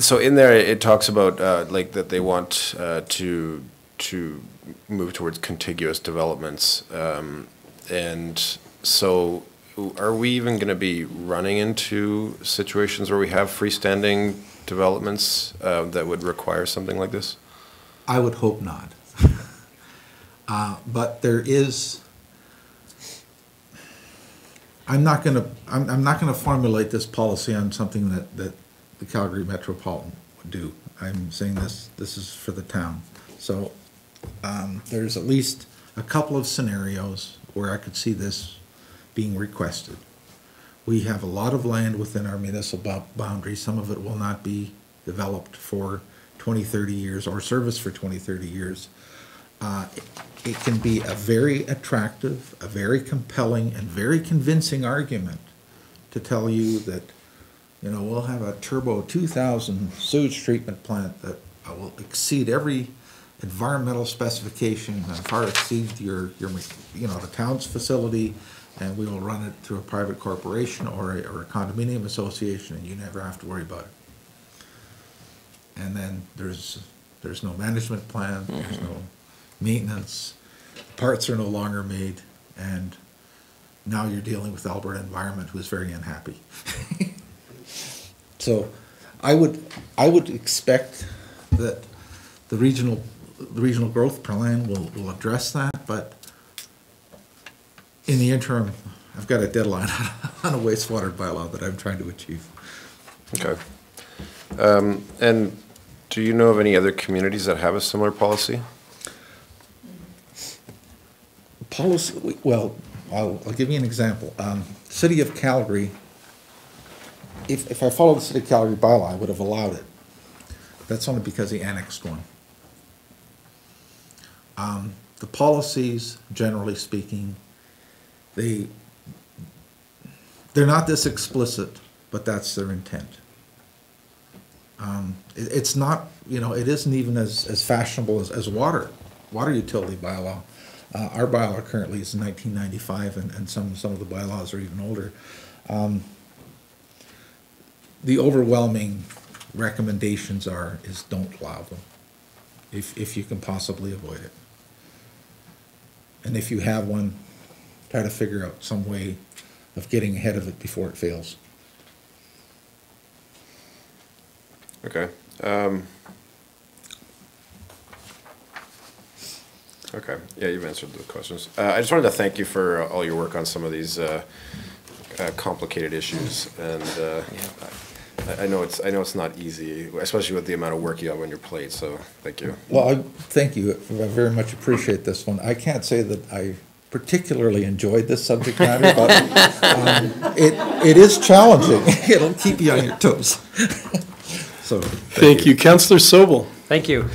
So in there, it talks about like that they want to move towards contiguous developments. And so are we even going to be running into situations where we have freestanding developments that would require something like this? I would hope not. But there is, I'm not going to formulate this policy on something that the Calgary Metropolitan would do. I'm saying this is for the town. So there's at least a couple of scenarios where I could see this being requested. We have a lot of land within our municipal boundaries. Some of it will not be developed for 20, 30 years or serviced for 20, 30 years. It can be a very attractive, a very compelling, and very convincing argument to tell you that, you know, we'll have a turbo 2000 sewage treatment plant that will exceed every environmental specification and far exceed your you know, the town's facility, and we will run it through a private corporation or a condominium association, and you never have to worry about it. And then there's no management plan, there's no maintenance, parts are no longer made, and now you're dealing with Alberta Environment, who is very unhappy. So I would expect that the regional growth plan will address that, but in the interim, I've got a deadline on a wastewater bylaw that I'm trying to achieve. Okay. And do you know of any other communities that have a similar policy? Policy, well, I'll give you an example. City of Calgary, if I followed the City of Calgary bylaw, I would have allowed it. That's only because he annexed one. The policies, generally speaking, they're not this explicit, but that's their intent. It's not, you know, it isn't even as fashionable as water utility bylaw. Our bylaw currently is 1995, and some of the bylaws are even older. The overwhelming recommendations is don't allow them, if you can possibly avoid it. And if you have one, try to figure out some way of getting ahead of it before it fails. Okay. Okay. Yeah, you've answered the questions. I just wanted to thank you for all your work on some of these complicated issues, and I know it's not easy, especially with the amount of work you have on your plate. So thank you. Well, thank you. I very much appreciate this one. I can't say that I particularly enjoyed this subject matter, but it is challenging. It'll keep you on your toes. So thank you, Councillor Sobel. Thank you.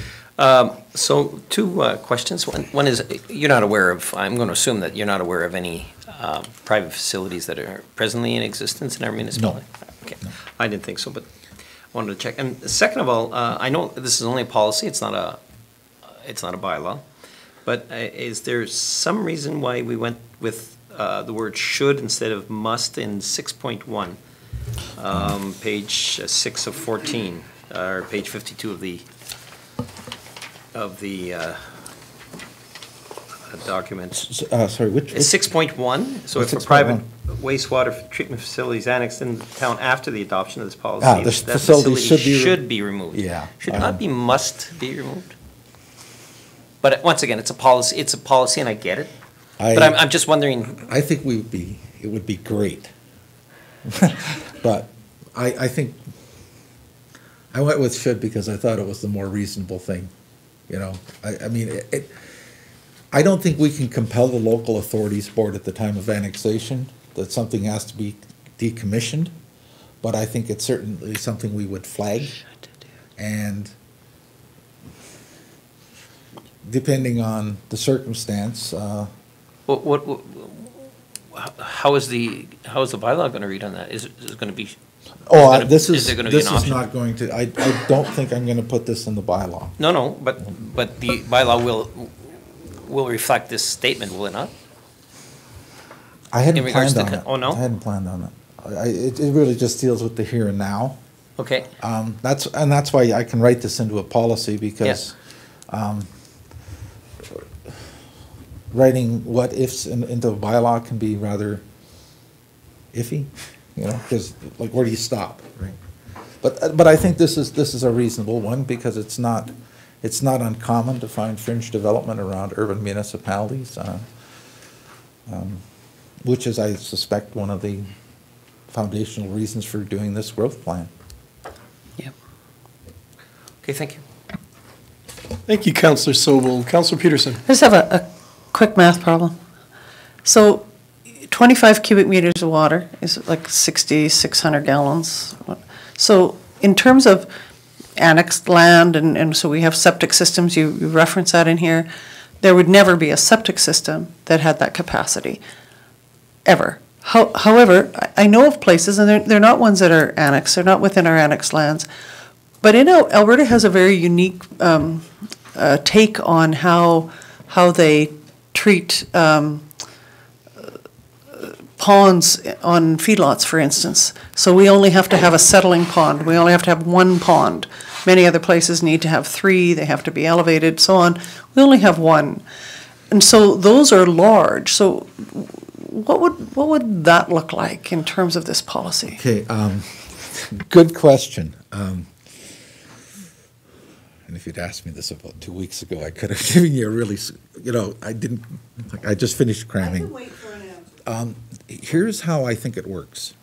So two questions. One is, you're not aware of, I'm going to assume that you're not aware of any private facilities that are presently in existence in our municipality? No. Okay. No. I didn't think so, but I wanted to check. And second of all, I know this is only a policy, it's not a bylaw, but is there some reason why we went with the word should instead of must in 6.1? Page 6 of 14, or page 52 of the document. Sorry, which? It's 6.1, so if a 6.1. private wastewater treatment facility is annexed in the town after the adoption of this policy, The that facility should be removed. Yeah. Should not be must be removed. But once again, it's a policy, and I get it. But I'm just wondering. I think it would be great. But I think, I went with should because I thought it was the more reasonable thing, you know? I mean, I don't think we can compel the local authorities board at the time of annexation that something has to be decommissioned, but I think it's certainly something we would flag. And depending on the circumstance. How is the bylaw going to read on that? Is it going to be? This is not going to, I don't think I'm going to put this in the bylaw. No, but the bylaw will reflect this statement, will it not? I hadn't planned on it. Oh, no? I hadn't planned on it. It really just deals with the here and now. Okay. That's why I can write this into a policy, because writing what ifs into a bylaw can be rather iffy, you know, because like, where do you stop, right? But I think this is a reasonable one, because it's not uncommon to find fringe development around urban municipalities, which is, I suspect, one of the foundational reasons for doing this growth plan. Yep. Okay, thank you. Thank you, Councillor Sobel. Councillor Peterson. I just have a quick math problem. So 25 cubic meters of water is like 6,600 gallons. So in terms of annexed land, and so we have septic systems, you reference that in here, there would never be a septic system that had that capacity, ever. However, I know of places, and they're not ones that are annexed, they're not within our annexed lands, but Alberta has a very unique take on how they treat ponds on feedlots, for instance. So we only have to have a settling pond. We only have to have one pond. Many other places need to have 3. They have to be elevated, so on. We only have 1. And so those are large. So what would that look like in terms of this policy? Okay, good question. And if you'd asked me this about 2 weeks ago, I could have given you a really, I just finished cramming. I can wait for an answer. Here's how I think it works.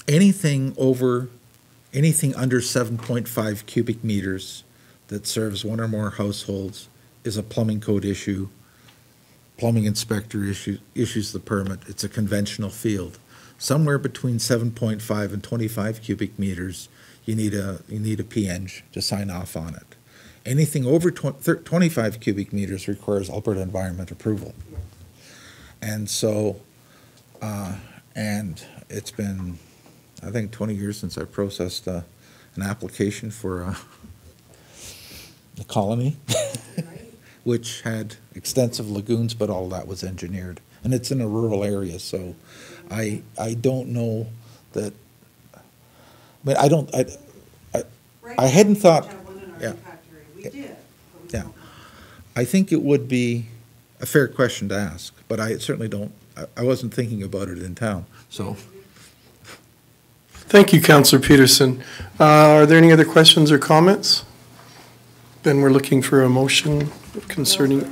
Anything under 7.5 cubic meters that serves one or more households is a plumbing code issue. Plumbing inspector issues the permit. It's a conventional field. Somewhere between 7.5 and 25 cubic meters, you need a PNG to sign off on it. Anything over 25 cubic meters requires Alberta Environment approval. And so, and it's been, I think, 20 years since I processed an application for a colony, which had extensive lagoons, but all that was engineered. And it's in a rural area, so I don't know that. But I hadn't thought. Yeah. I think it would be a fair question to ask, but I certainly don't. I wasn't thinking about it in town. So. Thank you, Councillor Peterson. Are there any other questions or comments? Then we're looking for a motion concerning.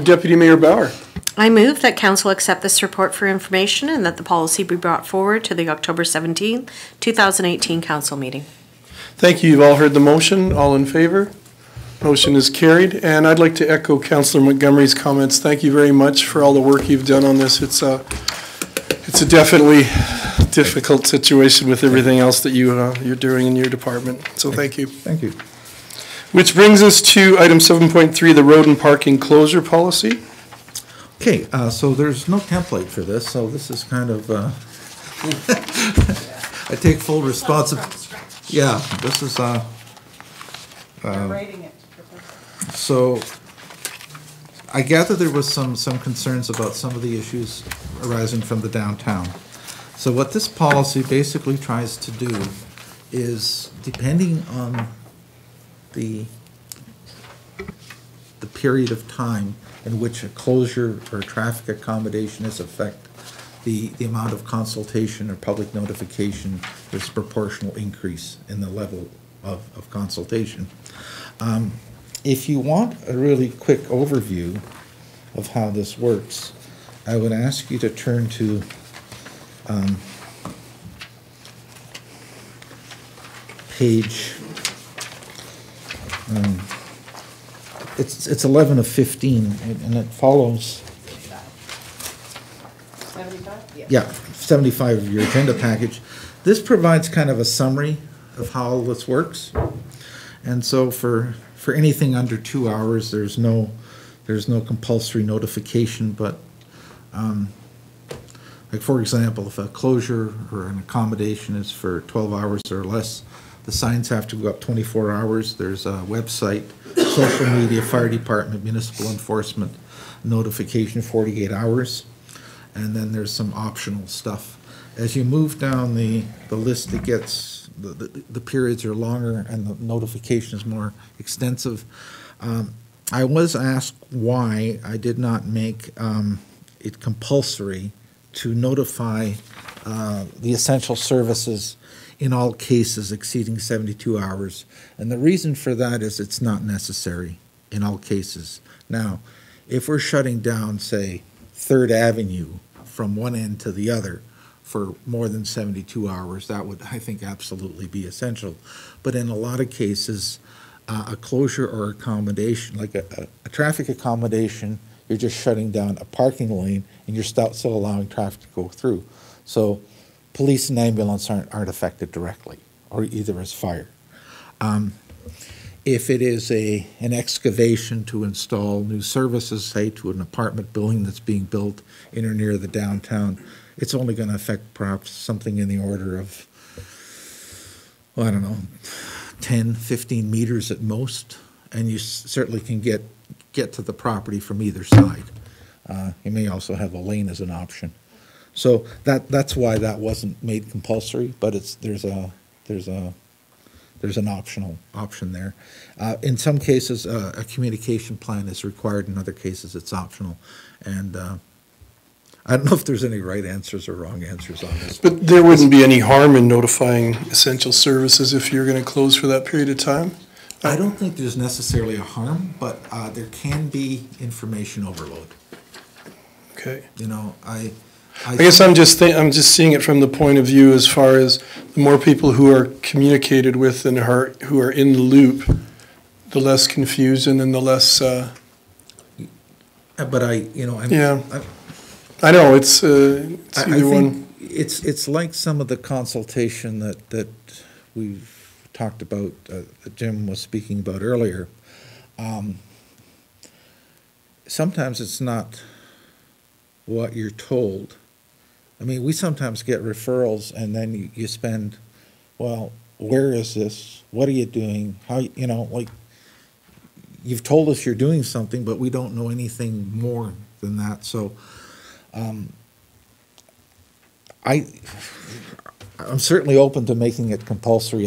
Deputy Mayor Bauer. I move that council accept this report for information and that the policy be brought forward to the October 17, 2018 council meeting. Thank you. You've all heard the motion. All in favor? Motion is carried. And I'd like to echo Councillor Montgomery's comments. Thank you very much for all the work you've done on this. It's a definitely difficult situation with everything else that you're doing in your department. So thank you. Thank you. Which brings us to item 7.3, the road and parking closure policy. Okay, so there's no template for this, so this is kind of, I take full responsibility. Yeah, this is, so I gather there was some concerns about some of the issues arising from the downtown. So what this policy basically tries to do is, depending on the the period of time in which a closure or traffic accommodation is affected, the amount of consultation or public notification, there's a proportional increase in the level of consultation. If you want a really quick overview of how this works, I would ask you to turn to page, it's 11 of 15, and it follows. 75? Yeah, 75 of your agenda package. This provides kind of a summary of how all this works. And so for anything under 2 hours, there's no compulsory notification, but like for example, if a closure or an accommodation is for 12 hours or less, the signs have to go up 24 hours. There's a website, social media, fire department, municipal enforcement, notification 48 hours. And then there's some optional stuff. As you move down the list, it gets, the periods are longer and the notification is more extensive. I was asked why I did not make it compulsory to notify the essential services in all cases exceeding 72 hours. And the reason for that is it's not necessary in all cases. Now, if we're shutting down, say, 3rd Avenue from one end to the other for more than 72 hours, that would, I think, absolutely be essential. But in a lot of cases, a closure or accommodation, like a traffic accommodation, you're just shutting down a parking lane and you're still allowing traffic to go through. So police and ambulance aren't affected directly, or either as fire. If it is an excavation to install new services, say to an apartment building that's being built in or near the downtown, it's only going to affect perhaps something in the order of, well, I don't know, 10, 15 meters at most, and you certainly can get to the property from either side. You may also have a lane as an option. So that's why that wasn't made compulsory, but there's an optional option there. In some cases, a communication plan is required. In other cases, it's optional. And I don't know if there's any right answers or wrong answers on this. But there wouldn't be any harm in notifying essential services if you're going to close for that period of time? I don't think there's necessarily a harm, but there can be information overload. Okay. You know, I guess I'm just seeing it from the point of view as far as the more people who are communicated with and who are in the loop, the less confusion and the less. But I know it's either one. It's like some of the consultation that we've talked about, that Jim was speaking about earlier. Sometimes it's not what you're told. I mean, we sometimes get referrals and then you spend, well, where is this? What are you doing? How, like, you've told us you're doing something, but we don't know anything more than that. So I'm certainly open to making it compulsory.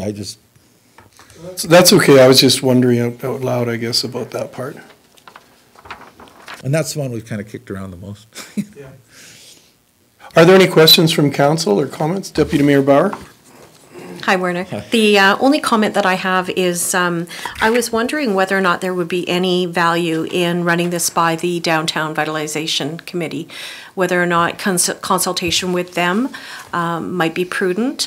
That's okay. I was just wondering out loud, I guess, about that part. And that's the one we've kind of kicked around the most. Yeah. Are there any questions from council or comments? Deputy Mayor Bauer? Hi, Werner. The only comment that I have is I was wondering whether or not there would be any value in running this by the Downtown Vitalization Committee, whether or not consultation with them might be prudent,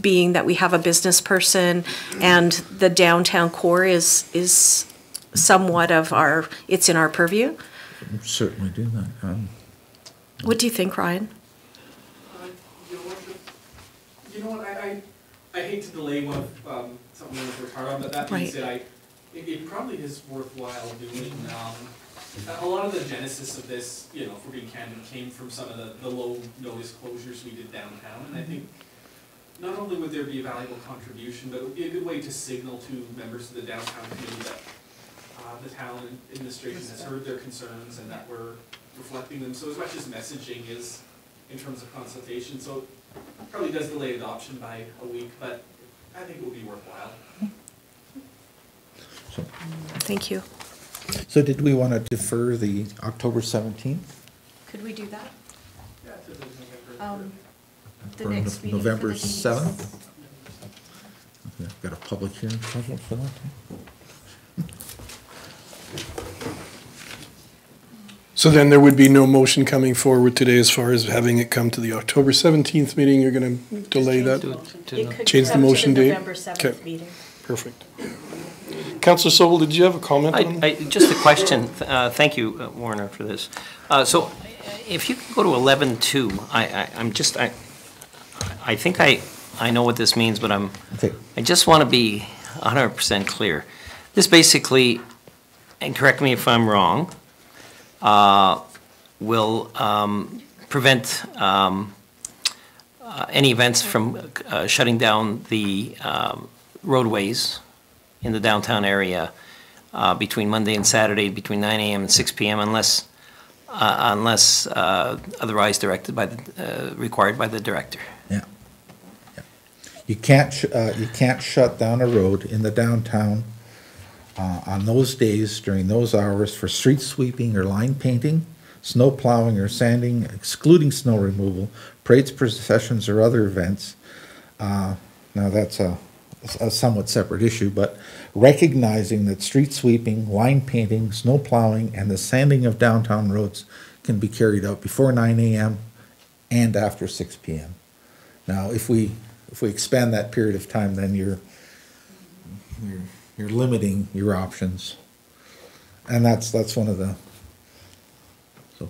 being that we have a business person and the downtown core is somewhat of it's in our purview. We'll certainly do that. What do you think, Ryan? You know what, I hate to delay one of something we worked hard on, but that being said, it probably is worthwhile doing. A lot of the genesis of this, if we're being candid, came from some of the low notice closures we did downtown, and I think not only would there be a valuable contribution, but it would be a good way to signal to members of the downtown community that the town administration has heard their concerns and that we're reflecting them. So as much as messaging is in terms of consultation, so it probably does delay adoption by a week, but I think it will be worthwhile. Thank you. So did we want to defer the October 17th? Could we do that? The For next meeting for November the dates. 7th? Okay, I've got a public hearing scheduled for that. So then there would be no motion coming forward today as far as having it come to the October 17th meeting? You're going to delay that? It could Change the come to motion date? November 7th Okay. meeting. Perfect. Councillor Sobel, did you have a comment on? Just a question. Thank you, Warner, for this. So if you can go to 11.2, I think I know what this means, but I just want to be 100% clear. This basically, and correct me if I'm wrong, will prevent any events from shutting down the roadways in the downtown area between Monday and Saturday, between 9 a.m. and 6 p.m. unless otherwise directed by the, required by the director. Yeah. You can't shut down a road in the downtown on those days during those hours for street sweeping or line painting, snow plowing or sanding, excluding snow removal, parades, processions, or other events. Now that's a somewhat separate issue, but recognizing that street sweeping, line painting, snow plowing, and the sanding of downtown roads can be carried out before 9 a.m. and after 6 p.m. Now, if we expand that period of time, then you're limiting your options, and that's one of the. So.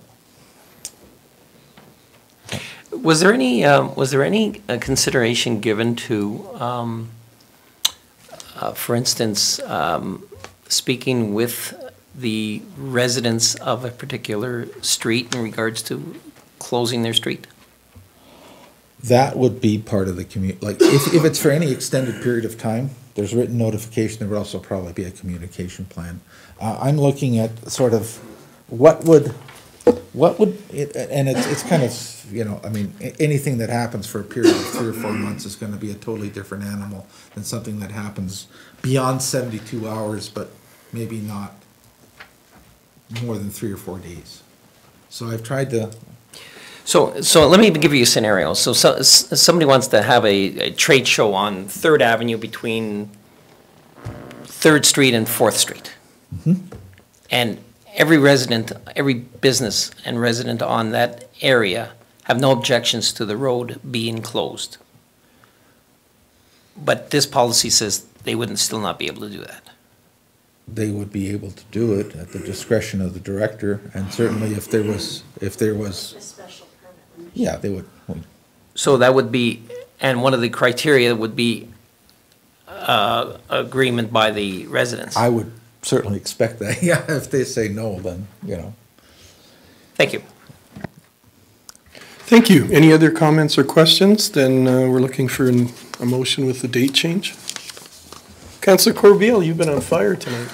Was there any consideration given to, for instance, speaking with the residents of a particular street in regards to closing their street? That would be part of the community. Like if it's for any extended period of time, there's written notification. There would also probably be a communication plan. I'm looking at sort of what would it, and it's kind of, you know, I mean, anything that happens for a period of 3 or 4 months is going to be a totally different animal than something that happens beyond 72 hours, but maybe not more than 3 or 4 days. So I've tried to. So let me give you a scenario. So somebody wants to have a trade show on 3rd Avenue between 3rd Street and 4th Street. Mm-hmm. And every resident, every business and resident on that area have no objections to the road being closed. But this policy says they wouldn't still not be able to do that. They would be able to do it at the discretion of the director, and certainly if there was. A special permit. Yeah, they would. So that would be, and one of the criteria would be agreement by the residents. I would certainly expect that. Yeah, if they say no, then, you know. Thank you. Thank you. Any other comments or questions? Then we're looking for a motion with the date change. Councillor Corbeil, you've been on fire tonight.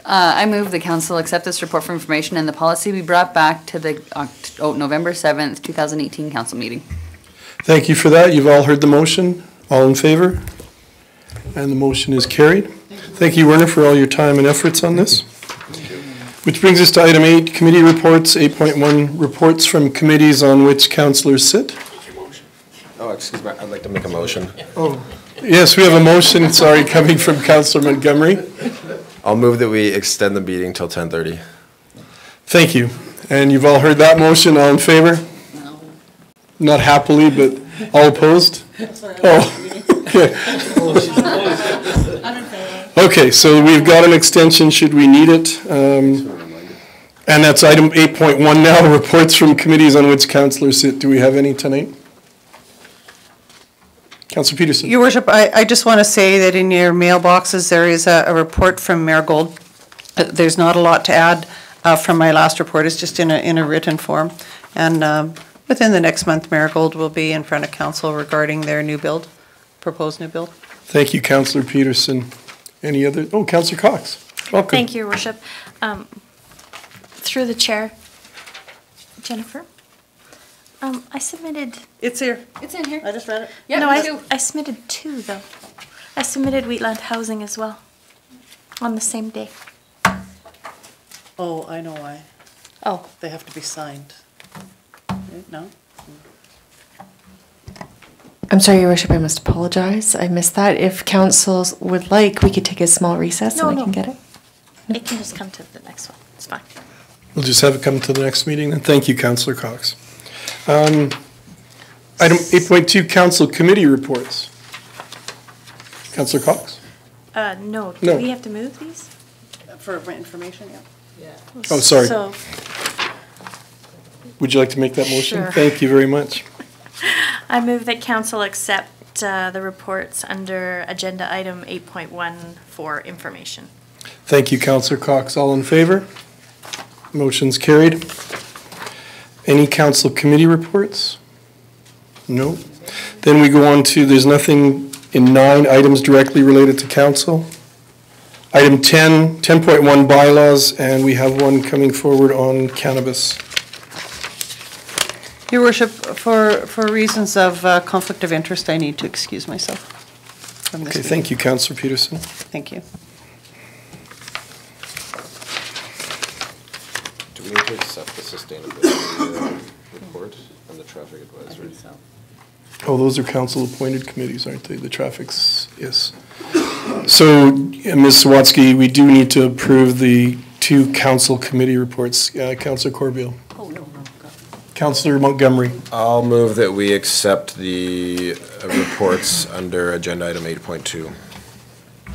I move the council accept this report for information and the policy be brought back to the November 7th, 2018 council meeting. Thank you for that. You've all heard the motion. All in favor? And the motion is carried. Thank you, Werner, for all your time and efforts on this. Which brings us to item 8, committee reports. 8.1, reports from committees on which councillors sit. Oh, excuse me, I'd like to make a motion. Oh, yes, we have a motion, sorry, coming from Councillor Montgomery. I'll move that we extend the meeting till 10:30. Thank you. And you've all heard that motion. All in favor? No. Not happily, but all opposed? Oh, okay. Okay, so we've got an extension should we need it. And that's item 8.1 now, reports from committees on which councillors sit. Do we have any tonight? Councillor Peterson. Your Worship, I just want to say that in your mailboxes, there is a report from Mayor Gold. There's not a lot to add from my last report. It's just in a written form. And within the next month, Mayor Gold will be in front of council regarding their new build, proposed new build. Thank you, Councillor Peterson. Any other? Oh, Councillor Cox. Welcome. Thank you, Your Worship. Through the chair, Jennifer, I submitted. It's here. It's in here. I just read it. Yeah, no, me too. I submitted 2 though. I submitted Wheatland Housing as well. On the same day. Oh, I know why. Oh. They have to be signed. No? I'm sorry, Your Worship, I must apologize. I missed that. If council would like, we could take a small recess and I can get it. It can just come to the next one. It's fine. We'll just have it come to the next meeting then. Thank you, Councillor Cox. Item 8.2, Council Committee Reports. Councillor Cox? No. Do No. we have to move these? For information, yeah. Oh, sorry. So, Would you like to make that motion? Sure. Thank you very much. I move that council accept the reports under agenda item 8.1 for information. Thank you, Councillor Cox. All in favor? Motion's carried. Any council committee reports? No. Then we go on to, there's nothing in 9 items directly related to council. Item 10, 10.1 bylaws, and we have one coming forward on cannabis. Your Worship, for reasons of conflict of interest, I need to excuse myself from this Okay, meeting. thank you, Councillor Peterson. Thank you. Do we need to accept the sustainability report and the traffic advisory? Oh, those are council-appointed committees, aren't they? The traffic's, yes. So, Ms. Sawatsky, we do need to approve the 2 council committee reports. Councillor Corbeil. Oh, no. Councillor Montgomery. I'll move that we accept the reports under agenda item 8.2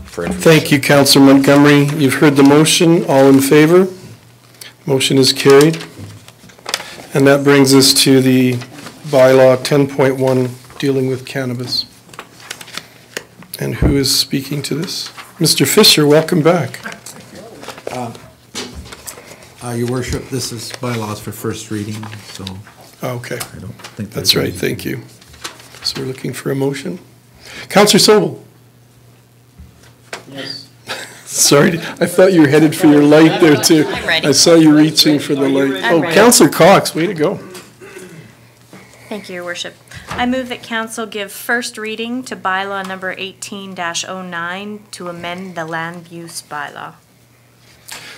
for information. Thank you, Councillor Montgomery. You've heard the motion. All in favor? Motion is carried. And that brings us to the bylaw 10.1 dealing with cannabis. And who is speaking to this? Mr. Fisher, welcome back. Your Worship, this is bylaws for first reading, so. Okay. I don't think. That's right, thank you. So we're looking for a motion. Councillor Sobel. Yes. Sorry, I thought you were headed for your light there too. I'm ready. I saw you reaching for the light. I'm Oh, ready. Councillor Cox, way to go. Thank you, Your Worship. I move that council give first reading to bylaw number 18-09 to amend the land use bylaw.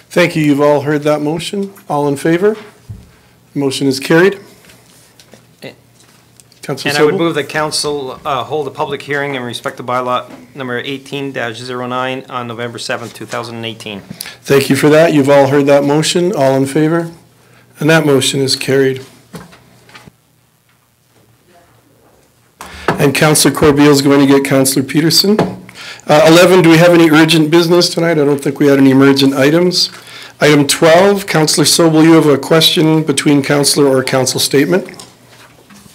Thank you. You've all heard that motion. All in favor? Motion is carried. Councillor And I would Sobel? move that council hold a public hearing in respect to bylaw number 18-09 on November 7th, 2018. Thank you for that. You've all heard that motion. All in favor? And that motion is carried. And Councillor Corbeil is going to get Councillor Peterson. 11, do we have any urgent business tonight? I don't think we had any emergent items. Item 12, Councillor Sobel, you have a question between councillor or council statement?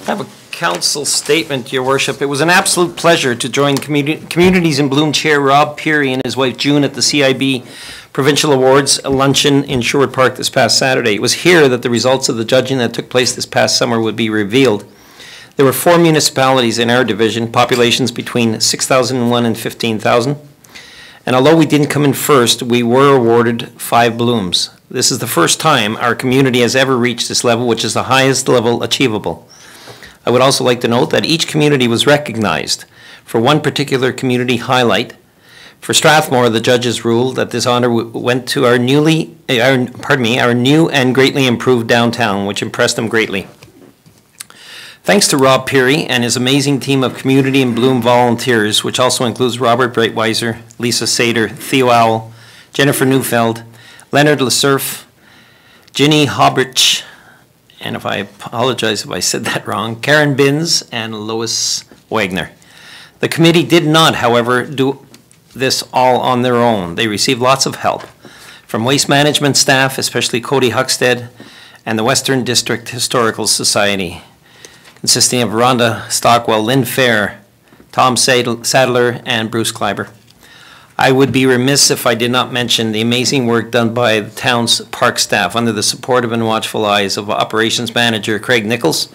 I have a council statement, Your Worship. It was an absolute pleasure to join Communities in Bloom Chair Rob Peary and his wife June at the CIB Provincial Awards luncheon in Sherwood Park this past Saturday. It was here that the results of the judging that took place this past summer would be revealed. There were 4 municipalities in our division, populations between 6,001 and 15,000. And although we didn't come in first, we were awarded 5 blooms. This is the first time our community has ever reached this level, which is the highest level achievable. I would also like to note that each community was recognized for one particular community highlight. For Strathmore, the judges ruled that this honor went to our new and greatly improved downtown, which impressed them greatly. Thanks to Rob Peary and his amazing team of Community in Bloom volunteers, which also includes Robert Breitweiser, Lisa Sater, Theo Owl, Jennifer Neufeld, Leonard Lesurf, Ginny Hobrich, and if I apologize if I said that wrong, Karen Binns and Lois Wagner. The committee did not, however, do this all on their own. They received lots of help from waste management staff, especially Cody Huckstead, and the Western District Historical Society, consisting of Rhonda Stockwell, Lynn Fair, Tom Sadler, and Bruce Kleiber. I would be remiss if I did not mention the amazing work done by the town's park staff under the supportive and watchful eyes of Operations Manager Craig Nichols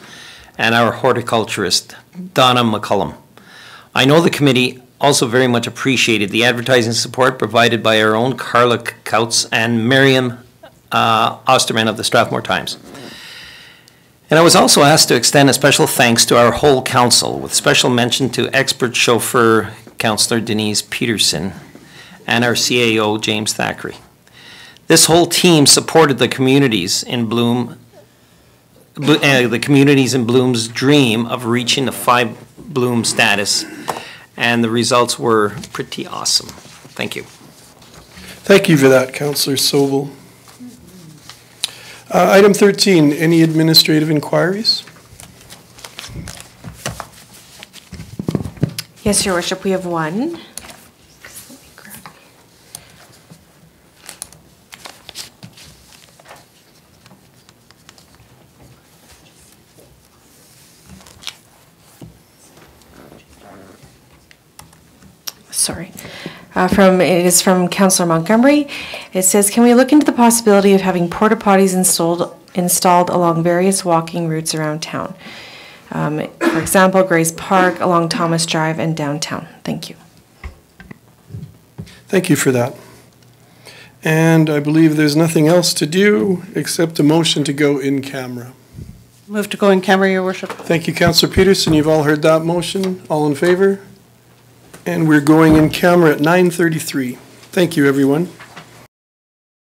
and our horticulturist, Donna McCullum. I know the committee also very much appreciated the advertising support provided by our own Carla Kautz and Miriam Osterman of the Strathmore Times. And I was also asked to extend a special thanks to our whole council, with special mention to expert chauffeur Councillor Denise Peterson and our CAO, James Thackeray. This whole team supported the communities in Bloom's dream of reaching the 5 Bloom status, and the results were pretty awesome. Thank you. Thank you for that, Councillor Sobel. Item 13, any administrative inquiries? Yes, Your Worship, we have one. Sorry. It is from Councillor Montgomery. It says, can we look into the possibility of having porta potties installed along various walking routes around town? For example, Grace Park, along Thomas Drive, and downtown. Thank you. Thank you for that. And I believe there's nothing else to do except a motion to go in camera. Move to go in camera, Your Worship. Thank you, Councillor Peterson. You've all heard that motion. All in favor? And we're going in camera at 9:33. Thank you, everyone.